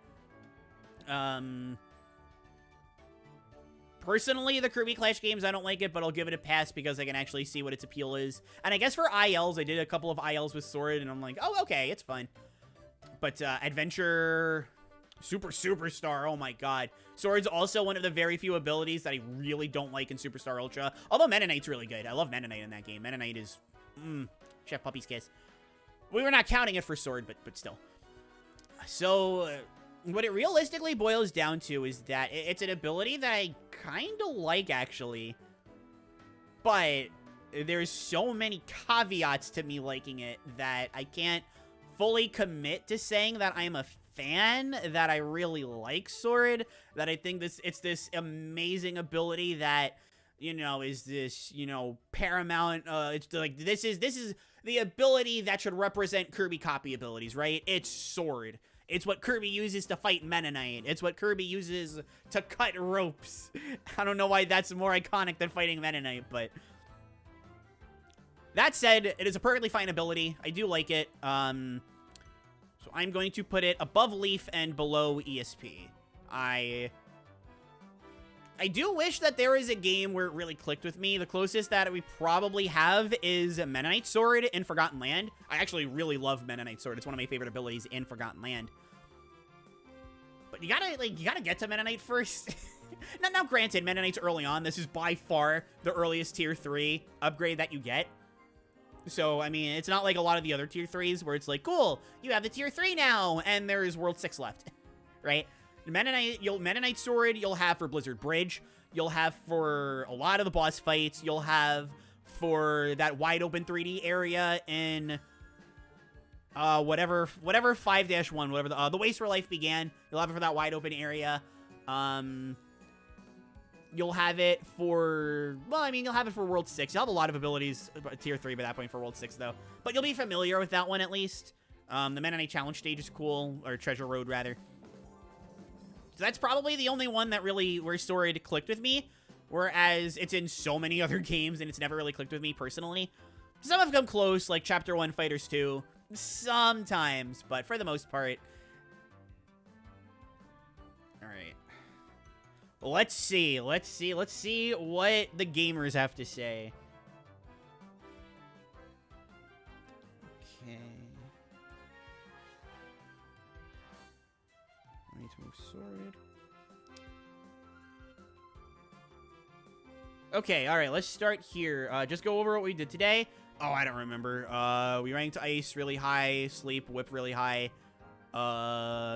personally, the Kirby Clash games, I don't like it, but I'll give it a pass because I can actually see what its appeal is. And I guess for ILs, I did a couple of ILs with Sword, and I'm like, oh, okay, it's fun. But, Adventure, Superstar, oh my god. Sword's also one of the very few abilities that I really don't like in Superstar Ultra. Although Meta Knight's really good. I love Meta Knight in that game. Meta Knight is, Chef Puppy's kiss. We were not counting it for Sword, but still. So, what it realistically boils down to is that it's an ability that I kind of like, actually. But there's so many caveats to me liking it that I can't fully commit to saying that I'm a fan, that I really like Sword, that I think it's this amazing ability that, you know, is this, you know, paramount, it's like, this is the ability that should represent Kirby copy abilities, right? It's Sword. It's what Kirby uses to fight Meta Knight. It's what Kirby uses to cut ropes. I don't know why that's more iconic than fighting Meta Knight, but that said, it is a perfectly fine ability. I do like it. So I'm going to put it above Leaf and below ESP. I do wish that there is a game where it really clicked with me. The closest that we probably have is Meta Knight Sword in Forgotten Land. I actually really love Meta Knight Sword. It's one of my favorite abilities in Forgotten Land. But you gotta get to Meta Knight first. Now, granted, Meta Knight's early on. This is by far the earliest Tier 3 upgrade that you get. So, I mean, it's not like a lot of the other Tier 3s where it's like, cool, you have the Tier 3 now, and there's World 6 left, right? Meta Knight Sword, you'll have for Blizzard Bridge. You'll have for a lot of the boss fights. You'll have for that wide-open 3D area in whatever 5-1, whatever the Waste Where Life Began. You'll have it for that wide-open area. You'll have it for, well, I mean, you'll have it for World 6. You'll have a lot of abilities, Tier 3 by that point for World 6, though. But you'll be familiar with that one, at least. The Meta Knight Challenge stage is cool, or Treasure Road, rather. So that's probably the only one that really, where Sword clicked with me. Whereas it's in so many other games and it's never really clicked with me personally. Some have come close, like Chapter 1 Fighters 2. Sometimes, but for the most part. Alright. Let's see what the gamers have to say. Okay. I need to move Sword. Okay, alright, let's start here. Just go over what we did today. Oh, I don't remember. We ranked Ice really high, Sleep, Whip really high.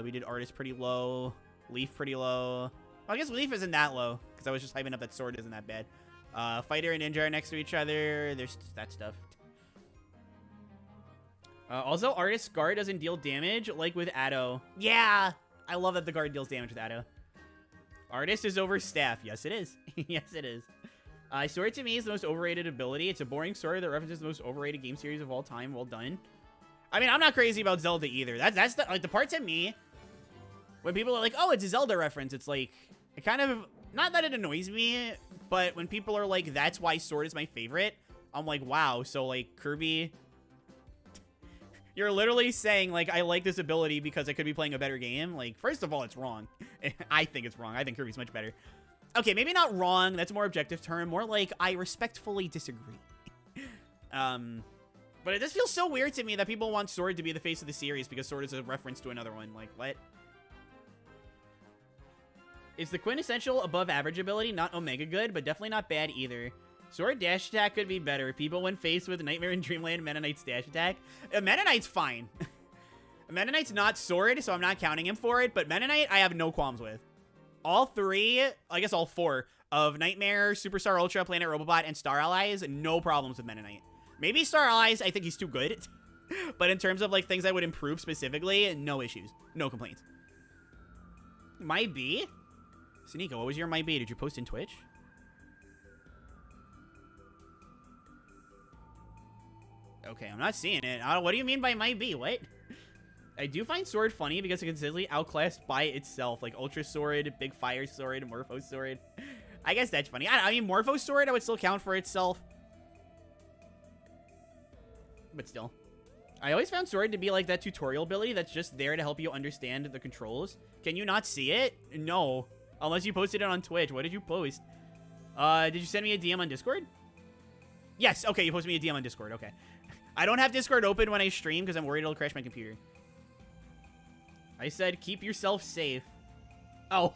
We did Artist pretty low, Leaf pretty low. Well, I guess Leaf isn't that low, because I was just hyping up that Sword isn't that bad. Fighter and Ninja are next to each other. There's that stuff. Also, Artist Guard doesn't deal damage, like with Addo. Yeah! I love that the Guard deals damage with Addo. Artist is over Staff. Yes, it is. Yes, it is. Sword to me is the most overrated ability. It's a boring story that references the most overrated game series of all time. Well done. I mean, I'm not crazy about Zelda either. That's the, like, the part to me, when people are like, oh, it's a Zelda reference, it's like, it kind of, not that it annoys me, but when people are like, that's why Sword is my favorite, I'm like, wow, so, like, Kirby, you're literally saying, like, I like this ability because I could be playing a better game. Like, first of all, it's wrong. I think it's wrong. I think Kirby's much better. Okay, maybe not wrong. That's a more objective term. More like, I respectfully disagree. But it just feels so weird to me that people want Sword to be the face of the series because Sword is a reference to another one. Like, what? It's the quintessential above average ability, not Omega good, but definitely not bad either. Sword dash attack could be better. People when faced with Nightmare in Dreamland, Meta Knight's dash attack. Meta Knight's fine. Meta Knight's not Sword, so I'm not counting him for it, but Meta Knight I have no qualms with. All three, I guess all four, of Nightmare, Superstar Ultra, Planet Robobot, and Star Allies, no problems with Meta Knight. Maybe Star Allies, I think he's too good. But in terms of, like, things I would improve specifically, no issues. No complaints. Might be? Sneeko, what was your might be? Did you post in Twitch? Okay, I'm not seeing it. What do you mean by might be? What? I do find Sword funny because it's consistently outclassed by itself. Like Ultra Sword, Big Fire Sword, Morpho Sword. I guess that's funny. I mean, Morpho Sword I would still count for itself. But still. I always found Sword to be like that tutorial ability that's just there to help you understand the controls. Can you not see it? No. Unless you posted it on Twitch. What did you post? Did you send me a DM on Discord? Yes. Okay, you posted me a DM on Discord. Okay. I don't have Discord open when I stream because I'm worried it'll crash my computer. I said, keep yourself safe. Oh,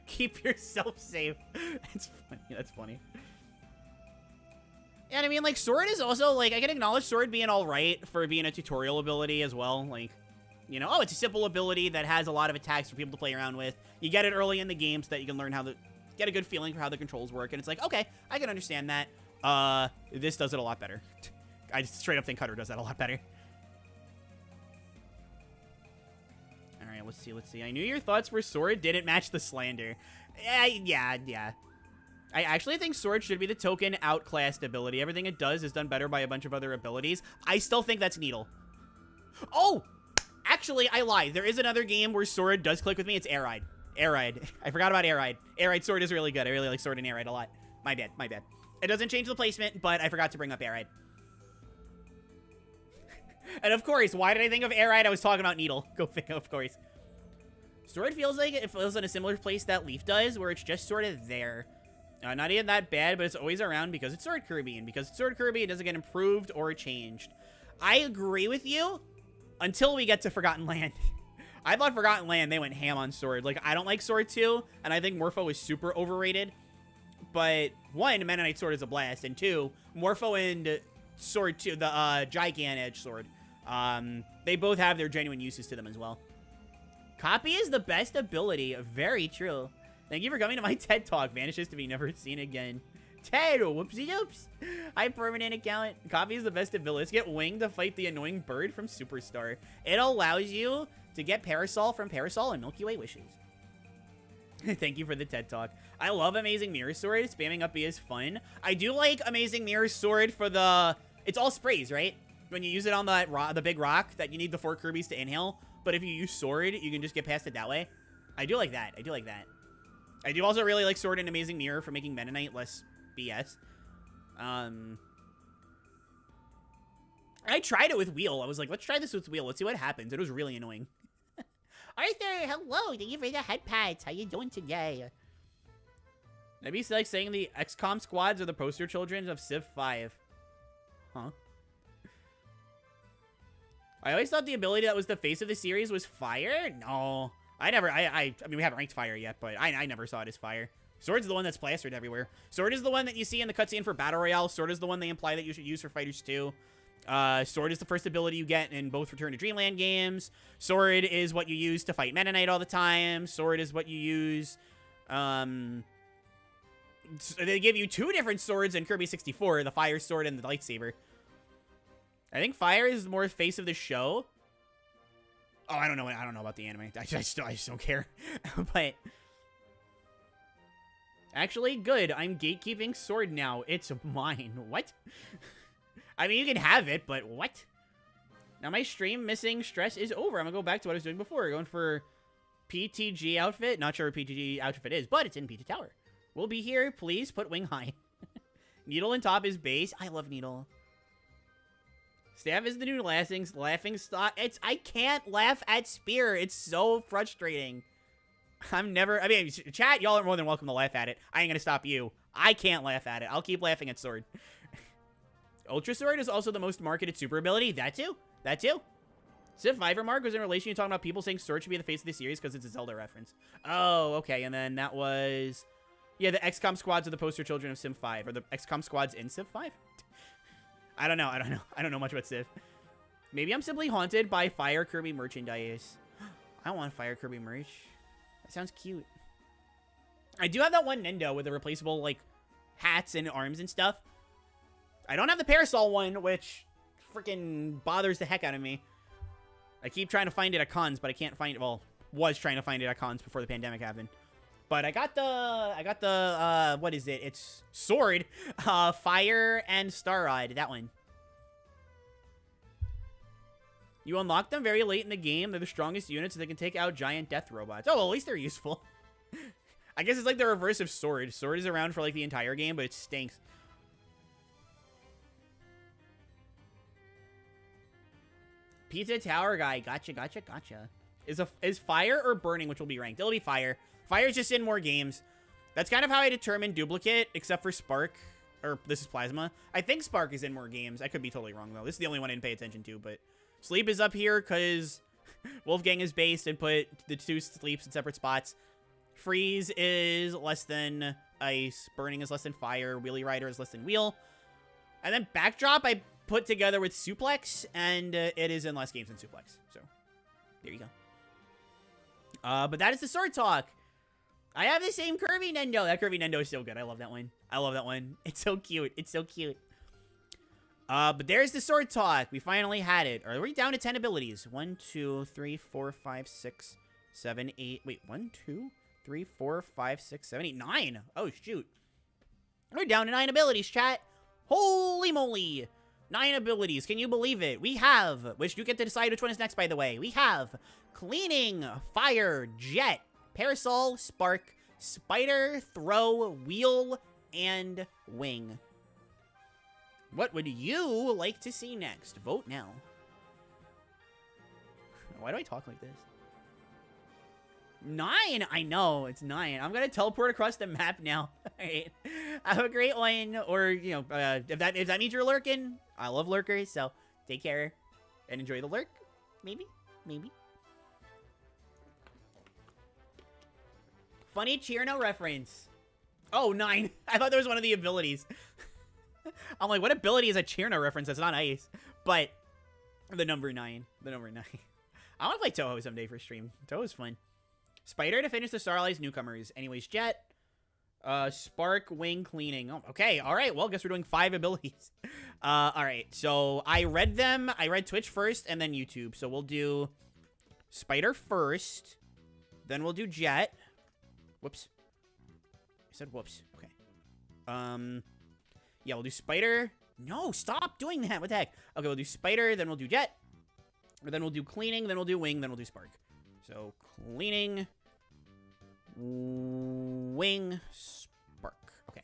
keep yourself safe. That's funny. That's funny. And I mean, like, Sword is also, like, I can acknowledge Sword being alright for being a tutorial ability as well. Like, you know, oh, it's a simple ability that has a lot of attacks for people to play around with. You get it early in the game so that you can learn how to get a good feeling for how the controls work. And it's like, okay, I can understand that. This does it a lot better. I just straight up think Cutter does that a lot better. Alright, let's see. I knew your thoughts for Sword didn't match the slander. Yeah. I actually think Sword should be the token outclassed ability. Everything it does is done better by a bunch of other abilities. I still think that's Needle. Oh! Actually, I lied. There is another game where Sword does click with me. It's Air Ride. Air Ride. I forgot about Air Ride. Air Ride Sword is really good. I really like Sword and Air Ride a lot. My bad. It doesn't change the placement, but I forgot to bring up Air Ride. And of course, why did I think of Air Ride? I was talking about Needle. Go figure, of course. Sword feels like it feels in a similar place that Leaf does, where it's just sort of there. Not even that bad, but it's always around because it's Sword Kirby, and because it's Sword Kirby, it doesn't get improved or changed. I agree with you until we get to Forgotten Land. I thought Forgotten Land, they went ham on Sword. Like, I don't like Sword 2, and I think Morpho is super overrated. But, one, Meta Knight Sword is a blast, and two, Morpho and Sword 2, the Gigant Edge Sword, they both have their genuine uses to them as well. Copy is the best ability. Very true. Thank you for coming to my TED Talk. Vanishes to be never seen again. Ted, whoopsie doops. Hi, permanent account. Copy is the best ability. Let's get Wing to fight the annoying bird from Superstar. It allows you to get Parasol from Parasol and Milky Way Wishes. Thank you for the TED Talk. I love Amazing Mirror Sword. Spamming up B is fun. I do like Amazing Mirror Sword for the... It's all sprays, right? When you use it on the big rock that you need the 4 Kirbys to inhale. But if you use Sword, you can just get past it that way. I do like that. I do like that. I do also really like Sword and Amazing Mirror for making Meta Knight less BS. I tried it with Wheel. I was like, let's try this with Wheel. Let's see what happens. It was really annoying. Arthur, hello. Thank you for the head pats. How you doing today? Maybe like saying the XCOM squads are the poster children of Civ 5. Huh? I always thought the ability that was the face of the series was fire. No. I mean, we haven't ranked fire yet, but I never saw it as fire. Sword's the one that's plastered everywhere. Sword is the one that you see in the cutscene for Battle Royale. Sword is the one they imply that you should use for Fighters 2. Sword is the first ability you get in both Return to Dreamland games. Sword is what you use to fight Meta Knight all the time. Sword is what you use, they give you 2 different swords in Kirby 64, the fire sword and the lightsaber. I think fire is more face of the show. Oh, I don't know about the anime. I just don't care. But actually, good. I'm gatekeeping sword now. It's mine. What? I mean, you can have it, but what? Now my stream missing stress is over. I'm gonna go back to what I was doing before. Going for PTG outfit. Not sure what PTG outfit is, but it's in PT Tower. We'll be here. Please put wing high. Needle and top is base. I love Needle. Staff is the new laughing stock. I can't laugh at Spear. It's so frustrating. I mean, chat, y'all are more than welcome to laugh at it. I ain't gonna stop you. I can't laugh at it. I'll keep laughing at Sword. Ultra Sword is also the most marketed super ability. That too. That too. Civ 5 remark was in relation to talking about people saying Sword should be the face of the series because it's a Zelda reference. Oh, okay. And then that was... Yeah, the XCOM squads are the poster children of Civ 5. Or the XCOM squads in Civ 5? I don't know. I don't know much about Civ. Maybe I'm simply haunted by Fire Kirby merchandise. I want Fire Kirby merch. That sounds cute. I do have that one Nendo with the replaceable, like, hats and arms and stuff. I don't have the Parasol one, which freaking bothers the heck out of me. I keep trying to find it at cons, but I can't find it. Well, was trying to find it at cons before the pandemic happened. But I got the, what is it? It's Sword, Fire, and Star Ride. That one. You unlock them very late in the game. They're the strongest units, so they can take out giant death robots. Oh, well, at least they're useful. I guess it's like the reverse of Sword. Sword is around for, like, the entire game, but it stinks. Pizza Tower guy. Gotcha. Is Fire or Burning, which will be ranked? It'll be Fire. Fire's just in more games. That's kind of how I determine Duplicate, except for Spark. Or, this is Plasma. I think Spark is in more games. I could be totally wrong, though. This is the only one I didn't pay attention to, but... Sleep is up here, because Wolfgang is based and put the 2 sleeps in separate spots. Freeze is less than Ice. Burning is less than Fire. Wheelie Rider is less than Wheel. And then Backdrop I put together with Suplex, and it is in less games than Suplex. So, there you go. But that is the Sword Talk. I have the same Kirby Nendo. That Kirby Nendo is so good. I love that one. I love that one. It's so cute. It's so cute. But there's the Sword Talk. We finally had it. Are we down to 10 abilities? 1, 2, 3, 4, 5, 6, 7, 8. Wait, 1, 2, 3, 4, 5, 6, 7, 8, 9. Oh, shoot. We're down to 9 abilities, chat. Holy moly. 9 abilities. Can you believe it? We have, which you get to decide which one is next, by the way. We have Cleaning, Fire, Jet, Parasol, Spark, Spider, Throw, Wheel, and Wing. What would you like to see next? Vote now. Why do I talk like this? 9! I know, it's 9. I'm gonna teleport across the map now. Alright. Have a great one. Or, you know, if that means you're lurking, I love lurkers, so take care and enjoy the lurk. Maybe. Funny Cheerno reference. Oh, 9. I thought that was one of the abilities. I'm like, what ability is a Cheerno reference that's not ice? But the number 9. The number 9. I want to play Toho someday for stream. Toho's fun. Spider to finish the Starlight's newcomers. Anyways, Jet. Spark, Wing, Cleaning. Oh, okay. All right. Well, guess we're doing 5 abilities. All right. So I read them. I read Twitch first and then YouTube. So we'll do Spider first. Then we'll do Jet. Whoops. I said whoops. Okay. Yeah, we'll do Spider. No, stop doing that. What the heck? Okay, we'll do Spider, then we'll do Jet. Or then we'll do Cleaning, then we'll do Wing, then we'll do Spark. So, Cleaning, Wing Spark. Okay.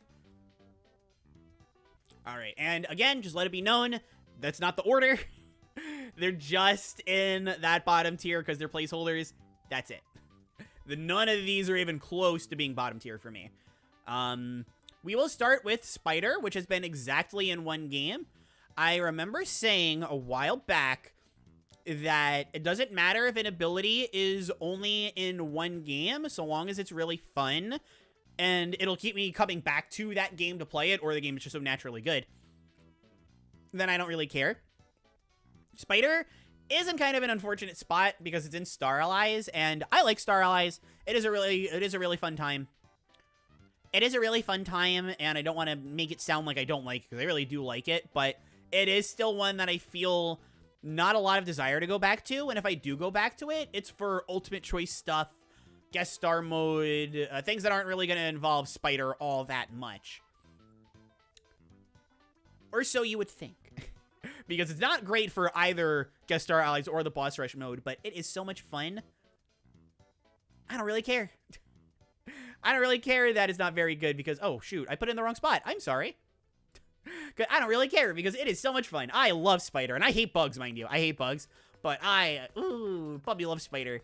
All right. And again, just let it be known, that's not the order. They're just in that bottom tier because they're placeholders. That's it. None of these are even close to being bottom tier for me. We will start with Spider, which has been exactly in one game. I remember saying a while back that it doesn't matter if an ability is only in one game, so long as it's really fun, and it'll keep me coming back to that game to play it, or the game is just so naturally good. Then I don't really care. Spider is in kind of an unfortunate spot because it's in Star Allies, and I like Star Allies. It is a really fun time. It is a really fun time, and I don't want to make it sound like I don't like it, because I really do like it, but it is still one that I feel not a lot of desire to go back to, and if I do go back to it, it's for ultimate choice stuff, guest star mode, things that aren't really going to involve Spider all that much. Or so you would think. Because it's not great for either guest star allies or the boss rush mode, but it is so much fun. I don't really care. I don't really care that it's not very good because, oh shoot, I put it in the wrong spot. I'm sorry. I don't really care because it is so much fun. I love Spider, and I hate bugs, mind you. I hate bugs, but puppy love Spider.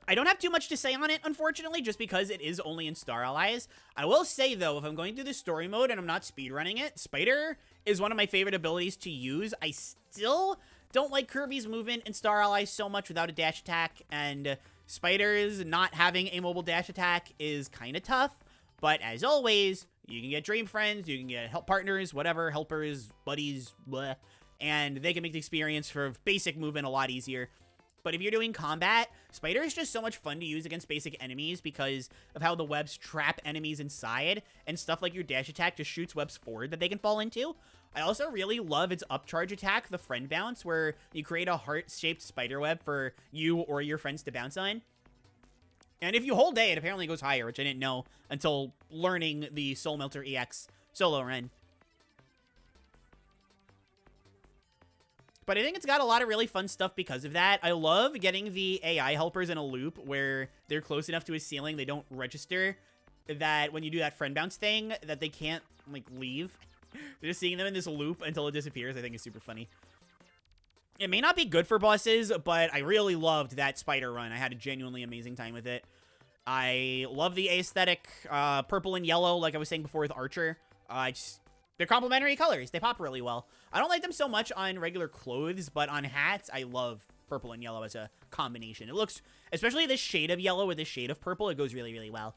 I don't have too much to say on it, unfortunately, just because it is only in Star Allies. I will say, though, if I'm going through the story mode and I'm not speedrunning it, Spider is one of my favorite abilities to use. I still don't like Kirby's movement in Star Allies so much without a dash attack, and Spider's not having a mobile dash attack is kind of tough, but as always, you can get dream friends, you can get help partners, whatever, helpers, buddies, blah, and they can make the experience for basic movement a lot easier. But if you're doing combat, Spider is just so much fun to use against basic enemies because of how the webs trap enemies inside, and stuff like your dash attack just shoots webs forward that they can fall into. I also really love its upcharge attack, the friend bounce, where you create a heart-shaped spider web for you or your friends to bounce on. And if you hold A, it apparently goes higher, which I didn't know until learning the Soul Melter EX solo run. But I think it's got a lot of really fun stuff because of that. I love getting the AI helpers in a loop where they're close enough to a ceiling they don't register that when you do that friend bounce thing that they can't, like, leave. They're just seeing them in this loop until it disappears. I think it's super funny. It may not be good for bosses, but I really loved that Spider run. I had a genuinely amazing time with it. I love the aesthetic, purple and yellow, like I was saying before with Archer. They're complementary colors. They pop really well. I don't like them so much on regular clothes, but on hats, I love purple and yellow as a combination. It looks, especially this shade of yellow with this shade of purple, it goes really, really well.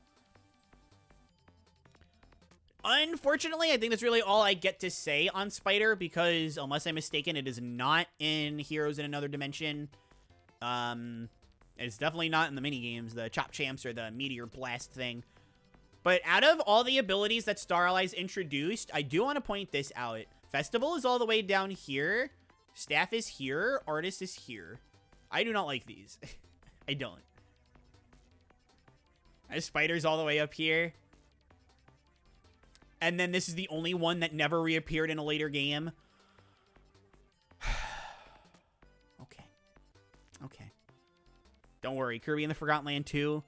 Unfortunately, I think that's really all I get to say on Spider because, unless I'm mistaken, it is not in Heroes in Another Dimension. It's definitely not in the minigames, the Chop Champs or the Meteor Blast thing. But out of all the abilities that Star Allies introduced, I do want to point this out. Festival is all the way down here. Staff is here. Artist is here. I do not like these. I don't. Spider's all the way up here. And then this is the only one that never reappeared in a later game. Okay. Okay. Don't worry. Kirby in the Forgotten Land 2.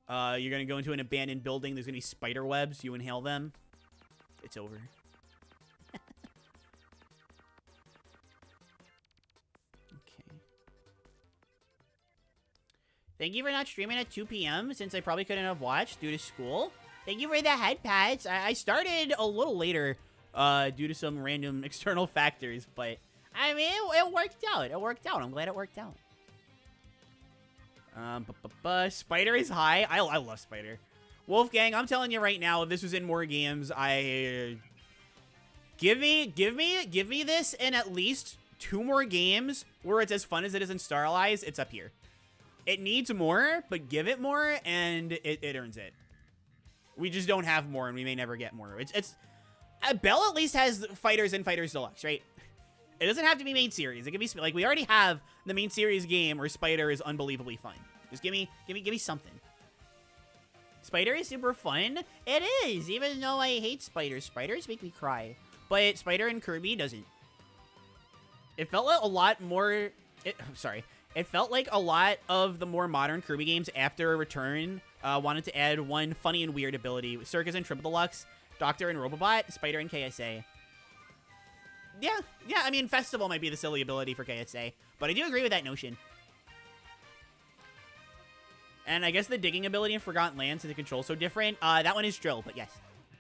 You're going to go into an abandoned building. There's going to be spider webs. You inhale them. It's over. Okay. Thank you for not streaming at 2 p.m. since I probably couldn't have watched due to school. Thank you for the head pats. I started a little later due to some random external factors, but I mean, it worked out. It worked out. I'm glad it worked out. Spider is high. I love Spider. Wolfgang, I'm telling you right now, if this was in more games, give me this in at least 2 more games where it's as fun as it is in Star Allies. It's up here. It needs more, but give it more, and it earns it. We just don't have more, and we may never get more. Bell at least has Fighters and Fighters Deluxe, right? It doesn't have to be main series. It can be like we already have the main series game where Spider is unbelievably fun. Just give me something. Spider is super fun. It is, even though I hate spiders. Spiders make me cry, but Spider and Kirby doesn't. It felt like a lot more. It felt like a lot of the more modern Kirby games after Return wanted to add one funny and weird ability. Circus and Triple Deluxe, Doctor and Robobot, Spider and KSA. Yeah, I mean, Festival might be the silly ability for KSA, but I do agree with that notion. And I guess the digging ability in Forgotten Lands, since the control's so different, that one is Drill, but yes.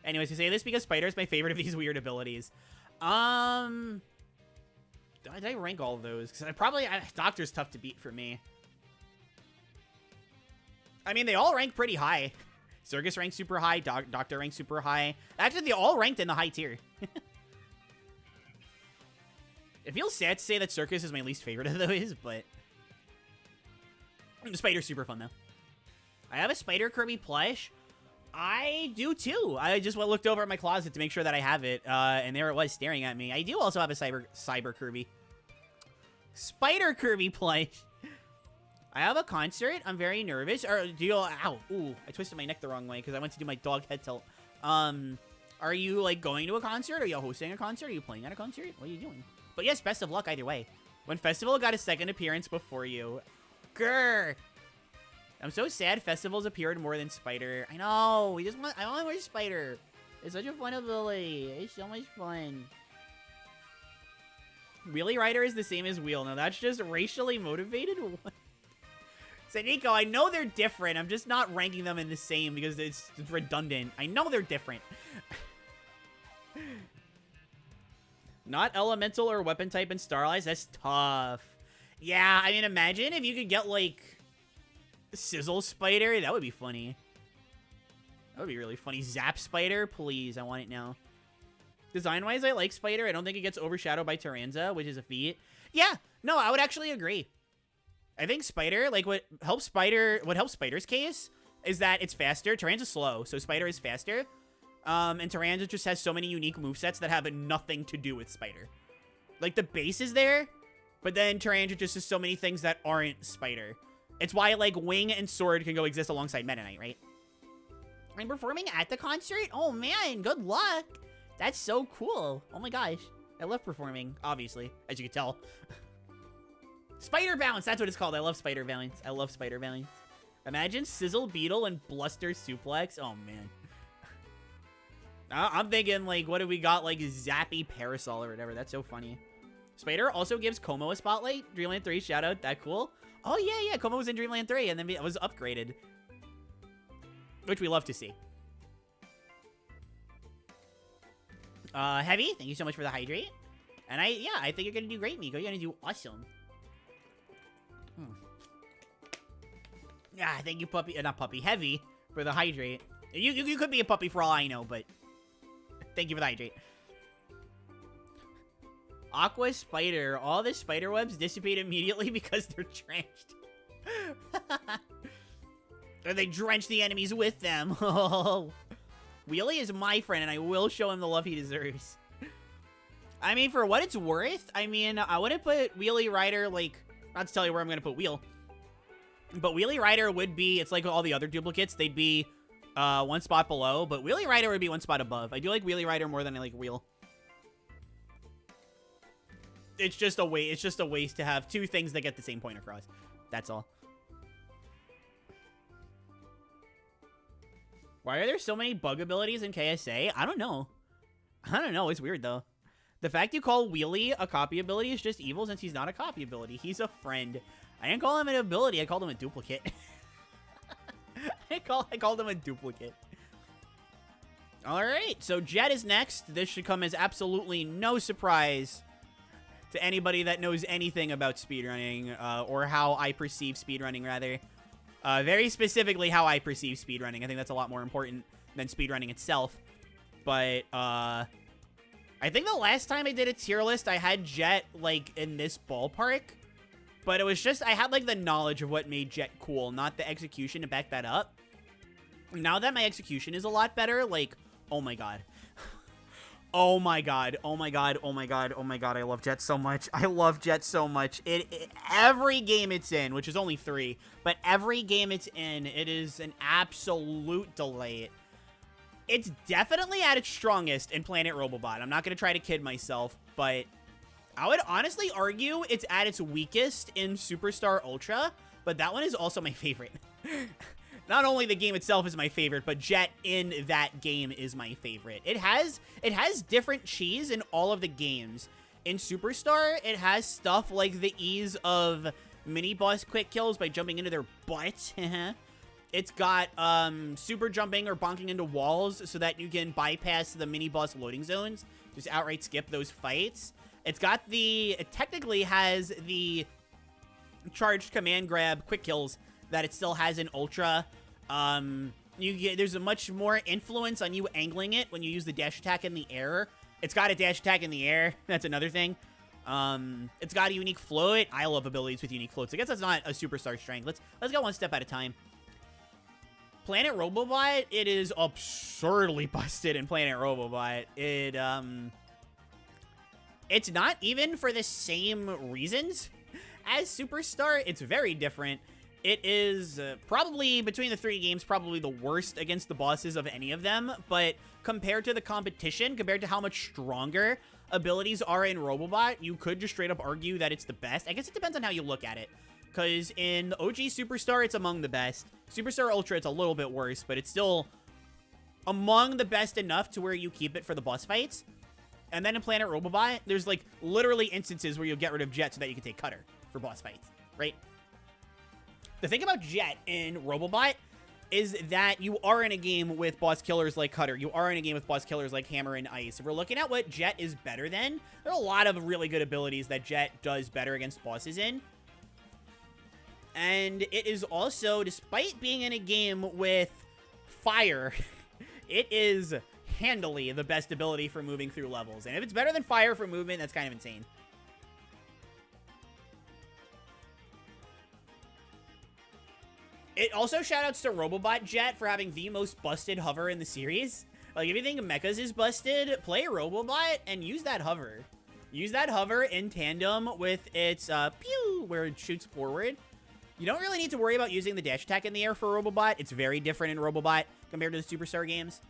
Anyways, I say this because Spider is my favorite of these weird abilities. Did I rank all of those? Because Doctor's tough to beat for me. I mean, they all rank pretty high. Circus ranks super high, Doctor ranks super high. Actually, they all ranked in the high tier. It feels sad to say that Circus is my least favorite of those, but Spider's super fun, though. I have a Spider Kirby plush. I do, too. I just looked over at my closet to make sure that I have it, and there it was staring at me. I do also have a Cyber Kirby. Spider Kirby plush. I have a concert. I'm very nervous. Or do you... Ow. Ooh, I twisted my neck the wrong way because I went to do my dog head tilt. Are you, like, going to a concert? Are you hosting a concert? Are you playing at a concert? What are you doing? But yes, best of luck either way. When Festival got a second appearance before you. Grr. I'm so sad Festivals appeared more than Spider. I know. I want more Spider. It's such a fun ability. It's so much fun. Wheelie Rider is the same as Wheel. Now that's just racially motivated? So Nico, I know they're different. I'm just not ranking them in the same because it's redundant. I know they're different. Not elemental or weapon type in Starlight. That's tough. Yeah, I mean, imagine if you could get, like, Sizzle Spider. That would be funny. That would be really funny. Zap Spider, please. I want it now. Design-wise, I like Spider. I don't think it gets overshadowed by Taranza, which is a feat. Yeah, no, I would actually agree. I think Spider, like, what helps Spider's case is that it's faster. Taranza's slow, so Spider is faster. And Taranza just has so many unique movesets that have nothing to do with Spider. Like, the base is there, but then Taranza just has so many things that aren't Spider. It's why, like, Wing and Sword can go exist alongside Meta Knight, right? I'm performing at the concert? Oh, man, good luck. That's so cool. Oh, my gosh. I love performing, obviously, as you can tell. Spider Bounce, that's what it's called. I love Spider Bounce. I love Spider Bounce. Imagine Sizzle Beetle and Bluster Suplex. Oh, man. I'm thinking, like, what do we got? Like, Zappy Parasol or whatever. That's so funny. Spider also gives Como a spotlight. Dreamland 3, shout out. That cool? Oh, yeah. Como was in Dreamland 3, and then it was upgraded. Which we love to see. Heavy, thank you so much for the hydrate. And I think you're going to do great, Miko. You're going to do awesome. Yeah, thank you, Puppy. Not Puppy. Heavy for the hydrate. You could be a puppy for all I know, but thank you for the hydrate. Aqua Spider. All the spider webs dissipate immediately because they're drenched. Or they drench the enemies with them. Oh. Wheelie is my friend, and I will show him the love he deserves. I mean, for what it's worth, I mean, I wouldn't put Wheelie Rider, like, not to tell you where I'm going to put Wheel. But Wheelie Rider would be, it's like all the other duplicates, they'd be one spot below, but Wheelie Rider would be one spot above. I do like Wheelie Rider more than I like Wheel. It's just a waste to have two things that get the same point across. That's all. Why are there so many bug abilities in KSA? I don't know. It's weird, though. The fact you call Wheelie a copy ability is just evil since he's not a copy ability. He's a friend. I didn't call him an ability. I called him a duplicate. I called him a duplicate. All right, so Jet is next. This should come as absolutely no surprise to anybody that knows anything about speedrunning, or how I perceive speedrunning, rather. Very specifically how I perceive speedrunning. I think that's a lot more important than speedrunning itself. But, I think the last time I did a tier list, I had Jet, like, in this ballpark. But it was just, I had, like, the knowledge of what made Jet cool, not the execution to back that up. Now that my execution is a lot better, like, oh my god. Oh my god, oh my god, oh my god, oh my god, I love Jet so much. I love Jet so much. Every game it's in, which is only 3, but every game it's in, it is an absolute delight. It's definitely at its strongest in Planet Robobot. I'm not going to try to kid myself, but I would honestly argue it's at its weakest in Superstar Ultra, but that one is also my favorite. not only the game itself is my favorite, but Jet in that game is my favorite. It has different cheese in all of the games. In Superstar, it has stuff like the ease of mini-boss quick kills by jumping into their butt. It's got super jumping or bonking into walls so that you can bypass the mini-boss loading zones. Just outright skip those fights. It technically has the charged command grab quick kills that it still has in Ultra. There's a much more influence on you angling it when you use the dash attack in the air. It's got a dash attack in the air. That's another thing. It's got a unique float. I love abilities with unique floats. I guess that's not a Superstar strength. Let's go one step at a time. Planet Robobot, it is absurdly busted in Planet Robobot. It's not even for the same reasons as Superstar. It's very different. It is probably, between the three games, probably the worst against the bosses of any of them. But compared to the competition, compared to how much stronger abilities are in Robobot, you could just straight up argue that it's the best. I guess it depends on how you look at it. Because in the OG Superstar, it's among the best. Superstar Ultra, it's a little bit worse, but it's still among the best enough to where you keep it for the boss fights. And then in Planet Robobot, there's like literally instances where you'll get rid of Jet so that you can take Cutter for boss fights, right? The thing about Jet in Robobot is that you are in a game with boss killers like Cutter. You are in a game with boss killers like Hammer and Ice. If we're looking at what Jet is better than, there are a lot of really good abilities that Jet does better against bosses in. And it is also, despite being in a game with fire, it is handily the best ability for moving through levels. And if it's better than fire for movement, that's kind of insane. It also shoutouts to Robobot Jet for having the most busted hover in the series. Like, if you think Mechas is busted, play Robobot and use that hover. Use that hover in tandem with its pew, where it shoots forward. You don't really need to worry about using the dash attack in the air for Robobot. It's very different in Robobot compared to the Superstar games.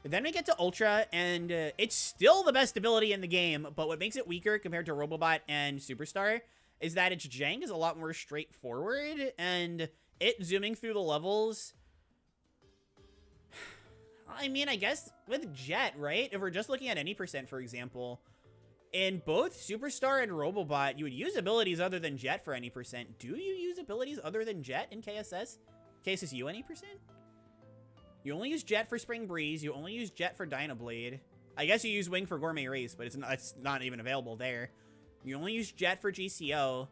But then we get to Ultra, and it's still the best ability in the game, but what makes it weaker compared to Robobot and Superstar is that its jank is a lot more straightforward, and it zooming through the levels... I mean, I guess with Jet, right? If we're just looking at any percent, for example... In both Superstar and Robobot, you would use abilities other than Jet for any percent. Do you use abilities other than Jet in KSS? KSSU any percent? You only use Jet for Spring Breeze. You only use Jet for Dynablade. I guess you use Wing for Gourmet Race, but it's not even available there. You only use Jet for GCO.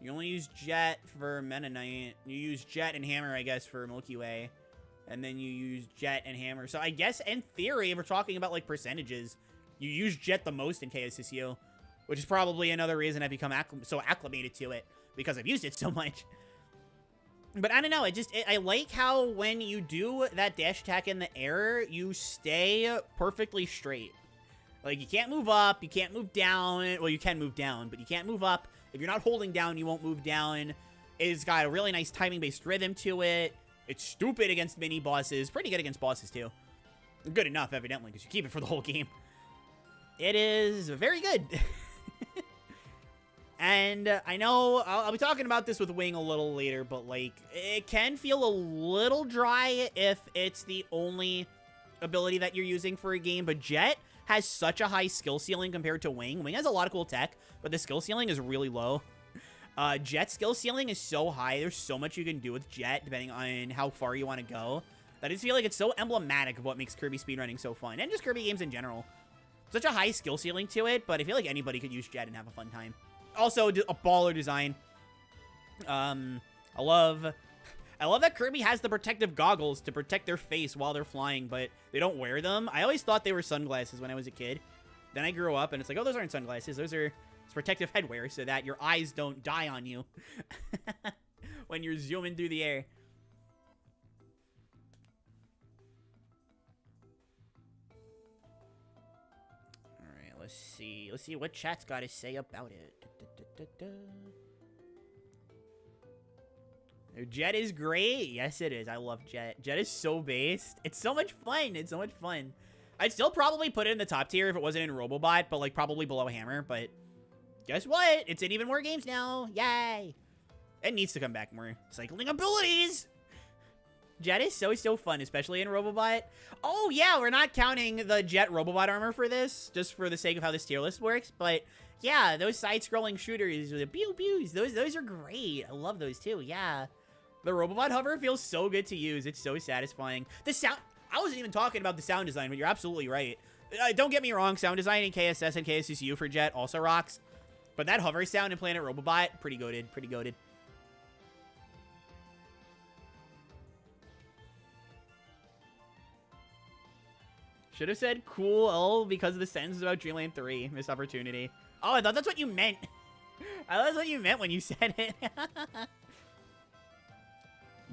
You only use Jet for Meta Knight. You use Jet and Hammer, I guess, for Milky Way. And then you use Jet and Hammer. So I guess, in theory, if we're talking about, like, percentages... You use Jet the most in KSSU, which is probably another reason I've become so acclimated to it, because I've used it so much. But I don't know, I like how when you do that dash attack in the air, you stay perfectly straight. Like, you can't move up, you can't move down. Well, you can move down, but you can't move up. If you're not holding down, you won't move down. It's got a really nice timing-based rhythm to it. It's stupid against mini-bosses. Pretty good against bosses, too. Good enough, evidently, because you keep it for the whole game. It is very good. And I know I'll be talking about this with Wing a little later, but like it can feel a little dry if it's the only ability that you're using for a game. But Jet has such a high skill ceiling compared to Wing. Wing has a lot of cool tech, but the skill ceiling is really low. Jet's skill ceiling is so high. There's so much you can do with Jet depending on how far you want to go. That I just feel like it's so emblematic of what makes Kirby speedrunning so fun, and just Kirby games in general. Such a high skill ceiling to it, but I feel like anybody could use Jet and have a fun time. Also, a baller design. I love that Kirby has the protective goggles to protect their face while they're flying, but they don't wear them. I always thought they were sunglasses when I was a kid. Then I grew up, and it's like, oh, those aren't sunglasses. Those are protective headwear so that your eyes don't die on you when you're zooming through the air. Let's see what chat's got to say about it. Jet is great. Yes, it is. I love Jet. Jet is so based. It's so much fun. It's so much fun. I'd still probably put it in the top tier if it wasn't in Robobot, but like probably below Hammer. But guess what? It's in even more games now. Yay! It needs to come back more. Cycling abilities! Jet is so fun, especially in Robobot. Oh, yeah, we're not counting the Jet Robobot armor for this, just for the sake of how this tier list works. But, yeah, those side-scrolling shooters with the pew-pews, those are great. I love those, too, yeah. The Robobot hover feels so good to use. It's so satisfying. The sound... I wasn't even talking about the sound design, but you're absolutely right. Don't get me wrong, sound design in KSS and KSSU for Jet also rocks. But that hover sound in Planet Robobot, pretty goated, pretty goated. Should have said cool because of the sentence about Dreamland 3. Missed opportunity. Oh, I thought that's what you meant. I thought that's what you meant when you said it.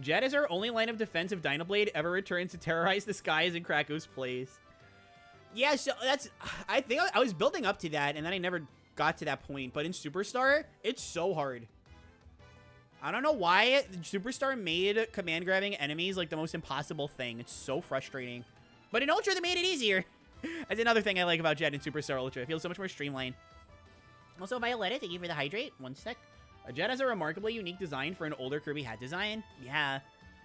Jet is our only line of defense if Dynablade ever returns to terrorize the skies in Krakow's place. Yeah, so that's... I think I was building up to that, and then I never got to that point. But in Superstar, it's so hard. I don't know why Superstar made command-grabbing enemies like the most impossible thing. It's so frustrating. But in Ultra, they made it easier. That's another thing I like about Jet in Superstar Ultra. It feels so much more streamlined. Also, Violetta, thank you for the hydrate. One sec. Jet has a remarkably unique design for an older Kirby hat design. Yeah.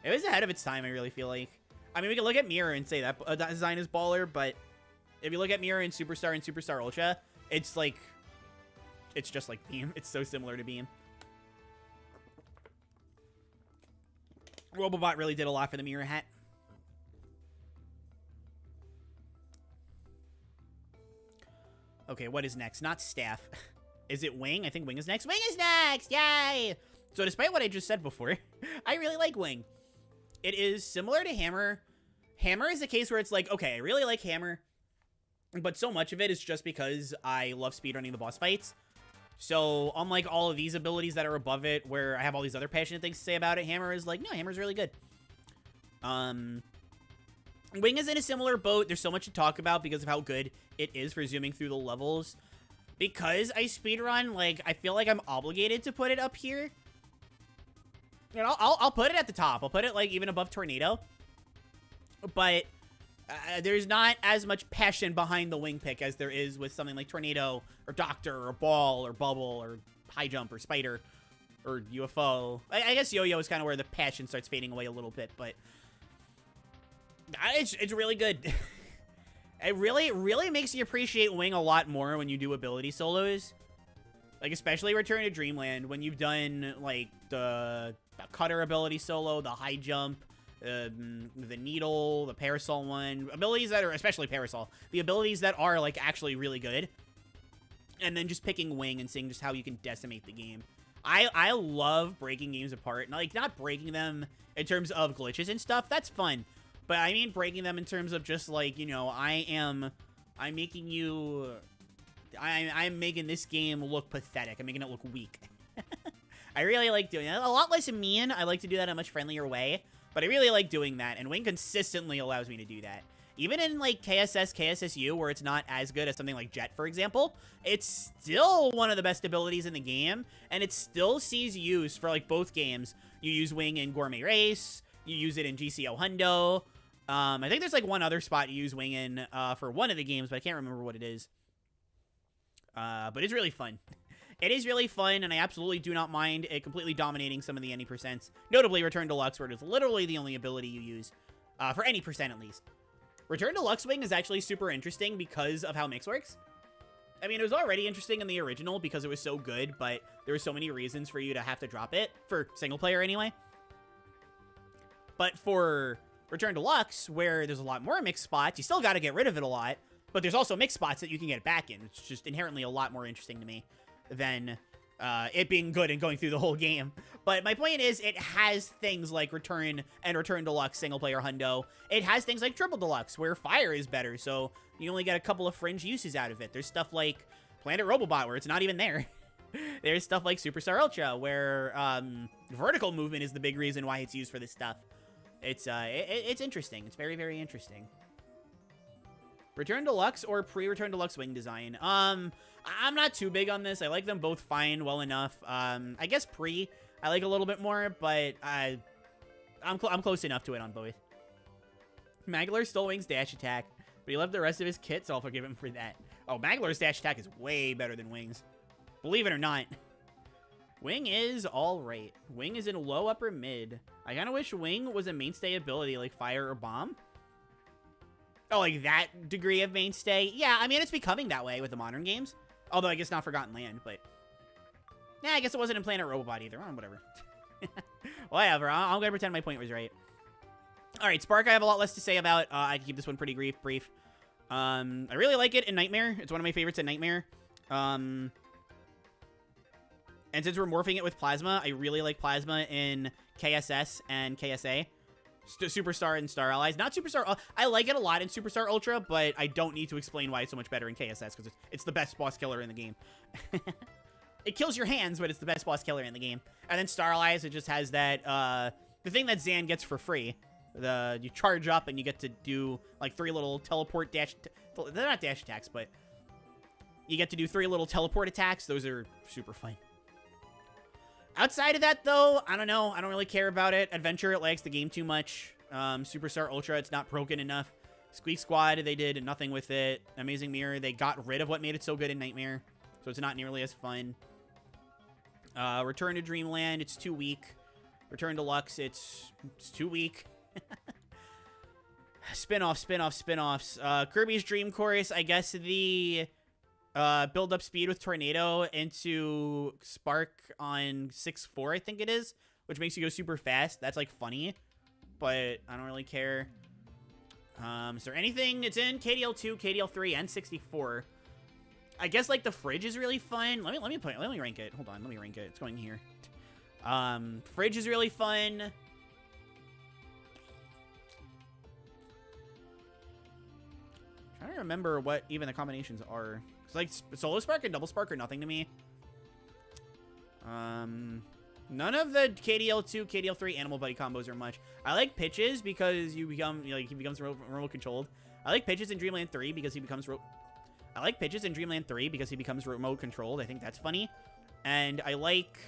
It was ahead of its time, I really feel like. I mean, we can look at Mirror and say that design is baller, but if you look at Mirror in Superstar and Superstar Ultra, it's like... It's just like Beam. It's so similar to Beam. Robobot really did a lot for the Mirror hat. Okay, what is next? Not Staff. Is it Wing? I think Wing is next. Wing is next! Yay! So despite what I just said before, I really like Wing. It is similar to Hammer. Hammer is a case where it's like, okay, I really like Hammer, but so much of it is just because I love speedrunning the boss fights. So unlike all of these abilities that are above it, where I have all these other passionate things to say about it, Hammer is like, no, Hammer's really good. Wing is in a similar boat. There's so much to talk about because of how good it is for zooming through the levels. Because I speedrun, like, I feel like I'm obligated to put it up here. You know, I'll put it at the top. I'll put it, like, even above Tornado. But there's not as much passion behind the Wing pick as there is with something like Tornado, or Doctor, or Ball, or Bubble, or High Jump, or Spider, or UFO. I guess Yo-Yo is kind of where the passion starts fading away a little bit, but... It's really good. It really makes you appreciate Wing a lot more when you do ability solos. Like, especially Return to Dreamland, when you've done, like, the Cutter ability solo, the High Jump, the Needle, the Parasol one. Abilities that are, especially Parasol, the abilities that are, like, actually really good. And then just picking Wing and seeing just how you can decimate the game. I love breaking games apart. Like, not breaking them in terms of glitches and stuff. That's fun. But I mean breaking them in terms of just, like, you know, I'm making this game look pathetic. I'm making it look weak. I really like doing that. A lot less mean. I like to do that in a much friendlier way. But I really like doing that, and Wing consistently allows me to do that. Even in, like, KSS, KSSU, where it's not as good as something like Jet, for example, it's still one of the best abilities in the game, and it still sees use for, like, both games. You use Wing in Gourmet Race, you use it in GCO Hundo. I think there's, like, one other spot you use Wing in for one of the games, but I can't remember what it is. But it's really fun. It is really fun, and I absolutely do not mind it completely dominating some of the any percents. Notably, Return Deluxe, where it is literally the only ability you use, for any percent at least. Return Deluxe Wing is actually super interesting because of how Mix works. I mean, it was already interesting in the original because it was so good, but there were so many reasons for you to have to drop it, for single player anyway. But for Return Deluxe, where there's a lot more mixed spots, you still got to get rid of it a lot, but there's also mixed spots that you can get back in. It's just inherently a lot more interesting to me than it being good and going through the whole game. But my point is, it has things like Return and Return Deluxe single-player hundo. It has things like Triple Deluxe, where fire is better, so you only get a couple of fringe uses out of it. There's stuff like Planet Robobot, where it's not even there. There's stuff like Superstar Ultra, where vertical movement is the big reason why it's used for this stuff. It's interesting. It's very, very interesting. Return Deluxe or pre-Return Deluxe Wing design? I'm not too big on this. I like them both fine, well enough. I guess pre, I like a little bit more, but I'm close enough to it on both. Maglar stole Wing's dash attack, but he left the rest of his kit, so I'll forgive him for that. Oh, Maglar's dash attack is way better than Wing's. Believe it or not. Wing is alright. Wing is in low upper mid. I kind of wish Wing was a mainstay ability like Fire or Bomb. Oh, like that degree of mainstay? Yeah, I mean, it's becoming that way with the modern games. Although, I guess not Forgotten Land, but... Nah, I guess it wasn't in Planet Robobot either. Oh, whatever. Whatever, I'm gonna pretend my point was right. Alright, Spark I have a lot less to say about. I can keep this one pretty brief. I really like it in Nightmare. It's one of my favorites in Nightmare. And since we're morphing it with Plasma, I really like Plasma in KSS and KSA. Superstar and Star Allies. Not Superstar... I like it a lot in Superstar Ultra, but I don't need to explain why it's so much better in KSS, because it's the best boss killer in the game. It kills your hands, but it's the best boss killer in the game. And then Star Allies, it just has that... the thing that Zan gets for free. You charge up and you get to do, like, 3 little teleport dash... They're not dash attacks, but... You get to do 3 little teleport attacks. Those are super fun. Outside of that, though, I don't know. I don't really care about it. Adventure, it lags the game too much. Superstar Ultra, it's not broken enough. Squeak Squad, they did nothing with it. Amazing Mirror, they got rid of what made it so good in Nightmare. So it's not nearly as fun. Return to Dreamland, it's too weak. Return to Lux, it's too weak. Spin-offs. Kirby's Dream Chorus, I guess the... build up speed with Tornado into Spark on 6-4, I think it is, which makes you go super fast. That's, like, funny, but I don't really care. Is there anything? It's in KDL2, KDL3, and 64. I guess, like, the fridge is really fun. Let me rank it. Hold on, let me rank it. It's going here. Fridge is really fun. I'm trying to remember what even the combinations are. Like, Solo Spark and Double Spark are nothing to me. None of the KDL2, KDL3 Animal Buddy combos are much. I like Pitches because he becomes remote controlled. I like Pitches in Dreamland 3 because he becomes remote controlled. I think that's funny. And I like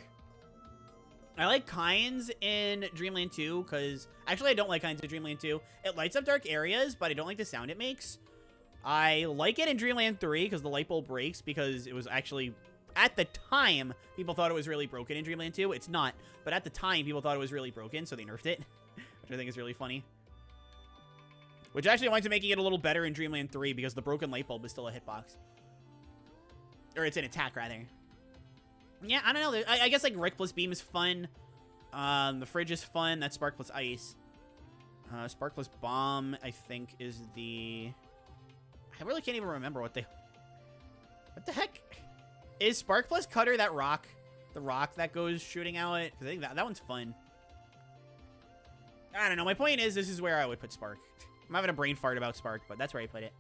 Kynes in Dreamland 2 because... Actually, I don't like Kynes in Dreamland 2. It lights up dark areas, but I don't like the sound it makes. I like it in Dreamland 3 because the light bulb breaks because it was actually, at the time, people thought it was really broken in Dreamland 2. It's not, but at the time, people thought it was really broken, so they nerfed it, which I think is really funny. Which actually winds up making it a little better in Dreamland 3 because the broken light bulb is still a hitbox. Or it's an attack, rather. Yeah, I don't know. I guess, like, Rick plus Beam is fun. The fridge is fun. That's Spark plus Ice. Spark plus Bomb, I think, is the... I really can't even remember what the heck? Is Spark plus Cutter that rock? The rock that goes shooting out? Because I think that one's fun. I don't know. My point is, this is where I would put Spark. I'm having a brain fart about Spark, but that's where I put it.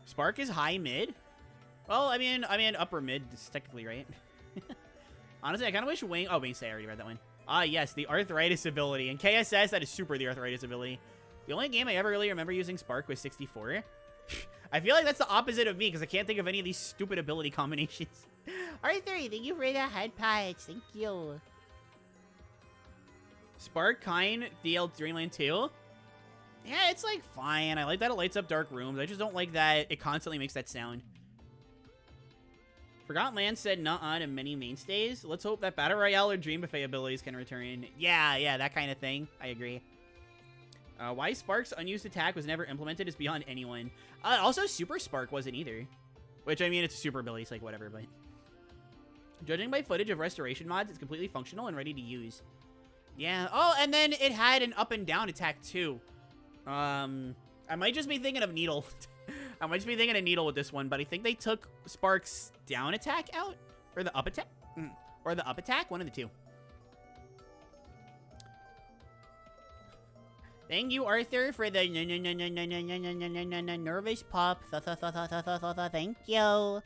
Spark is high mid? Well, I mean upper mid is technically right. Honestly, I kind of wish Wing... Oh, Wingstay, I already read that one. Ah, yes, the Arthritis ability. In KSS, that is super the Arthritis ability. The only game I ever really remember using Spark was 64. I feel like that's the opposite of me because I can't think of any of these stupid ability combinations. Arthur, thank you for the head patch. Thank you. Spark, Kine, DL Dreamland 2. Yeah, it's like fine. I like that it lights up dark rooms. I just don't like that it constantly makes that sound. Forgotten Land said nuh-uh to many mainstays. Let's hope that Battle Royale or Dream Buffet abilities can return. Yeah, that kind of thing. I agree. Why Spark's unused attack was never implemented is beyond anyone. Also, Super Spark wasn't either. Which, I mean, it's a super ability, so like, whatever, but... Judging by footage of restoration mods, it's completely functional and ready to use. Yeah. Oh, and then it had an up and down attack, too. I might just be thinking of Needle. I might just be thinking of Needle with this one, but I think they took Spark's down attack out? Or the up attack? Or the up attack? One of the two. Thank you, Arthur, for the nervous pop. Thank you.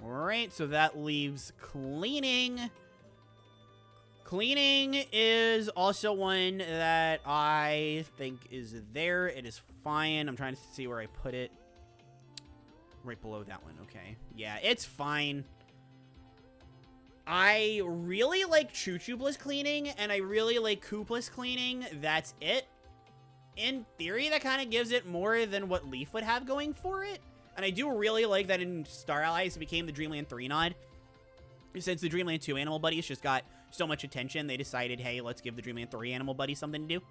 Alright, so that leaves cleaning. Cleaning is also one that I think is there. It is fine. I'm trying to see where I put it. Right below that one, okay. Yeah, it's fine. I really like Choo Choo Bliss cleaning, and I really like Koopla's cleaning. That's it. in theory, that kind of gives it more than what Leaf would have going for it. And I do really like that in Star Allies, it became the Dreamland 3 nod. Since the Dreamland 2 Animal Buddies just got so much attention, they decided, hey, let's give the Dreamland 3 Animal Buddies something to do.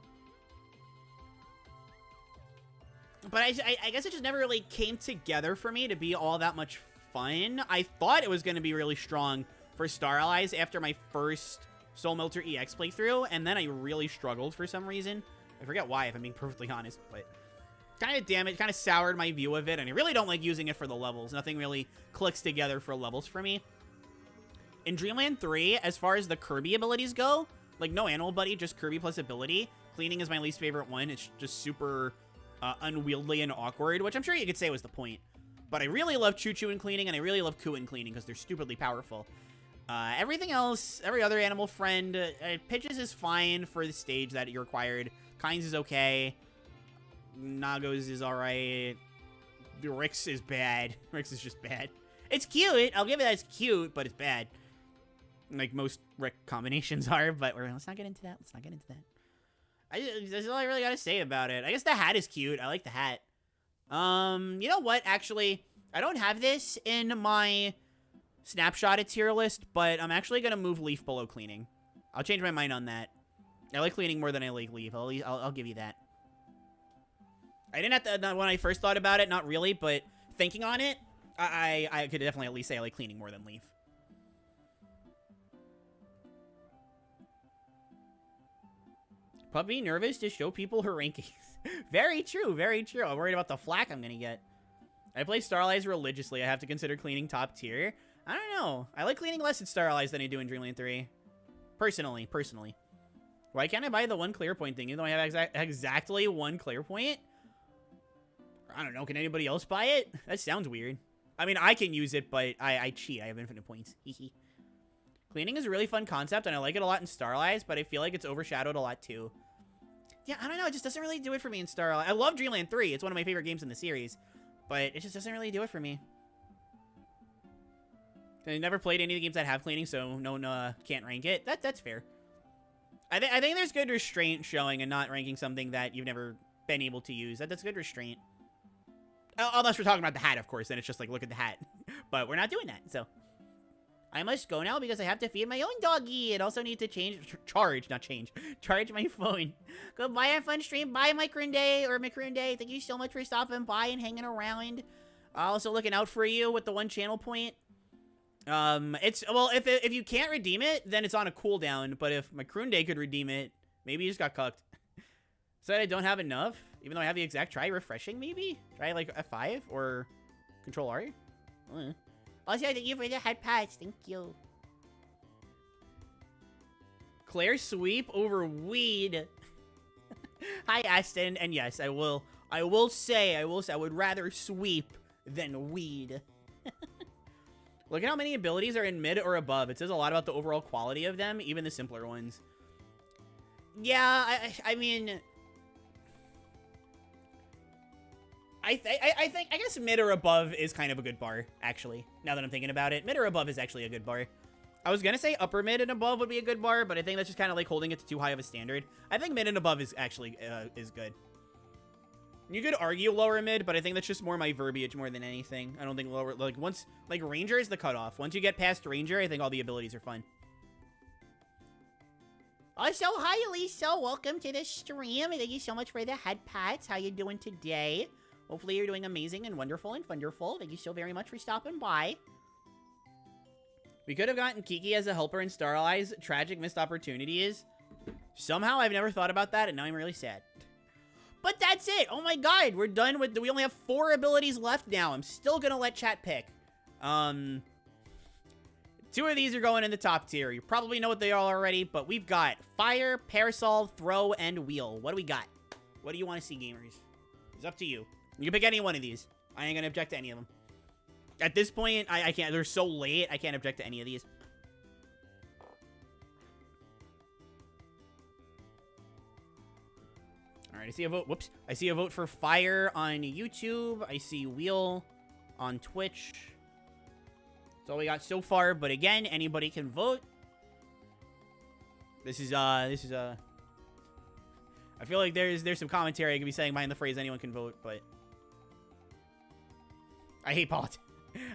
But I guess it just never really came together for me to be all that much fun. I thought it was going to be really strong for Star Allies after my first Soul Melter EX playthrough, and then I really struggled for some reason. I forget why, if I'm being perfectly honest, but kind of damaged, kind of soured my view of it, and I really don't like using it for the levels. Nothing really clicks together for levels for me. In Dreamland 3, as far as the Kirby abilities go, like no Animal Buddy, just Kirby plus ability, cleaning is my least favorite one. It's just super unwieldy and awkward, which I'm sure you could say was the point. But I really love Choo Choo in cleaning, and I really love Koo in cleaning because they're stupidly powerful. Everything else, every other animal friend, Pitches is fine for the stage that you required. Kynes is okay. Nagos is alright. Rix is bad. Rix is just bad. It's cute. I'll give it as cute, but it's bad. Like most Rick combinations are, but let's not get into that. Let's not get into that. That's all I really gotta say about it. I guess the hat is cute. I like the hat. You know what? Actually, I don't have this in my snapshotted tier list, but I'm actually gonna move Leaf below cleaning. I'll change my mind on that. I like cleaning more than I like Leaf. I'll give you that. I didn't have to, when I first thought about it, not really, but thinking on it, I could definitely at least say I like cleaning more than Leaf. Puppy nervous to show people her rankings. Very true, very true. I'm worried about the flack I'm gonna get. I play Star Allies religiously. I have to consider cleaning top tier. I don't know. I like cleaning less in Star Allies than I do in Dreamland 3. Personally. Why can't I buy the one clear point thing even though I have exactly one clear point? I don't know. Can anybody else buy it? That sounds weird. I mean, I can use it, but I cheat. I have infinite points. Cleaning is a really fun concept, and I like it a lot in Star Allies, but I feel like it's overshadowed a lot, too. Yeah, I don't know. It just doesn't really do it for me in Star Allies. I love Dreamland 3. It's one of my favorite games in the series, but it just doesn't really do it for me. I never played any of the games that have cleaning, so no one can't rank it. That's fair. I think there's good restraint showing and not ranking something that you've never been able to use. That's good restraint. Unless we're talking about the hat, of course, then it's just like, look at the hat. But we're not doing that, so. I must go now because I have to feed my own doggy and also need to charge my phone. Goodbye, have fun stream. Bye, Micrunday or Micrunday. Thank you so much for stopping by and hanging around. Also looking out for you with the one channel point. Well, if you can't redeem it, then it's on a cooldown. But if Micrunday could redeem it, maybe you just got cucked. Said I don't have enough, even though I have the exact. Try refreshing, maybe? Try like F5 or Control R? Also, thank you for the head patch. Thank you. Claire sweep over weed. Hi, Aston. And yes, I will say, I would rather sweep than weed. Look at how many abilities are in mid or above. It says a lot about the overall quality of them, even the simpler ones. Yeah, I mean, I guess mid or above is kind of a good bar, actually. Now that I'm thinking about it, mid or above is actually a good bar. I was gonna say upper mid and above would be a good bar, but I think that's just kind of like holding it to too high of a standard. I think mid and above is actually is good. You could argue lower mid, but I think that's just more my verbiage more than anything. I don't think lower, like once, like Ranger is the cutoff. Once you get past Ranger, I think all the abilities are fun. Also, hi Lisa, welcome to the stream. Thank you so much for the head pats. How you doing today? Hopefully you're doing amazing and wonderful and wonderful. Thank you so very much for stopping by. We could have gotten Kiki as a helper in Star Allies. Tragic missed opportunities. Somehow I've never thought about that, and now I'm really sad. But that's it. Oh my god, we're done with... We only have 4 abilities left now. I'm still gonna let chat pick. 2 of these are going in the top tier. You probably know what they are already, but we've got Fire, Parasol, Throw, and Wheel. What do we got? What do you want to see, gamers? It's up to you. You can pick any one of these. I ain't gonna object to any of them. At this point, I can't. They're so late, I can't object to any of these. All right, I see a vote. Whoops. I see a vote for Fire on YouTube. I see Wheel on Twitch. That's all we got so far. But again, anybody can vote. This is I feel like there's some commentary I could be saying behind the phrase anyone can vote, but I hate politics.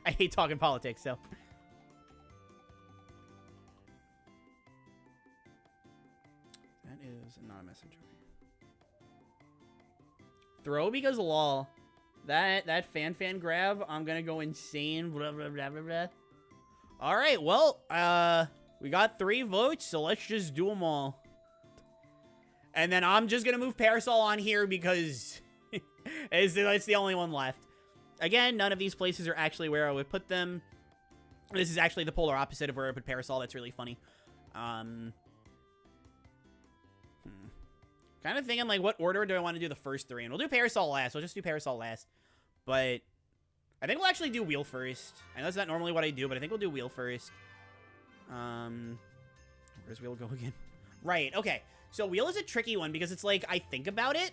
I hate talking politics, so. That is not a message. Throw because lol. That fan grab, I'm gonna go insane. Blah, blah, blah, blah, blah. All right, well, we got 3 votes, so let's just do them all. And then I'm just gonna move Parasol on here because it's the only one left. Again, none of these places are actually where I would put them. This is actually the polar opposite of where I put Parasol. That's really funny. Kind of thinking, like, what order do I want to do the first 3 in? We'll do Parasol last. We'll just do Parasol last. But I think we'll actually do Wheel first. I know that's not normally what I do, but I think we'll do Wheel first. Where's Wheel go again? Right, okay. So Wheel is a tricky one because it's like, I think about it,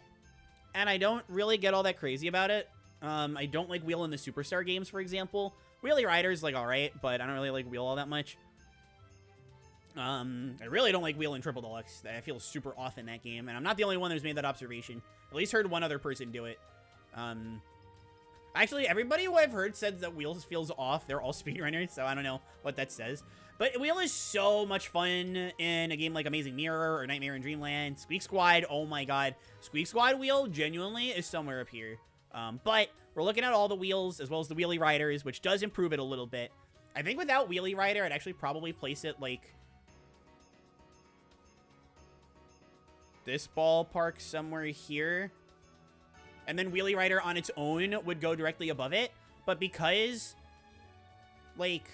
and I don't really get all that crazy about it. I don't like Wheel in the Superstar games, for example. Wheelie Rider's, like, alright, but I don't really like Wheel all that much. I really don't like Wheel in Triple Deluxe. I feel super off in that game, and I'm not the only one who's made that observation. At least heard one other person do it. Actually, everybody who I've heard said that Wheel feels off. They're all speedrunners, so I don't know what that says. But Wheel is so much fun in a game like Amazing Mirror or Nightmare in Dreamland. Squeak Squad, oh my god. Squeak Squad Wheel genuinely is somewhere up here. But we're looking at all the wheels as well as the Wheelie Riders, which does improve it a little bit. I think without Wheelie Rider, I'd actually probably place it like this ballpark somewhere here. And then Wheelie Rider on its own would go directly above it. But because, like,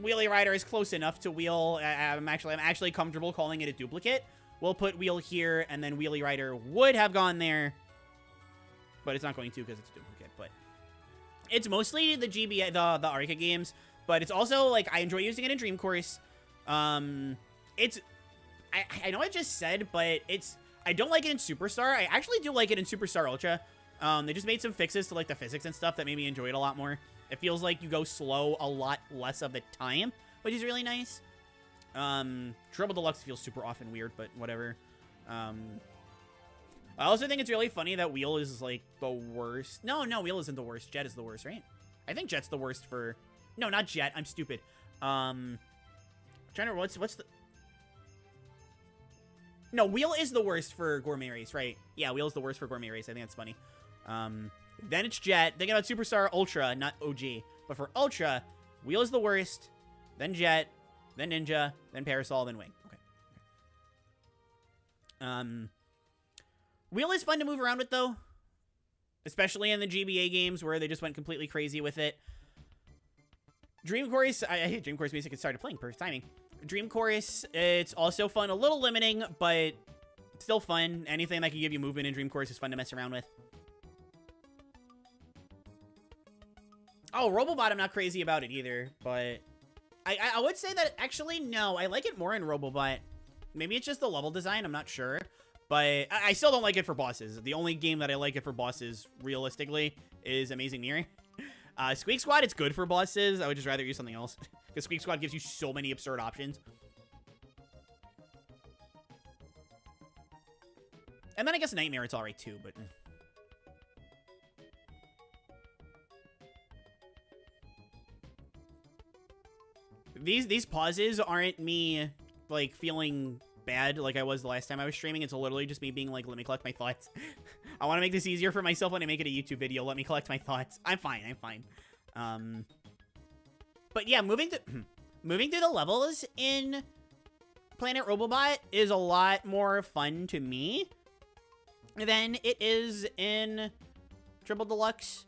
Wheelie Rider is close enough to Wheel, I'm actually comfortable calling it a duplicate. We'll put Wheel here, and then Wheelie Rider would have gone there. But it's not going to because it's a duplicate. But it's mostly the GBA, the Arca games. But it's also, like, I enjoy using it in Dream Course. It's... I know I just said, but it's... I don't like it in Superstar. I actually do like it in Superstar Ultra. They just made some fixes to, like, the physics and stuff that made me enjoy it a lot more. It feels like you go slow a lot less of the time, which is really nice. Triple Deluxe feels super off and weird, but whatever. I also think it's really funny that Wheel is, like, the worst. No, Wheel isn't the worst. Jet is the worst, right? I think Jet's the worst for... No, not Jet. I'm stupid. Trying to... What's the... No, Wheel is the worst for Gourmet Race, right? Yeah, Wheel is the worst for Gourmet Race. I think that's funny. Then it's Jet. Thinking about Superstar Ultra, not OG. But for Ultra, Wheel is the worst. Then Jet. Then Ninja. Then Parasol. Then Wing. Okay. Wheel is fun to move around with, though. Especially in the GBA games where they just went completely crazy with it. Dream Course. I hate Dream Course music. It started playing. Perfect timing. Dream Course, it's also fun. A little limiting, but still fun. Anything that can give you movement in Dream Course is fun to mess around with. Oh, Robobot, I'm not crazy about it either, but I would say that, actually, no. I like it more in Robobot. Maybe it's just the level design. I'm not sure. But I still don't like it for bosses. The only game that I like it for bosses, realistically, is Amazing Mirror. Squeak Squad, it's good for bosses. I would just rather use something else. Because Squeak Squad gives you so many absurd options. And then I guess Nightmare, it's alright too, but... These pauses aren't me, like, feeling bad like I was the last time I was streaming. It's literally just me being like, let me collect my thoughts. I want to make this easier for myself when I make it a YouTube video. Let me collect my thoughts. I'm fine. But yeah, moving through the levels in Planet Robobot is a lot more fun to me than it is in Triple Deluxe.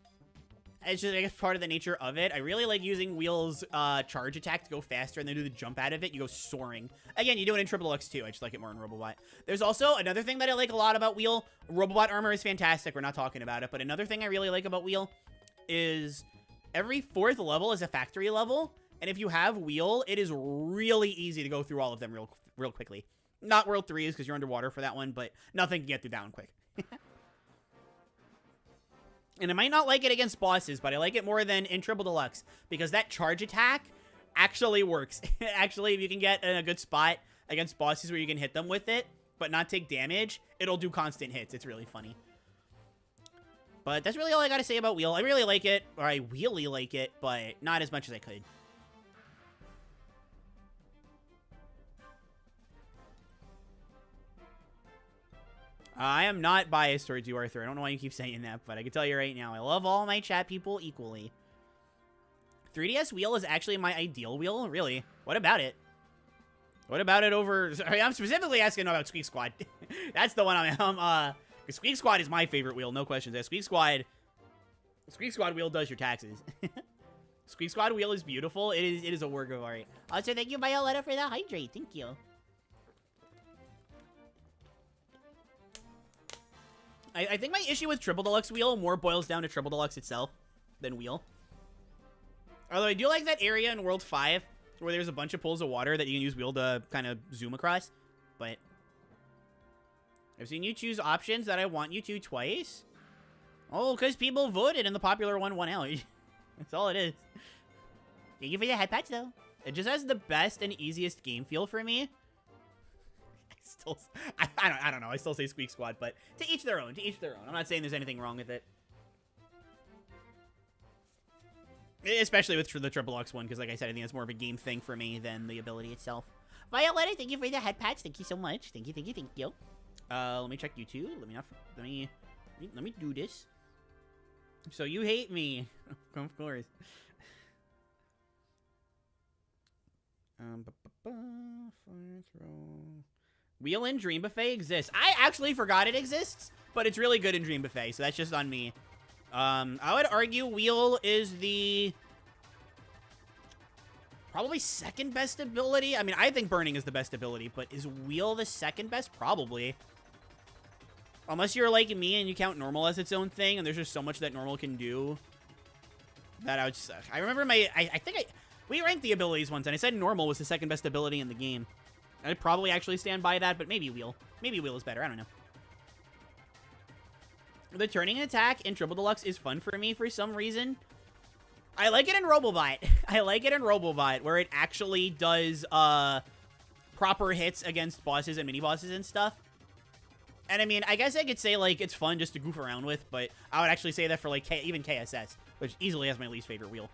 It's just, I guess, part of the nature of it. I really like using Wheel's charge attack to go faster and then do the jump out of it. You go soaring. Again, you do it in Triple Deluxe too. I just like it more in Robobot. There's also another thing that I like a lot about Wheel. Robobot armor is fantastic. We're not talking about it. But another thing I really like about Wheel is every 4th level is a factory level. And if you have Wheel, it is really easy to go through all of them real quickly. Not World 3s because you're underwater for that one, but nothing can get through that one quick. And I might not like it against bosses, but I like it more than in Triple Deluxe because that charge attack actually works. Actually, if you can get in a good spot against bosses where you can hit them with it, but not take damage, it'll do constant hits. It's really funny. But that's really all I gotta say about Wheel. I really like it, or I really like it, but not as much as I could. I am not biased towards you, Arthur. I don't know why you keep saying that, but I can tell you right now, I love all my chat people equally. 3DS Wheel is actually my ideal wheel? Really? What about it? What about it over... Sorry, I'm specifically asking about Squeak Squad. That's the one I'm... Squeak Squad is my favorite wheel, no questions. Squeak Squad wheel does your taxes. Squeak Squad wheel is beautiful. It is a work of art. Also, thank you, Violetta, for the hydrate. Thank you. I think my issue with Triple Deluxe Wheel more boils down to Triple Deluxe itself than Wheel. Although I do like that area in World 5 where there's a bunch of pools of water that you can use Wheel to kind of zoom across. But I've seen you choose options that I want you to twice. Oh, because people voted and the popular one won out. That's all it is. Thank you for the head patch, though. It just has the best and easiest game feel for me. I don't know. I still say Squeak Squad, but to each their own. To each their own. I'm not saying there's anything wrong with it. Especially with the Triple X one, because like I said, I think it's more of a game thing for me than the ability itself. Violetta, thank you for the head patch. Thank you so much. Thank you, thank you, thank you. Let me check YouTube. Let me do this. So you hate me. Of course. Fire throw. Wheel in Dream Buffet exists. I actually forgot it exists, but it's really good in Dream Buffet, so that's just on me. I would argue Wheel is the probably second best ability. I mean, I think Burning is the best ability, but is Wheel the second best? Probably. Unless you're like me and you count Normal as its own thing, and there's just so much that Normal can do that I would just... I remember we ranked the abilities once, and I said Normal was the second best ability in the game. I'd probably actually stand by that, but maybe Wheel. Maybe Wheel is better. I don't know. The turning attack in Triple Deluxe is fun for me for some reason. I like it in Robobot. I like it in Robobot, where it actually does proper hits against bosses and mini-bosses and stuff. And I mean, I guess I could say, like, it's fun just to goof around with, but I would actually say that for, like, even KSS, which easily has my least favorite wheel.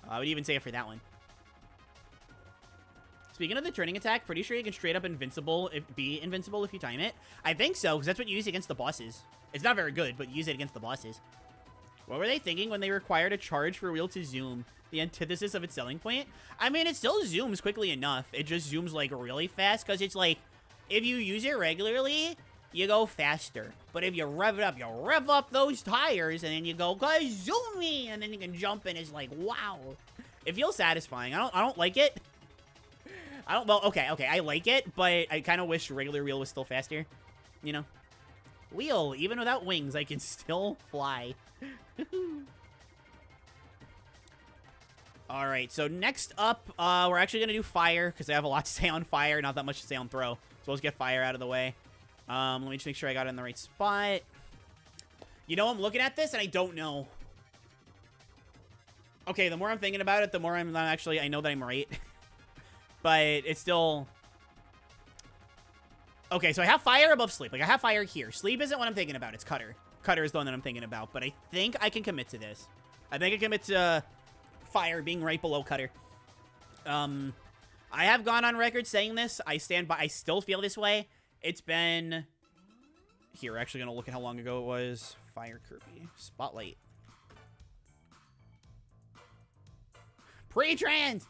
I would even say it for that one. Speaking of the turning attack, pretty sure you can straight up be invincible if you time it. I think so, because that's what you use against the bosses. It's not very good, but you use it against the bosses. What were they thinking when they required a charge for Wheel to zoom? The antithesis of its selling point? I mean, it still zooms quickly enough. It just zooms, like, really fast, because it's like, if you use it regularly, you go faster. But if you rev it up, you rev up those tires, and then you go, guys, zoom me! And then you can jump, and it's like, wow. It feels satisfying. I don't like it. Well, okay, I like it, but I kind of wish regular Wheel was still faster, you know? Wheel, even without wings, I can still fly. Alright, so next up, we're actually going to do Fire, because I have a lot to say on Fire, not that much to say on Throw. So let's get Fire out of the way. Let me just make sure I got it in the right spot. You know, I'm looking at this, and I don't know. Okay, the more I'm thinking about it, the more I know that I'm right. But it's still... Okay, so I have Fire above Sleep. Like, I have Fire here. Sleep isn't what I'm thinking about. It's Cutter. Cutter is the one that I'm thinking about. But I think I can commit to this. I think I can commit to Fire being right below Cutter. I have gone on record saying this. I stand by... I still feel this way. It's been... Here, we're actually going to look at how long ago it was. Fire Kirby. Spotlight. Pre-trans!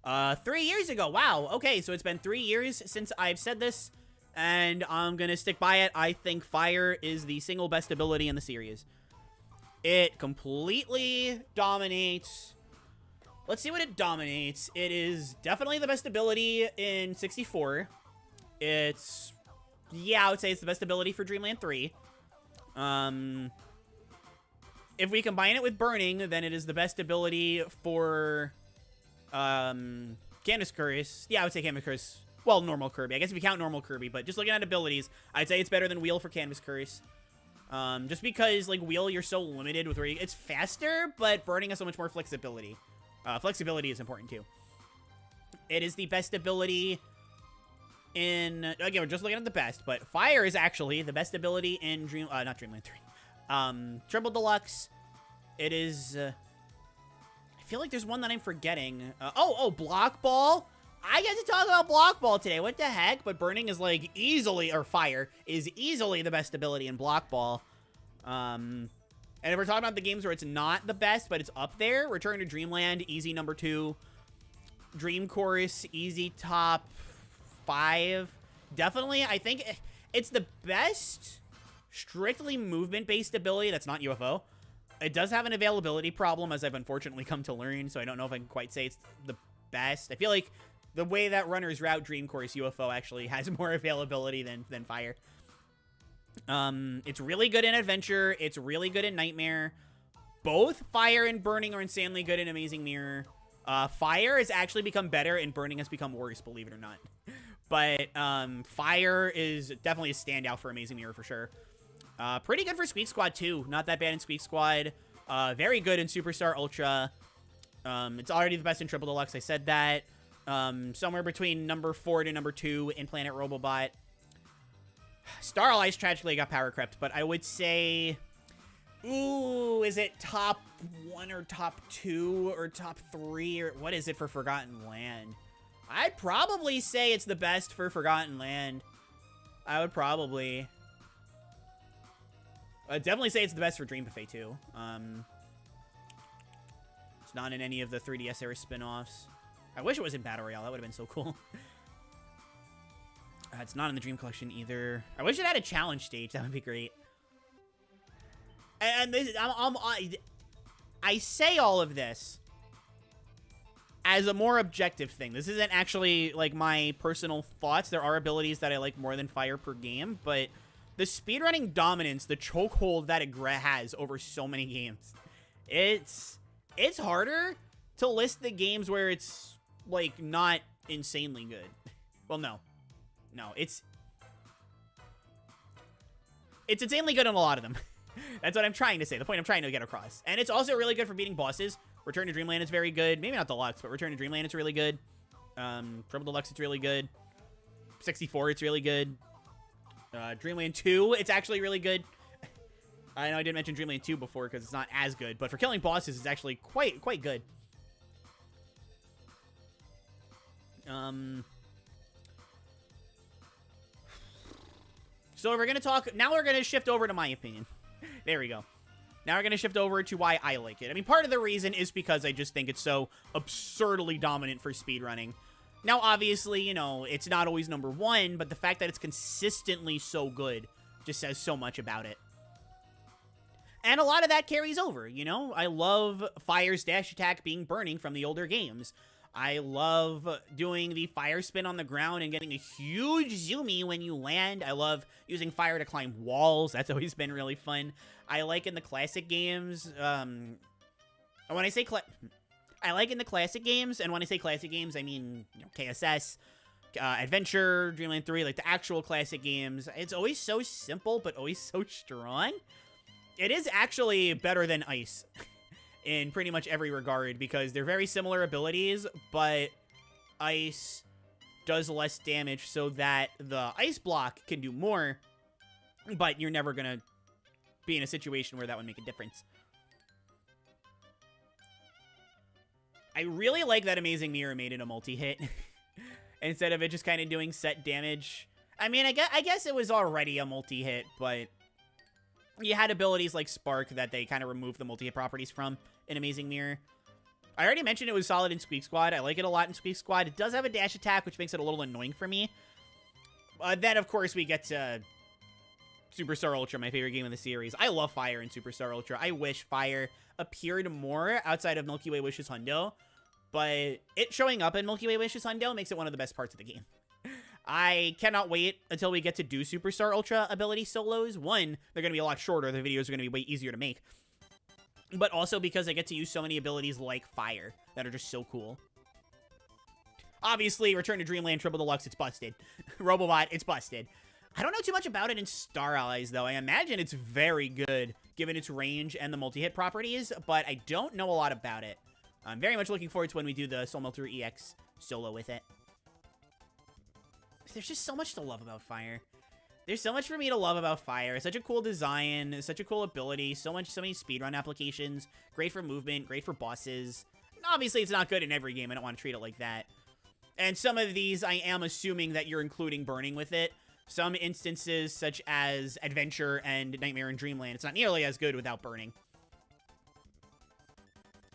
3 years ago. Wow. Okay, so it's been 3 years since I've said this, and I'm gonna stick by it. I think Fire is the single best ability in the series. It completely dominates. Let's see what it dominates. It is definitely the best ability in 64. It's... Yeah, I would say it's the best ability for Dreamland 3. If we combine it with Burning, then it is the best ability for... Canvas Curse. Yeah, I would say Canvas Curse. Well, normal Kirby. I guess if you count normal Kirby, but just looking at abilities, I'd say it's better than Wheel for Canvas Curse. Just because, like, Wheel, you're so limited with where it's faster, but Burning has so much more Flexibility is important, too. It is the best ability again, we're just looking at the best, but Fire is actually the best ability in not Dreamland 3. Triple Deluxe. It is, I feel like there's one that I'm forgetting. Block Ball. I get to talk about Block Ball today. What the heck? But Burning is like easily, or Fire is easily the best ability in Block Ball. And if we're talking about the games where it's not the best, but it's up there, Return to Dreamland, easy number 2. Dream Chorus, easy top 5. Definitely, I think it's the best strictly movement-based ability that's not UFO. It does have an availability problem, as I've unfortunately come to learn, so I don't know if I can quite say it's the best. I feel like the way that runners route Dream Course, UFO actually has more availability than Fire. It's really good in Adventure. It's really good in Nightmare. Both Fire and Burning are insanely good in Amazing Mirror. Fire has actually become better, and Burning has become worse, believe it or not. But Fire is definitely a standout for Amazing Mirror for sure. Pretty good for Squeak Squad too. Not that bad in Squeak Squad. Very good in Superstar Ultra. It's already the best in Triple Deluxe. I said that. Somewhere between number 4 to number 2 in Planet Robobot. Star Allies tragically got power crept, but I would say, ooh, is it top 1 or top 2 or top 3 or what is it for Forgotten Land? I'd probably say it's the best for Forgotten Land. I would probably. I'd definitely say it's the best for Dream Buffet, too. It's not in any of the 3DS era spin-offs. I wish it was in Battle Royale. That would have been so cool. It's not in the Dream Collection, either. I wish it had a challenge stage. That would be great. And this, I say all of this as a more objective thing. This isn't actually, like, my personal thoughts. There are abilities that I like more than Fire per game, but the speedrunning dominance, the chokehold that it has over so many games, it's harder to list the games where it's, like, not insanely good. Well, no. No, it's insanely good in a lot of them. That's what I'm trying to say. The point I'm trying to get across. And it's also really good for beating bosses. Return to Dreamland is very good. Maybe not Deluxe, but Return to Dreamland is really good. Triple Deluxe, it's really good. 64, it's really good. Dreamland 2, it's actually really good. I know I didn't mention Dreamland 2 before because it's not as good, but for killing bosses, it's actually quite good. So we're going to talk, now we're going to shift over to my opinion. There we go. Now we're going to shift over to why I like it. I mean, part of the reason is because I just think it's so absurdly dominant for speedrunning. Now, obviously, you know, it's not always number 1, but the fact that it's consistently so good just says so much about it. And a lot of that carries over, you know? I love Fire's dash attack being Burning from the older games. I love doing the Fire spin on the ground and getting a huge zoomie when you land. I love using Fire to climb walls. That's always been really fun. I like in the classic games, when I say I like in the classic games, and when I say classic games, I mean, you know, KSS, Adventure, Dreamland 3, like the actual classic games. It's always so simple, but always so strong. It is actually better than Ice in pretty much every regard, because they're very similar abilities, but Ice does less damage so that the Ice block can do more, but you're never going to be in a situation where that would make a difference. I really like that Amazing Mirror made it a multi-hit instead of it just kind of doing set damage. I mean, I guess it was already a multi-hit, but you had abilities like Spark that they kind of removed the multi-hit properties from in Amazing Mirror. I already mentioned it was solid in Squeak Squad. I like it a lot in Squeak Squad. It does have a dash attack, which makes it a little annoying for me. Then, of course, we get to Superstar Ultra, my favorite game of the series. I love Fire in Superstar Ultra. I wish Fire appeared more outside of Milky Way Wishes Hundo, but it showing up in Milky Way Wishes Hundo makes it one of the best parts of the game. I cannot wait until we get to do Superstar Ultra ability solos. One, they're going to be a lot shorter. The videos are going to be way easier to make. But also because I get to use so many abilities like Fire that are just so cool. Obviously, Return to Dreamland Triple Deluxe, it's busted. Robobot, it's busted. I don't know too much about it in Star Allies, though. I imagine it's very good, given its range and the multi-hit properties, but I don't know a lot about it. I'm very much looking forward to when we do the Soul Melter EX solo with it. There's just so much to love about fire. There's so much for me to love about fire. It's such a cool design, such a cool ability, so many speedrun applications. Great for movement, great for bosses. Obviously, it's not good in every game. I don't want to treat it like that. And some of these, I am assuming that you're including burning with it. Some instances, such as Adventure and Nightmare and Dreamland, it's not nearly as good without burning.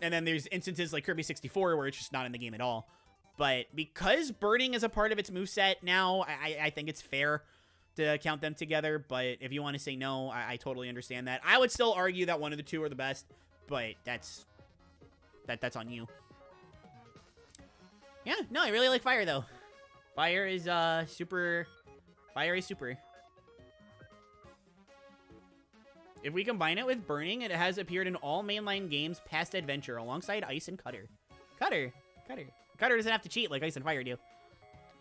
And then there's instances like Kirby 64 where it's just not in the game at all. But because burning is a part of its moveset now, I think it's fair to count them together. But if you want to say no, I totally understand that. I would still argue that one of the two are the best, but that's on you. Yeah, no, I really like fire though. Fire is super. Fire is super. If we combine it with burning, it has appeared in all mainline games past Adventure alongside Ice and Cutter. Cutter doesn't have to cheat like Ice and Fire do.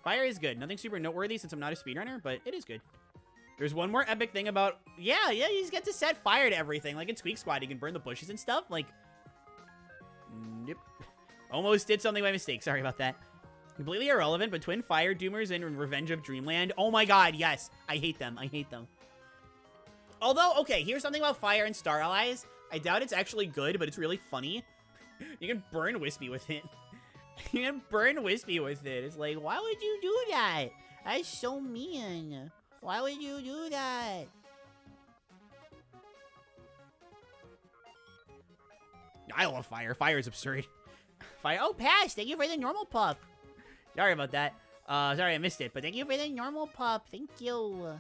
Fire is good. Nothing super noteworthy since I'm not a speedrunner, but it is good. There's one more epic thing about... Yeah, you just get to set fire to everything. Like in Squeak Squad, you can burn the bushes and stuff. Like... Nope. Almost did something by mistake. Sorry about that. Completely irrelevant, but Twin Fire Doomers and Revenge of Dreamland. Oh my god, yes. I hate them. I hate them. Although, okay, here's something about Fire and Star Allies. I doubt it's actually good, but it's really funny. You can burn Wispy with it. You can burn Wispy with it. It's like, why would you do that? That's so mean. Why would you do that? I love Fire. Fire is absurd. Fire. Oh, pass. Thank you for the normal pup. Sorry about that. Sorry I missed it, but thank you for the normal pup. Thank you.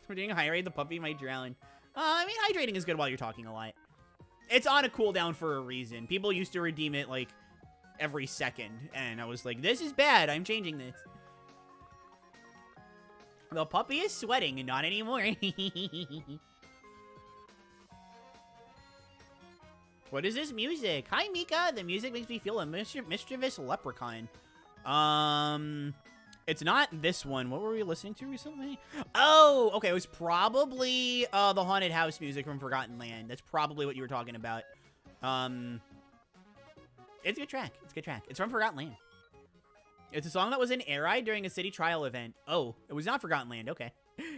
We're doing a hydrate. The puppy might drown. I mean, hydrating is good while you're talking a lot. It's on a cooldown for a reason. People used to redeem it, like, every second. And I was like, this is bad. I'm changing this. The puppy is sweating, and not anymore. What is this music? Hi, Mika. The music makes me feel a mischievous leprechaun. It's not this one. What were we listening to recently? Oh, okay. It was probably the Haunted House music from Forgotten Land. That's probably what you were talking about. It's a good track. It's a good track. It's from Forgotten Land. It's a song that was in Air Ride during a city trial event. Oh, it was not Forgotten Land. Okay.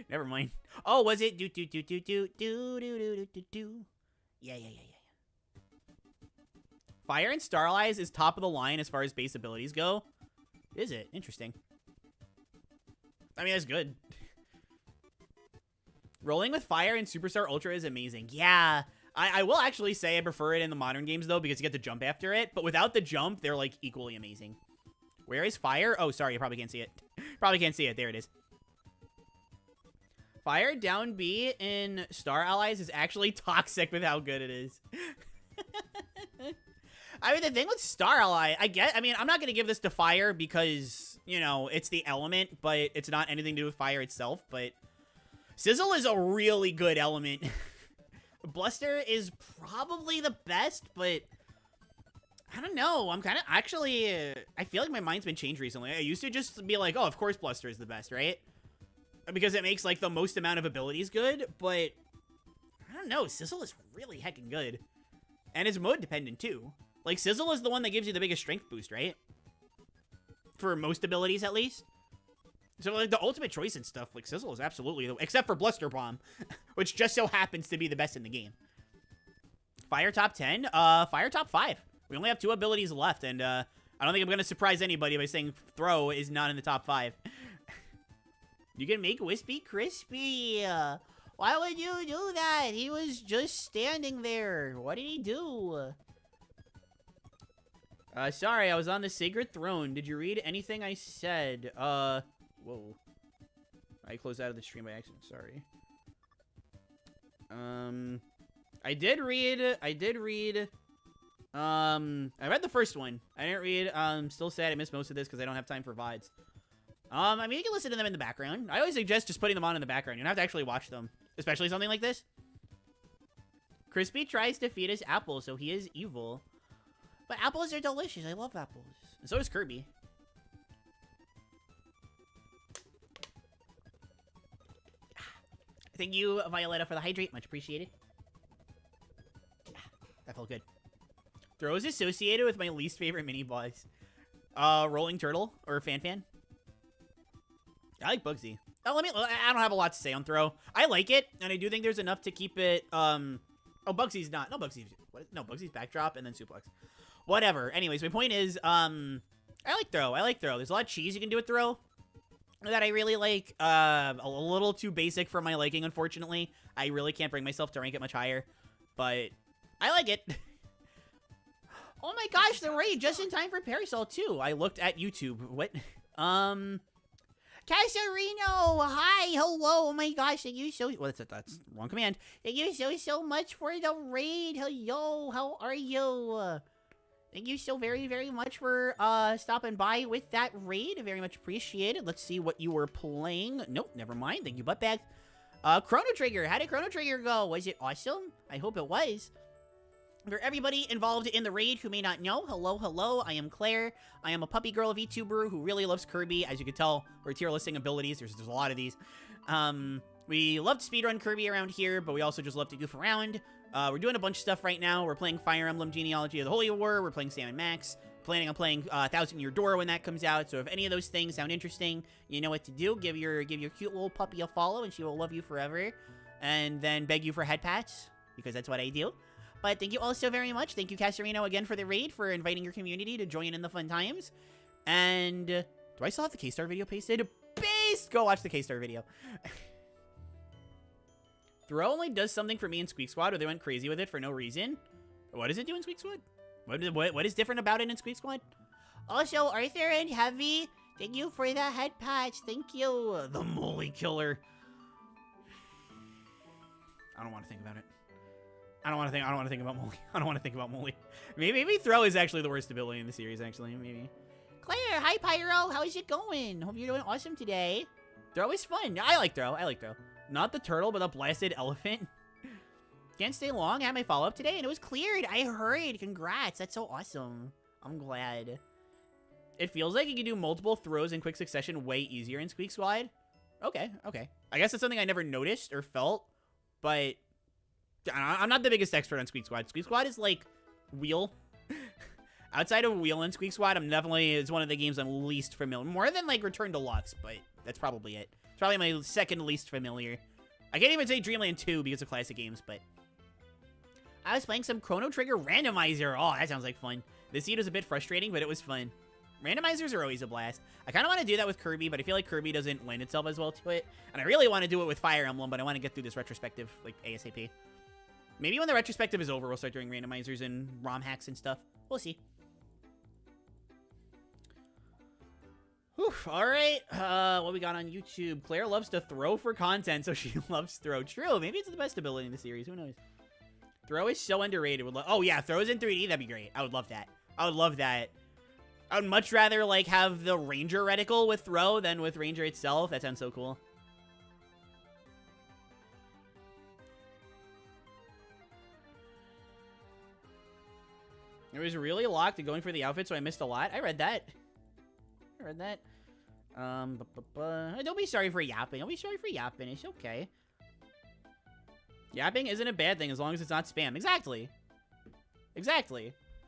Never mind. Oh, was it? Do, do, do, do, do, do, do, do, do, do. Yeah. Fire and Star Allies is top of the line as far as base abilities go. Is it? Interesting. I mean, that's good. Rolling with Fire and Superstar Ultra is amazing. Yeah. I will actually say I prefer it in the modern games, though, because you get the jump after it. But without the jump, they're, like, equally amazing. Where is Fire? Oh, sorry. You probably can't see it. Probably can't see it. There it is. Fire down B in Star Allies is actually toxic with how good it is. I mean, the thing with Star Ally, I mean, I'm not going to give this to Fire because, you know, it's the element, but it's not anything to do with Fire itself, but Sizzle is a really good element. Bluster is probably the best, but I don't know. I'm kind of, actually, I feel like my mind's been changed recently. I used to just be like, oh, of course Bluster is the best, right? Because it makes, like, the most amount of abilities good, but I don't know. Sizzle is really heckin' good. And it's mode dependent, too. Like, Sizzle is the one that gives you the biggest strength boost, right? For most abilities, at least. So, like, the ultimate choice and stuff, like, Sizzle is absolutely... except for Bluster Bomb, which just so happens to be the best in the game. Fire top 10? Fire top 5. We only have 2 abilities left, and, I don't think I'm gonna surprise anybody by saying Throw is not in the top 5. You can make Wispy crispy. Why would you do that? He was just standing there. What did he do? Sorry, I was on the sacred throne. Did you read anything I said? Whoa. I closed out of the stream by accident, sorry. I read the first one. I didn't read, still sad I missed most of this because I don't have time for VODs. I mean, you can listen to them in the background. I always suggest just putting them on in the background. You don't have to actually watch them. Especially something like this. Crispy tries to feed us apples, so he is evil. But apples are delicious. I love apples. And so does Kirby. Thank you, Violetta, for the hydrate. Much appreciated. That felt good. Throw is associated with my least favorite mini-boss. Rolling Turtle or Fan. I like Bugsy. Oh, I don't have a lot to say on Throw. I like it, and I do think there's enough to keep it, oh, Bugsy's not, no, Bugsy's, no, Bugsy's backdrop and then suplex. Whatever. Anyways, my point is, I like Throw. There's a lot of cheese you can do with Throw that I really like. A little too basic for my liking, unfortunately. I really can't bring myself to rank it much higher, but I like it. Oh my gosh, the raid just in time for Parasol too. I looked at YouTube. What? Casarino, hi, hello. Oh my gosh, thank you so. Well, that's wrong command. Thank you so much for the raid. Hello, how are you? Thank you so very much for stopping by with that raid. Very much appreciated. Let's see what you were playing. Nope, never mind. Thank you, buttbag. Chrono Trigger. How did Chrono Trigger go? Was it awesome? I hope it was. For everybody involved in the raid who may not know, hello, I am Claire. I am a puppy girl VTuber who really loves Kirby. As you can tell, we're tier listing abilities. There's a lot of these. We love to speedrun Kirby around here, but we also just love to goof around. We're doing a bunch of stuff right now. We're playing Fire Emblem Genealogy of the Holy War. We're playing Sam & Max. Planning on playing Thousand Year Door when that comes out. So if any of those things sound interesting, you know what to do. Give your cute little puppy a follow, and she will love you forever. And then beg you for head pats, because that's what I do. But thank you all so very much. Thank you, Casarino, again for the raid, for inviting your community to join in the fun times. And do I still have the K-Star video pasted? Beast! Go watch the K-Star video. Throw only does something for me in Squeak Squad, or they went crazy with it for no reason. What does it do in Squeak Squad? What is different about it in Squeak Squad? Also, Arthur and Heavy, thank you for the head patch. Thank you. The Molly Killer. I don't want to think about it. I don't want to think about Molly. I don't want to think about Molly. Maybe Throw is actually the worst ability in the series, actually. Maybe. Claire, hi, Pyro. How is it going? Hope you're doing awesome today. Throw is fun. I like Throw. Not the turtle, but the blasted elephant. Can't stay long. I had my follow-up today, and it was cleared. I heard. Congrats. That's so awesome. I'm glad. It feels like you can do multiple throws in quick succession way easier in Squeak Squad. Okay. I guess that's something I never noticed or felt, but I'm not the biggest expert on Squeak Squad. Squeak Squad is like Wheel. Outside of Wheel and Squeak Squad, it's one of the games I'm least familiar. More than like Return Deluxe, but that's probably it. It's probably my second least familiar. I can't even say Dreamland 2 because of classic games, but I was playing some Chrono Trigger Randomizer. Oh, that sounds like fun. The seed was a bit frustrating, but it was fun. Randomizers are always a blast. I kind of want to do that with Kirby, but I feel like Kirby doesn't lend itself as well to it. And I really want to do it with Fire Emblem, but I want to get through this retrospective, like, ASAP. Maybe when the retrospective is over, we'll start doing randomizers and ROM hacks and stuff. We'll see. Whew, alright, what we got on YouTube? Claire loves to throw for content, so she loves Throw. True, maybe it's the best ability in the series, who knows? Throw is so underrated. Oh yeah, Throws in 3D, that'd be great. I would love that. I would much rather, like, have the Ranger reticle with Throw than with Ranger itself. That sounds so cool. It was really locked to going for the outfit, so I missed a lot. I read that. Don't be sorry for yapping. Don't be sorry for yapping. It's okay. Yapping isn't a bad thing as long as it's not spam. Exactly.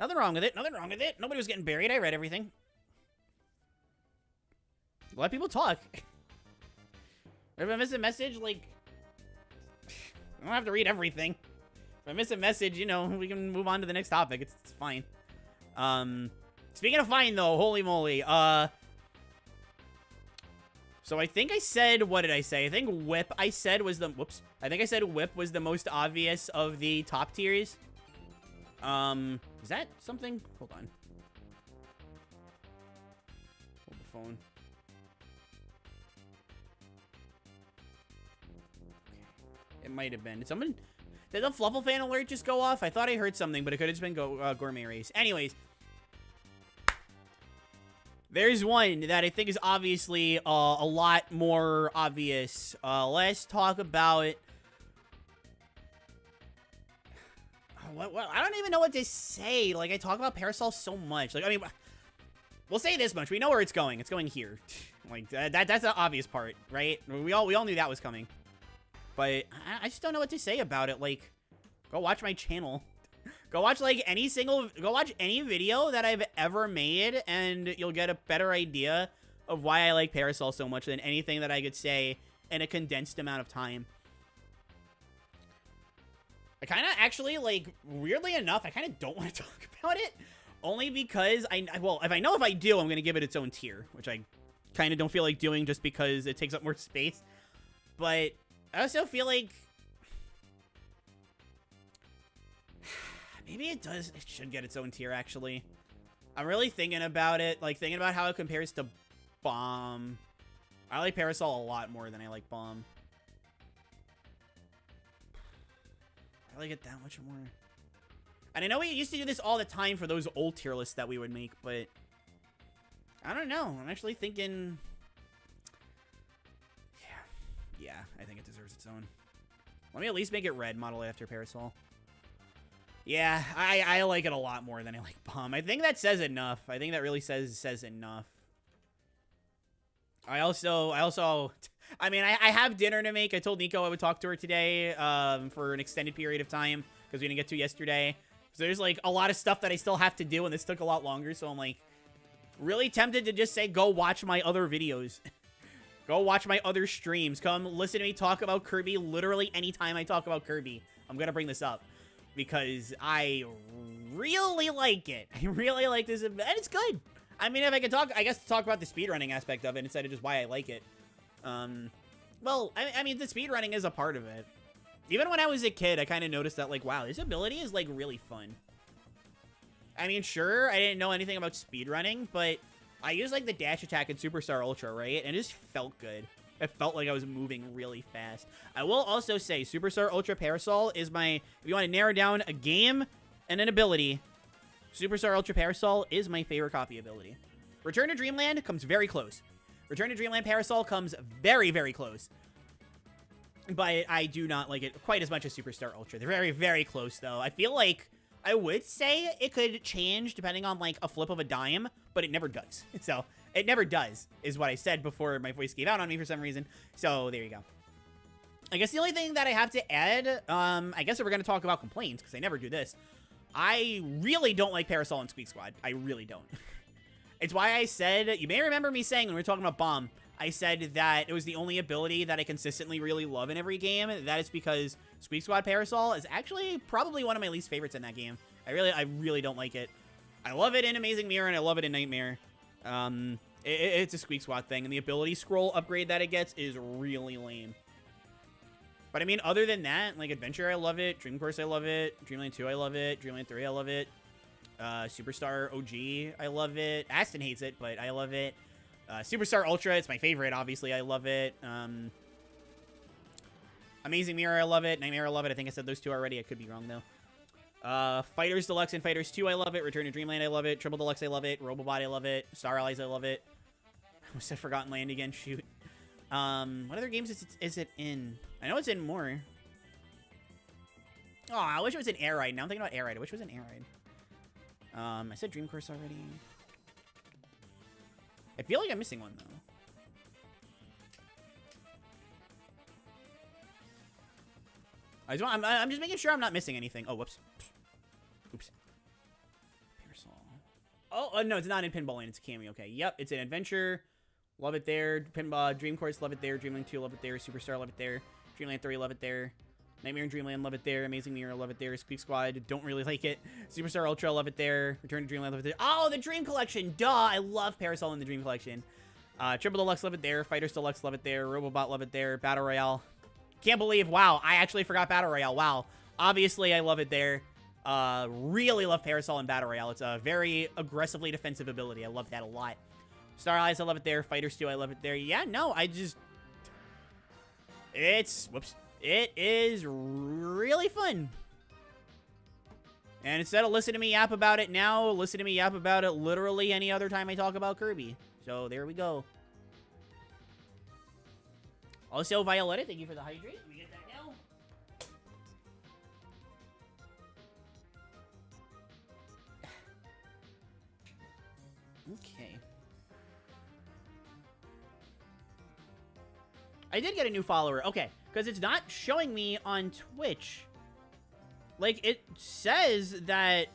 Nothing wrong with it. Nobody was getting buried. I read everything. Let people talk. If I miss a message, like, I don't have to read everything. If I miss a message, you know, we can move on to the next topic. It's fine. Speaking of fine, though, holy moly. So I think I said, what did I say? I think Whip I said was the, whoops. I think I said Whip was the most obvious of the top tiers. Is that something? Hold on. Hold the phone. It might have been. Did someone... Did the Fluffle fan alert just go off? I thought I heard something, but it could have just been Gourmet Race. Anyways. There's one that I think is obviously a lot more obvious. Let's talk about... I don't even know what to say. Like, I talk about Parasol so much. Like, I mean, we'll say this much. We know where it's going. It's going here. Like, that's the obvious part, right? We all knew that was coming. But I just don't know what to say about it. Like, go watch my channel. Go watch like go watch any video that I've ever made, and you'll get a better idea of why I like Parasol so much than anything that I could say in a condensed amount of time. I kind of actually, like, weirdly enough, I kind of don't want to talk about it. Only because, well, if I do, I'm going to give it its own tier. Which I kind of don't feel like doing just because it takes up more space. But I also feel like maybe it should get its own tier, actually. I'm really thinking about it, like, thinking about how it compares to Bomb. I like Parasol a lot more than I like Bomb. I like it that much more. And I know we used to do this all the time for those old tier lists that we would make, but I don't know. I'm actually thinking, yeah, I think it deserves its own. Let me at least make it red, model after Parasol. Yeah, I like it a lot more than I like Bomb. I think that says enough. I think that really says enough. I mean, I have dinner to make. I told Nico I would talk to her today for an extended period of time because we didn't get to yesterday. So there's, like, a lot of stuff that I still have to do, and this took a lot longer. So I'm, like, really tempted to just say, go watch my other videos. Go watch my other streams. Come listen to me talk about Kirby literally anytime I talk about Kirby. I'm going to bring this up because I really like it. I really like this, and it's good. I mean, if I could talk, I guess, talk about the speedrunning aspect of it instead of just why I like it. Well, I mean, the speedrunning is a part of it. Even when I was a kid, I kind of noticed that, like, wow, this ability is, like, really fun. I mean, sure, I didn't know anything about speedrunning, but I used, like, the dash attack in Superstar Ultra, right? And it just felt good. It felt like I was moving really fast. I will also say, Superstar Ultra Parasol is my, if you want to narrow down a game and an ability, Superstar Ultra Parasol is my favorite copy ability. Return to Dreamland comes very close. Return to Dreamland Parasol comes very, very close. But I do not like it quite as much as Superstar Ultra. They're very, very close, though. I feel like I would say it could change depending on, like, a flip of a dime, but it never does. So, it never does, is what I said before my voice gave out on me for some reason. So, there you go. I guess the only thing that I have to add, I guess if we're going to talk about complaints, because I never do this, I really don't like Parasol and Squeak Squad. I really don't. It's why I said, you may remember me saying when we were talking about Bomb, I said that it was the only ability that I consistently really love in every game. That is because Squeak Squad Parasol is actually probably one of my least favorites in that game. I really don't like it. I love it in Amazing Mirror and I love it in Nightmare. It's a Squeak Squad thing, and the ability scroll upgrade that it gets is really lame. But I mean, other than that, like Adventure, I love it. Dream Course, I love it. Dreamland 2, I love it. Dreamland 3, I love it. Superstar OG, I love it. Aston hates it, but I love it. Superstar Ultra, it's my favorite, obviously. I love it. Amazing Mirror, I love it. Nightmare, I love it. I think I said those two already. I could be wrong, though. Fighters Deluxe and Fighters 2, I love it. Return to Dreamland, I love it. Triple Deluxe, I love it. Robobot, I love it. Star Allies, I love it. I almost said Forgotten Land again. Shoot. What other games is it in? I know it's in more. Oh, I wish it was an Air Ride. Now I'm thinking about Air Ride. I wish it was an Air Ride. I said Dream Course already. I feel like I'm missing one, though. I'm just making sure I'm not missing anything. Oh, whoops. Oops. Parasol. Oh, no, it's not in Pinball Lane. It's a cameo. Okay, yep, it's an Adventure. Love it there. Pinball, Dream Course, love it there. Dreamland 2, love it there. Superstar, love it there. Dreamland 3, love it there. Nightmare in Dreamland, love it there. Amazing Mirror, love it there. Squeak Squad, don't really like it. Superstar Ultra, love it there. Return to Dreamland, love it there. Oh, the Dream Collection, duh! I love Parasol in the Dream Collection. Triple Deluxe, love it there. Fighters Deluxe, love it there. Robobot, love it there. Battle Royale. Can't believe, wow, I actually forgot Battle Royale. Wow. Obviously, I love it there. Really love Parasol and Battle Royale. It's a very aggressively defensive ability. I love that a lot. Star Allies, I love it there. Fighters 2, I love it there. Yeah, no, whoops. It is really fun. And instead of listening to me yap about it now, listen to me yap about it literally any other time I talk about Kirby. So there we go. Also, Violetta, thank you for the hydrate. We get that now. Okay. I did get a new follower. Okay, because it's not showing me on Twitch. Like, it says that,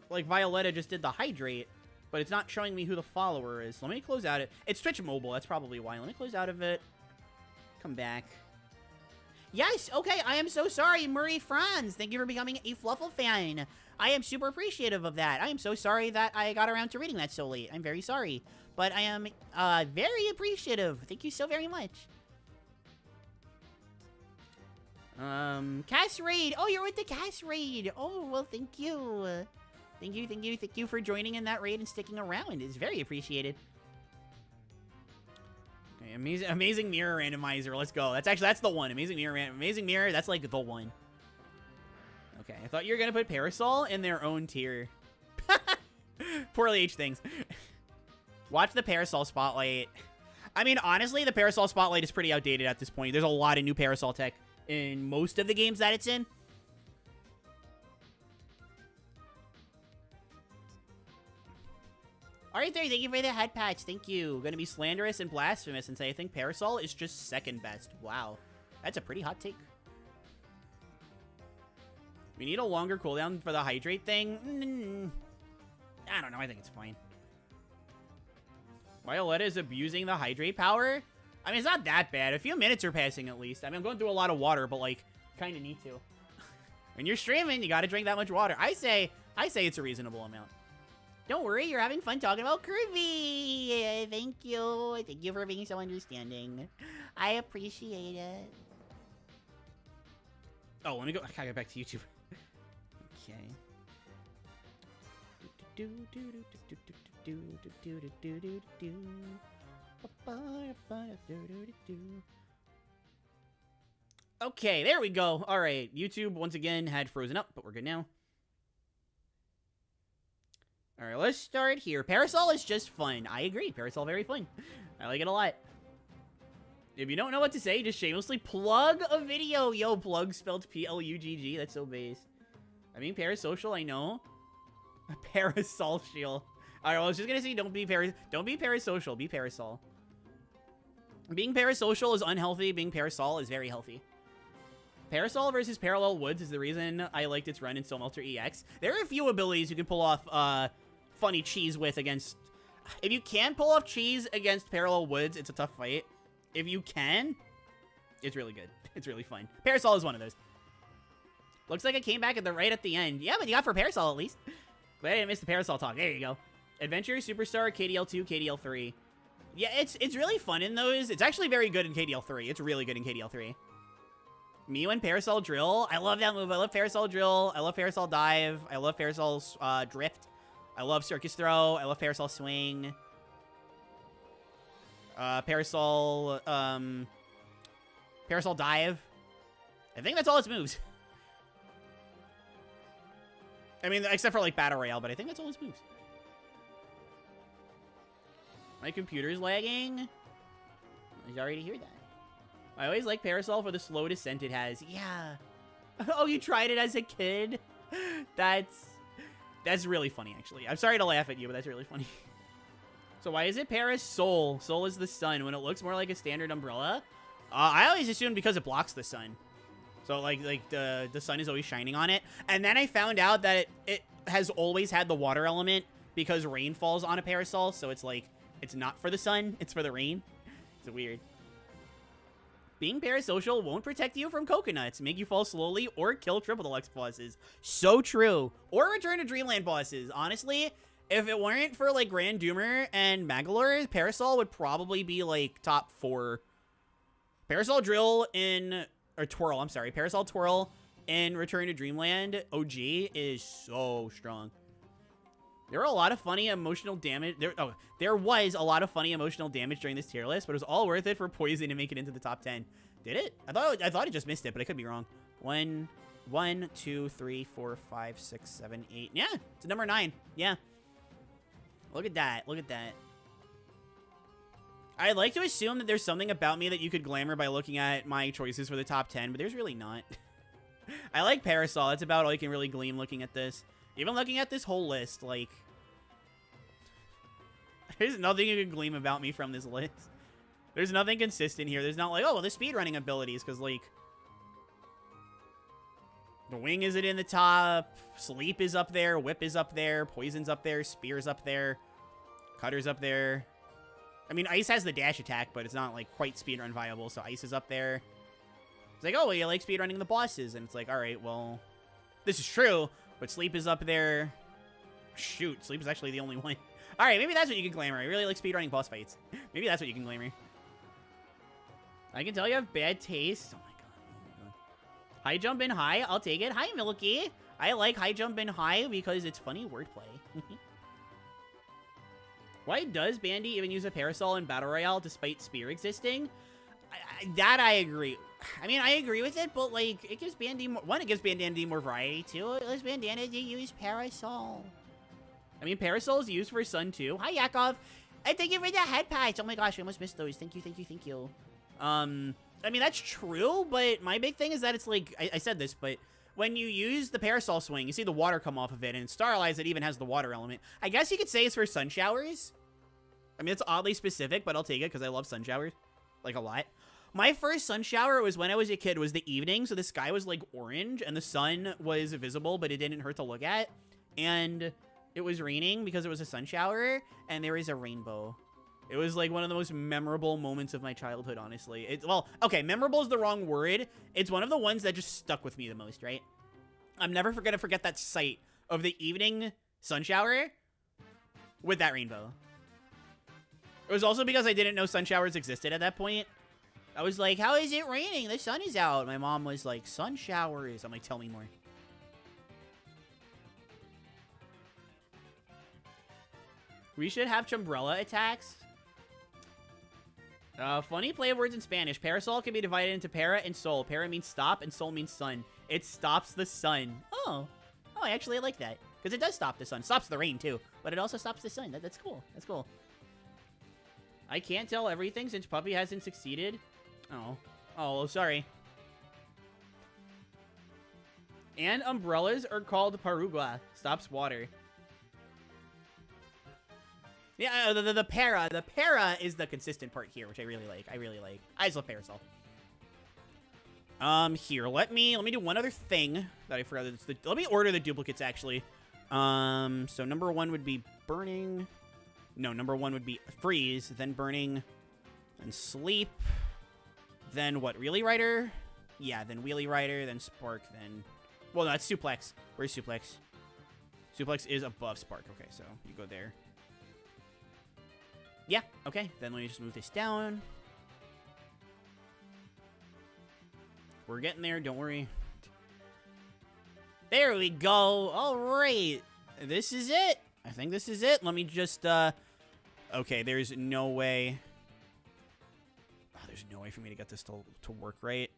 like, Violetta just did the hydrate, but it's not showing me who the follower is. Let me close out it. It's Twitch Mobile. That's probably why. Let me close out of it. Come back. Yes, okay, I am so sorry, Murray Franz. Thank you for becoming a Fluffle fan. I am super appreciative of that. I am so sorry that I got around to reading that so late. I'm very sorry. But I am very appreciative. Thank you so very much. Cass Raid. Oh, you're with the Cass Raid. Oh, well, thank you. Thank you for joining in that raid and sticking around. It's very appreciated. Okay, amazing mirror randomizer. Let's go. That's the one. Amazing mirror. That's like the one. Okay, I thought you were gonna put Parasol in their own tier. Poorly aged things. Watch the Parasol Spotlight. I mean, honestly, the Parasol Spotlight is pretty outdated at this point. There's a lot of new Parasol tech in most of the games that it's in. Alright, thank you for the head patch. Thank you. Gonna be slanderous and blasphemous and say I think Parasol is just second best. Wow. That's a pretty hot take. We need a longer cooldown for the hydrate thing. I don't know. I think it's fine. Violetta is abusing the hydrate power. I mean, it's not that bad. A few minutes are passing at least. I mean, I'm going through a lot of water, but like, kind of need to. When you're streaming, you got to drink that much water. I say it's a reasonable amount. Don't worry, you're having fun talking about Kirby. Thank you. Thank you for being so understanding. I appreciate it. Oh, let me go. I gotta get back to YouTube. Okay. Okay, there we go. All right, YouTube once again had frozen up, but we're good now. All right, let's start here. Parasol is just fun. I agree. Parasol very fun. I like it a lot. If you don't know what to say, just shamelessly plug a video. Yo, plug spelled P-L-U-G-G. That's so base. I mean, parasocial, I know. Parasol shield. All right, well, I was just gonna say don't be parasocial. Be parasol. Being parasocial is unhealthy. Being parasol is very healthy. Parasol versus Parallel Woods is the reason I liked its run in Soul Melter EX. There are a few abilities you can pull off funny cheese with against... If you can pull off cheese against Parallel Woods, it's a tough fight. If you can, it's really good. It's really fun. Parasol is one of those. Looks like it came back right at the end. Yeah, but you got for Parasol at least. Glad I didn't miss the Parasol talk. There you go. Adventure, Superstar, KDL2, KDL3. Yeah, it's really fun in those. It's actually very good in KDL3. It's really good in KDL3. Mew and Parasol Drill. I love that move. I love Parasol Drill. I love Parasol Dive. I love Parasol's Drift. I love Circus Throw. I love Parasol Swing. Parasol Dive. I think that's all its moves. I mean, except for like Battle Royale, but I think that's all its moves. My computer's lagging. I'm sorry to hear that. I always like Parasol for the slow descent it has. Yeah. Oh, you tried it as a kid? That's really funny, actually. I'm sorry to laugh at you, but that's really funny. So why is it Parasol? Sol is the sun when it looks more like a standard umbrella? I always assumed because it blocks the sun. So like the sun is always shining on it. And then I found out that it has always had the water element because rain falls on a Parasol. So it's like, it's not for the sun, it's for the rain. It's weird. Being parasocial won't protect you from coconuts, make you fall slowly, or kill triple deluxe bosses. So true. Or return to Dreamland bosses. Honestly, if it weren't for like Grand Doomer and Magolor, Parasol would probably be like top 4. Parasol Drill in, or Twirl, I'm sorry. Parasol Twirl in Return to Dreamland OG is so strong. There were a lot of funny emotional damage. There was a lot of funny emotional damage during this tier list, but it was all worth it for Poison to make it into the top 10. Did it? I thought it just missed it, but I could be wrong. 1, 2, 3, 4, 5, 6, 7, 8. Yeah, it's number 9. Yeah. Look at that. Look at that. I'd like to assume that there's something about me that you could glamour by looking at my choices for the top 10, but there's really not. I like Parasol. That's about all you can really glean looking at this. Even looking at this whole list, like... There's nothing you can glean about me from this list. There's nothing consistent here. There's not like, oh, well, the speedrunning abilities, because, like... The wing isn't in the top. Sleep is up there. Whip is up there. Poison's up there. Spear's up there. Cutter's up there. I mean, Ice has the dash attack, but it's not, like, quite speedrun viable, so Ice is up there. It's like, oh, well, you like speedrunning the bosses. And it's like, all right, well, this is true, but Sleep is up there. Shoot, Sleep is actually the only one. All right, maybe that's what you can glamour. I really like speedrunning boss fights. Maybe that's what you can glamour. I can tell you have bad taste. Oh, my God. Oh, my God. High jump and high. I'll take it. Hi, Milky. I like high jump and high because it's funny wordplay. Why does Bandy even use a parasol in Battle Royale despite Spear existing? That I agree. I mean, I agree with it, but, like, it gives Bandy more... One, it gives Bandana more variety. Two, it lets Bandana use parasol. I mean, parasol is used for Sun, too. Hi, Yakov. And thank you for the head patch. Oh, my gosh, I almost missed those. Thank you, thank you, thank you. I mean, that's true, but my big thing is that it's, like... I said this, but... When you use the parasol swing, you see the water come off of it, and Starlight, it even has the water element. I guess you could say it's for sun showers. I mean, it's oddly specific, but I'll take it because I love sun showers, like, a lot. My first sun shower was when I was a kid, was the evening, so the sky was, like, orange, and the sun was visible, but it didn't hurt to look at. And it was raining because it was a sun shower, and there was a rainbow. It was, like, one of the most memorable moments of my childhood, honestly. Well, okay, memorable is the wrong word. It's one of the ones that just stuck with me the most, right? I'm never gonna forget that sight of the evening sun shower with that rainbow. It was also because I didn't know sun showers existed at that point. I was like, how is it raining? The sun is out. My mom was like, sun showers. I'm like, tell me more. We should have Chumbrella attacks. Funny play of words in Spanish. Parasol can be divided into para and sol. Para means stop, and sol means sun. It stops the sun. Oh, I actually like that. Because it does stop the sun. Stops the rain, too. But it also stops the sun. That's cool. That's cool. I can't tell everything since Puppy hasn't succeeded. Oh, sorry. And umbrellas are called parugua. Stops water. Yeah, the para. The para is the consistent part here, which I really like. I just love parasol. Here, let me do one other thing that I forgot. Let me order the duplicates, actually. So number one would be burning. No, number one would be freeze, then burning, then sleep, then what, Wheelie Rider? Yeah, then Wheelie Rider, then Spark, then... Well, no, it's Suplex. Where's Suplex? Suplex is above Spark. Okay, so you go there. Yeah, okay. Then let me just move this down. We're getting there, don't worry. There we go. All right. This is it. I think this is it. Let me just, okay, there's no way. Oh, there's no way for me to get this to work right.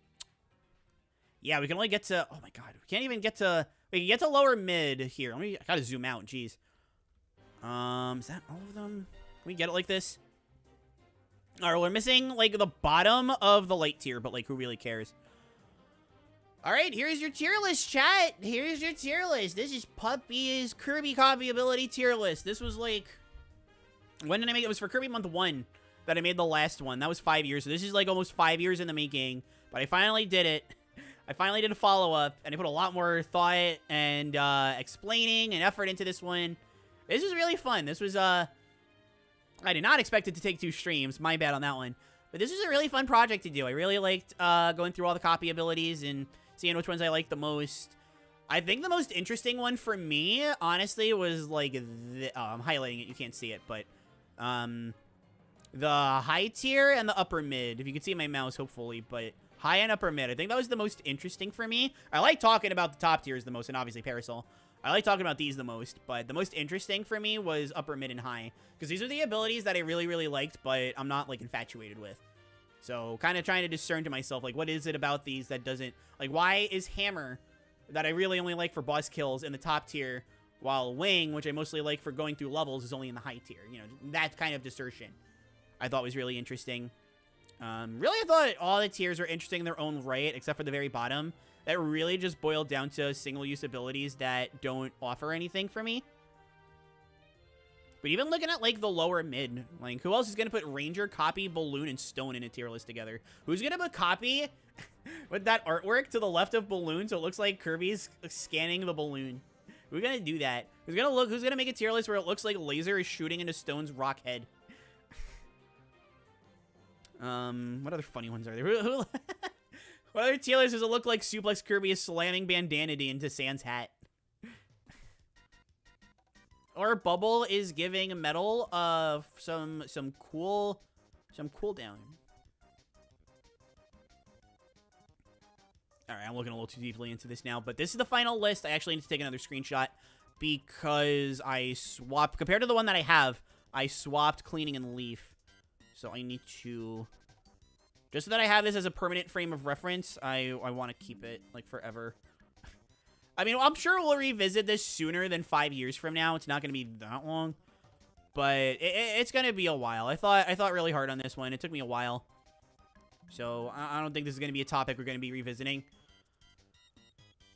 Yeah, we can only get to, oh my god. We can't even get to, we can get to lower mid here. I gotta zoom out, jeez. Is that all of them? Can we get it like this? All right, we're missing, like, the bottom of the light tier, but, like, who really cares? All right, here's your tier list, chat. Here's your tier list. This is Puppy's Kirby copy ability tier list. This was, like, when did I make it? It was for Kirby Month 1 that I made the last one. That was 5 years. So this is, like, almost 5 years in the making, but I finally did it. I finally did a follow-up, and I put a lot more thought and explaining and effort into this one. This was really fun. This was, I did not expect it to take 2 streams. My bad on that one. But this was a really fun project to do. I really liked going through all the copy abilities and seeing which ones I liked the most. I think the most interesting one for me, honestly, was, like, I'm highlighting it. You can't see it, but the high tier and the upper mid. If you can see my mouse, hopefully, but high and upper mid. I think that was the most interesting for me. I like talking about the top tiers the most, and obviously Parasol. I like talking about these the most, but the most interesting for me was upper, mid, and high. Because these are the abilities that I really, really liked, but I'm not, like, infatuated with. So, kind of trying to discern to myself, like, what is it about these that doesn't... Like, why is Hammer, that I really only like for boss kills, in the top tier, while Wing, which I mostly like for going through levels, is only in the high tier? You know, that kind of distortion I thought was really interesting. Really, I thought all the tiers were interesting in their own right, except for the very bottom. That really just boiled down to single-use abilities that don't offer anything for me. But even looking at, like, the lower mid, like, who else is going to put Ranger, Copy, Balloon, and Stone in a tier list together? Who's going to put Copy with that artwork to the left of Balloon so it looks like Kirby's scanning the balloon? Who's going to do that? Who's going to make a tier list where it looks like Laser is shooting into Stone's rock head? What other funny ones are there? What other tier lists does it look like Suplex Kirby is slamming Bandanity into Sans hat? Or Bubble is giving Metal some cooldown. Alright, I'm looking a little too deeply into this now, but this is the final list. I actually need to take another screenshot because I swapped, compared to the one that I have, I swapped Cleaning and Leaf. So I need to, just so that I have this as a permanent frame of reference, I want to keep it, like, forever. I mean, I'm sure we'll revisit this sooner than 5 years from now. It's not going to be that long, but it's going to be a while. I thought really hard on this one. It took me a while. So I don't think this is going to be a topic we're going to be revisiting.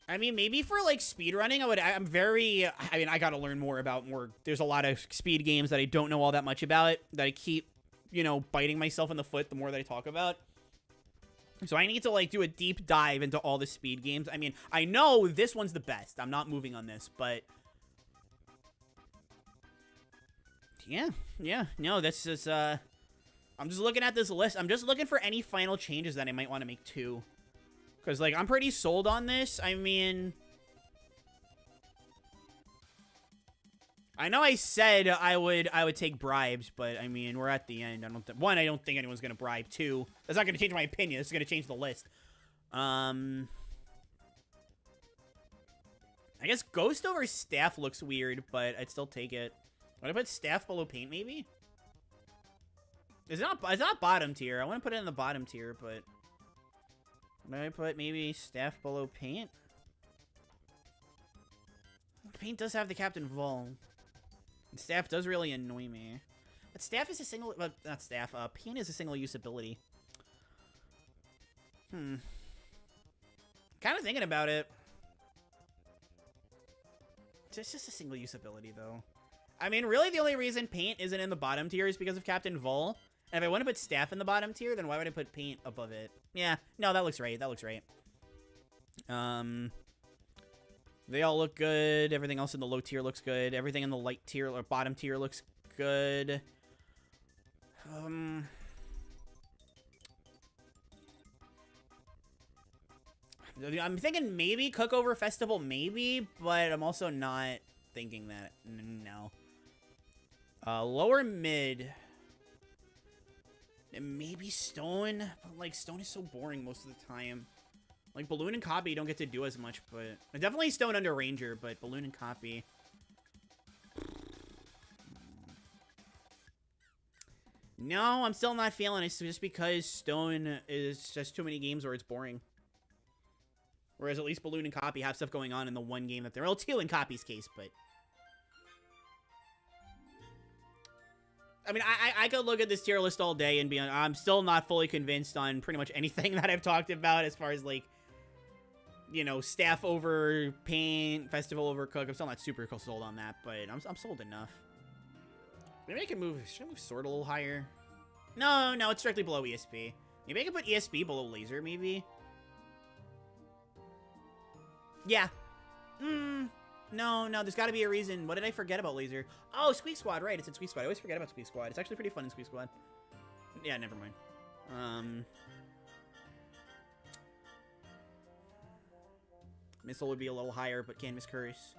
I mean, maybe for, like, speedrunning, I got to learn more about there's a lot of speed games that I don't know all that much about, that I keep, you know, biting myself in the foot the more that I talk about. So I need to, like, do a deep dive into all the speed games. I mean, I know this one's the best. I'm not moving on this, but yeah, no, this is, I'm just looking at this list. I'm just looking for any final changes that I might want to make too. Because, like, I'm pretty sold on this. I mean, I know I said I would take bribes, but I mean, we're at the end. I don't think anyone's gonna bribe. 2, that's not gonna change my opinion. This is gonna change the list. I guess Ghost over Staff looks weird, but I'd still take it. Would I put Staff below Paint, maybe? It's not bottom tier. I want to put it in the bottom tier, but would I put maybe Staff below Paint? Paint does have the Captain Vol. And Staff does really annoy me. But Staff is a single... Well, not Staff. Paint is a single-use ability. Kind of thinking about it. It's just a single-use ability, though. I mean, really, the only reason Paint isn't in the bottom tier is because of Captain Vol. And if I want to put Staff in the bottom tier, then why would I put Paint above it? Yeah, no, that looks right. That looks right. They all look good. Everything else in the low tier looks good. Everything in the light tier or bottom tier looks good. I'm thinking maybe Cookover Festival, maybe, but I'm also not thinking that. No. Lower mid. And maybe Stone, but, like, Stone is so boring most of the time. Like, Balloon and Copy don't get to do as much, but definitely Stone under Ranger, but Balloon and Copy. No, I'm still not feeling it just because Stone is just too many games where it's boring. Whereas at least Balloon and Copy have stuff going on in the one game that they're... Well, 2 in Copy's case, but... I mean, I could look at this tier list all day and be... I'm still not fully convinced on pretty much anything that I've talked about as far as, like... You know, Staff over Paint, Festival over Cook. I'm still not super sold on that, but I'm sold enough. Maybe I can move... Should I move Sword a little higher? No, it's directly below ESP. Maybe I can put ESP below Laser, maybe? Yeah. No, there's got to be a reason. What did I forget about Laser? Oh, Squeak Squad, right. It's in Squeak Squad. I always forget about Squeak Squad. It's actually pretty fun in Squeak Squad. Yeah, never mind. Missile would be a little higher, but can't miss Curse.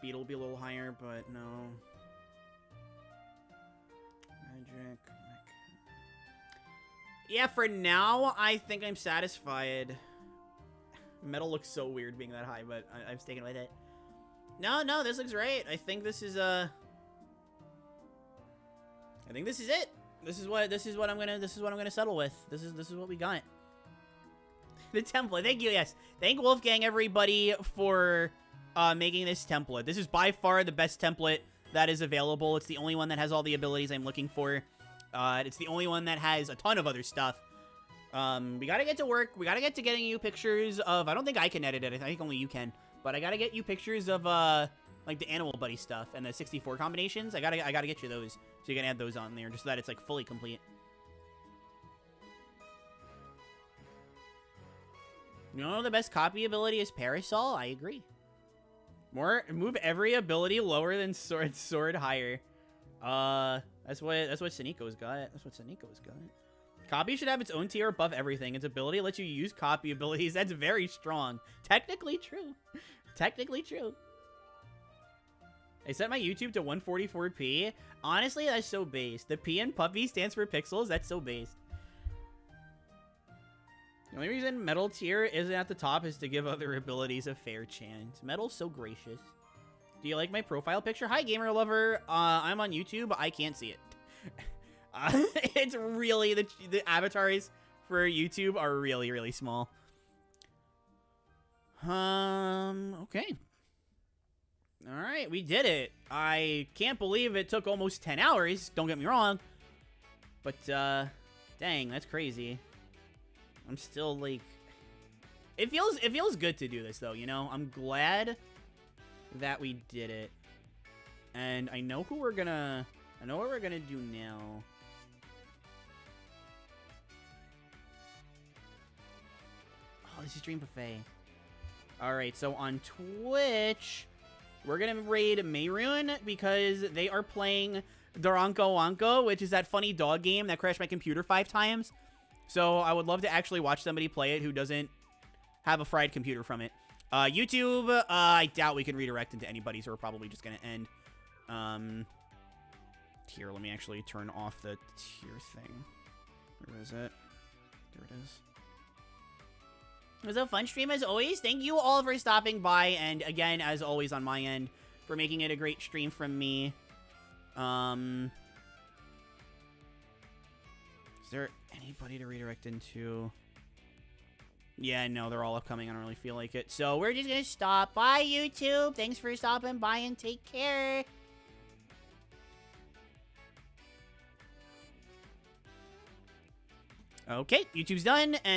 Beetle would be a little higher, but no. Magic. Yeah, for now, I think I'm satisfied. Metal looks so weird being that high, but I'm sticking with it. No, this looks right. I think this is I think this is it. This is what I'm gonna settle with. This is what we got. The template. Thank you. Yes. Thank Wolfgang, everybody, for making this template. This is by far the best template that is available. It's the only one that has all the abilities I'm looking for. It's the only one that has a ton of other stuff. We gotta get to work. We gotta get to getting you pictures of... I don't think I can edit it. I think only you can. But I gotta get you pictures of like the Animal Buddy stuff and the 64 combinations. I gotta get you those, so you can add those on there, just so that it's like fully complete. You know, the best copy ability is Parasol. I agree. Move every ability lower than sword higher. That's what Saniko's got. That's what Saniko's got. Copy should have its own tier above everything. Its ability lets you use copy abilities. That's very strong. Technically true. Technically true. I set my YouTube to 144p. Honestly, that's so based. The P in puppy stands for pixels. That's so based. The only reason metal tier isn't at the top is to give other abilities a fair chance. Metal's so gracious. Do you like my profile picture? Hi, gamer lover. I'm on YouTube. I can't see it. It's really, the avatars for YouTube are really, really small. Okay. All right, we did it. I can't believe it took almost 10 hours. Don't get me wrong. But, dang, that's crazy. I'm still, like... It feels good to do this, though, you know? I'm glad that we did it. And I know who we're gonna... I know what we're gonna do now. Oh, this is Dream Buffet. Alright, so on Twitch, we're gonna raid Mayroon because they are playing Doranko Wanko, which is that funny dog game that crashed my computer 5 times. So I would love to actually watch somebody play it who doesn't have a fried computer from it. YouTube, I doubt we can redirect into anybody, so we're probably just gonna end. Here, let me actually turn off the tier thing. Where is it? There it is. It was a fun stream as always. Thank you all for stopping by, and again, as always on my end, for making it a great stream from me. Is there anybody to redirect into? Yeah, no, they're all upcoming. I don't really feel like it. So we're just gonna stop. Bye, YouTube. Thanks for stopping by and take care. Okay, YouTube's done, and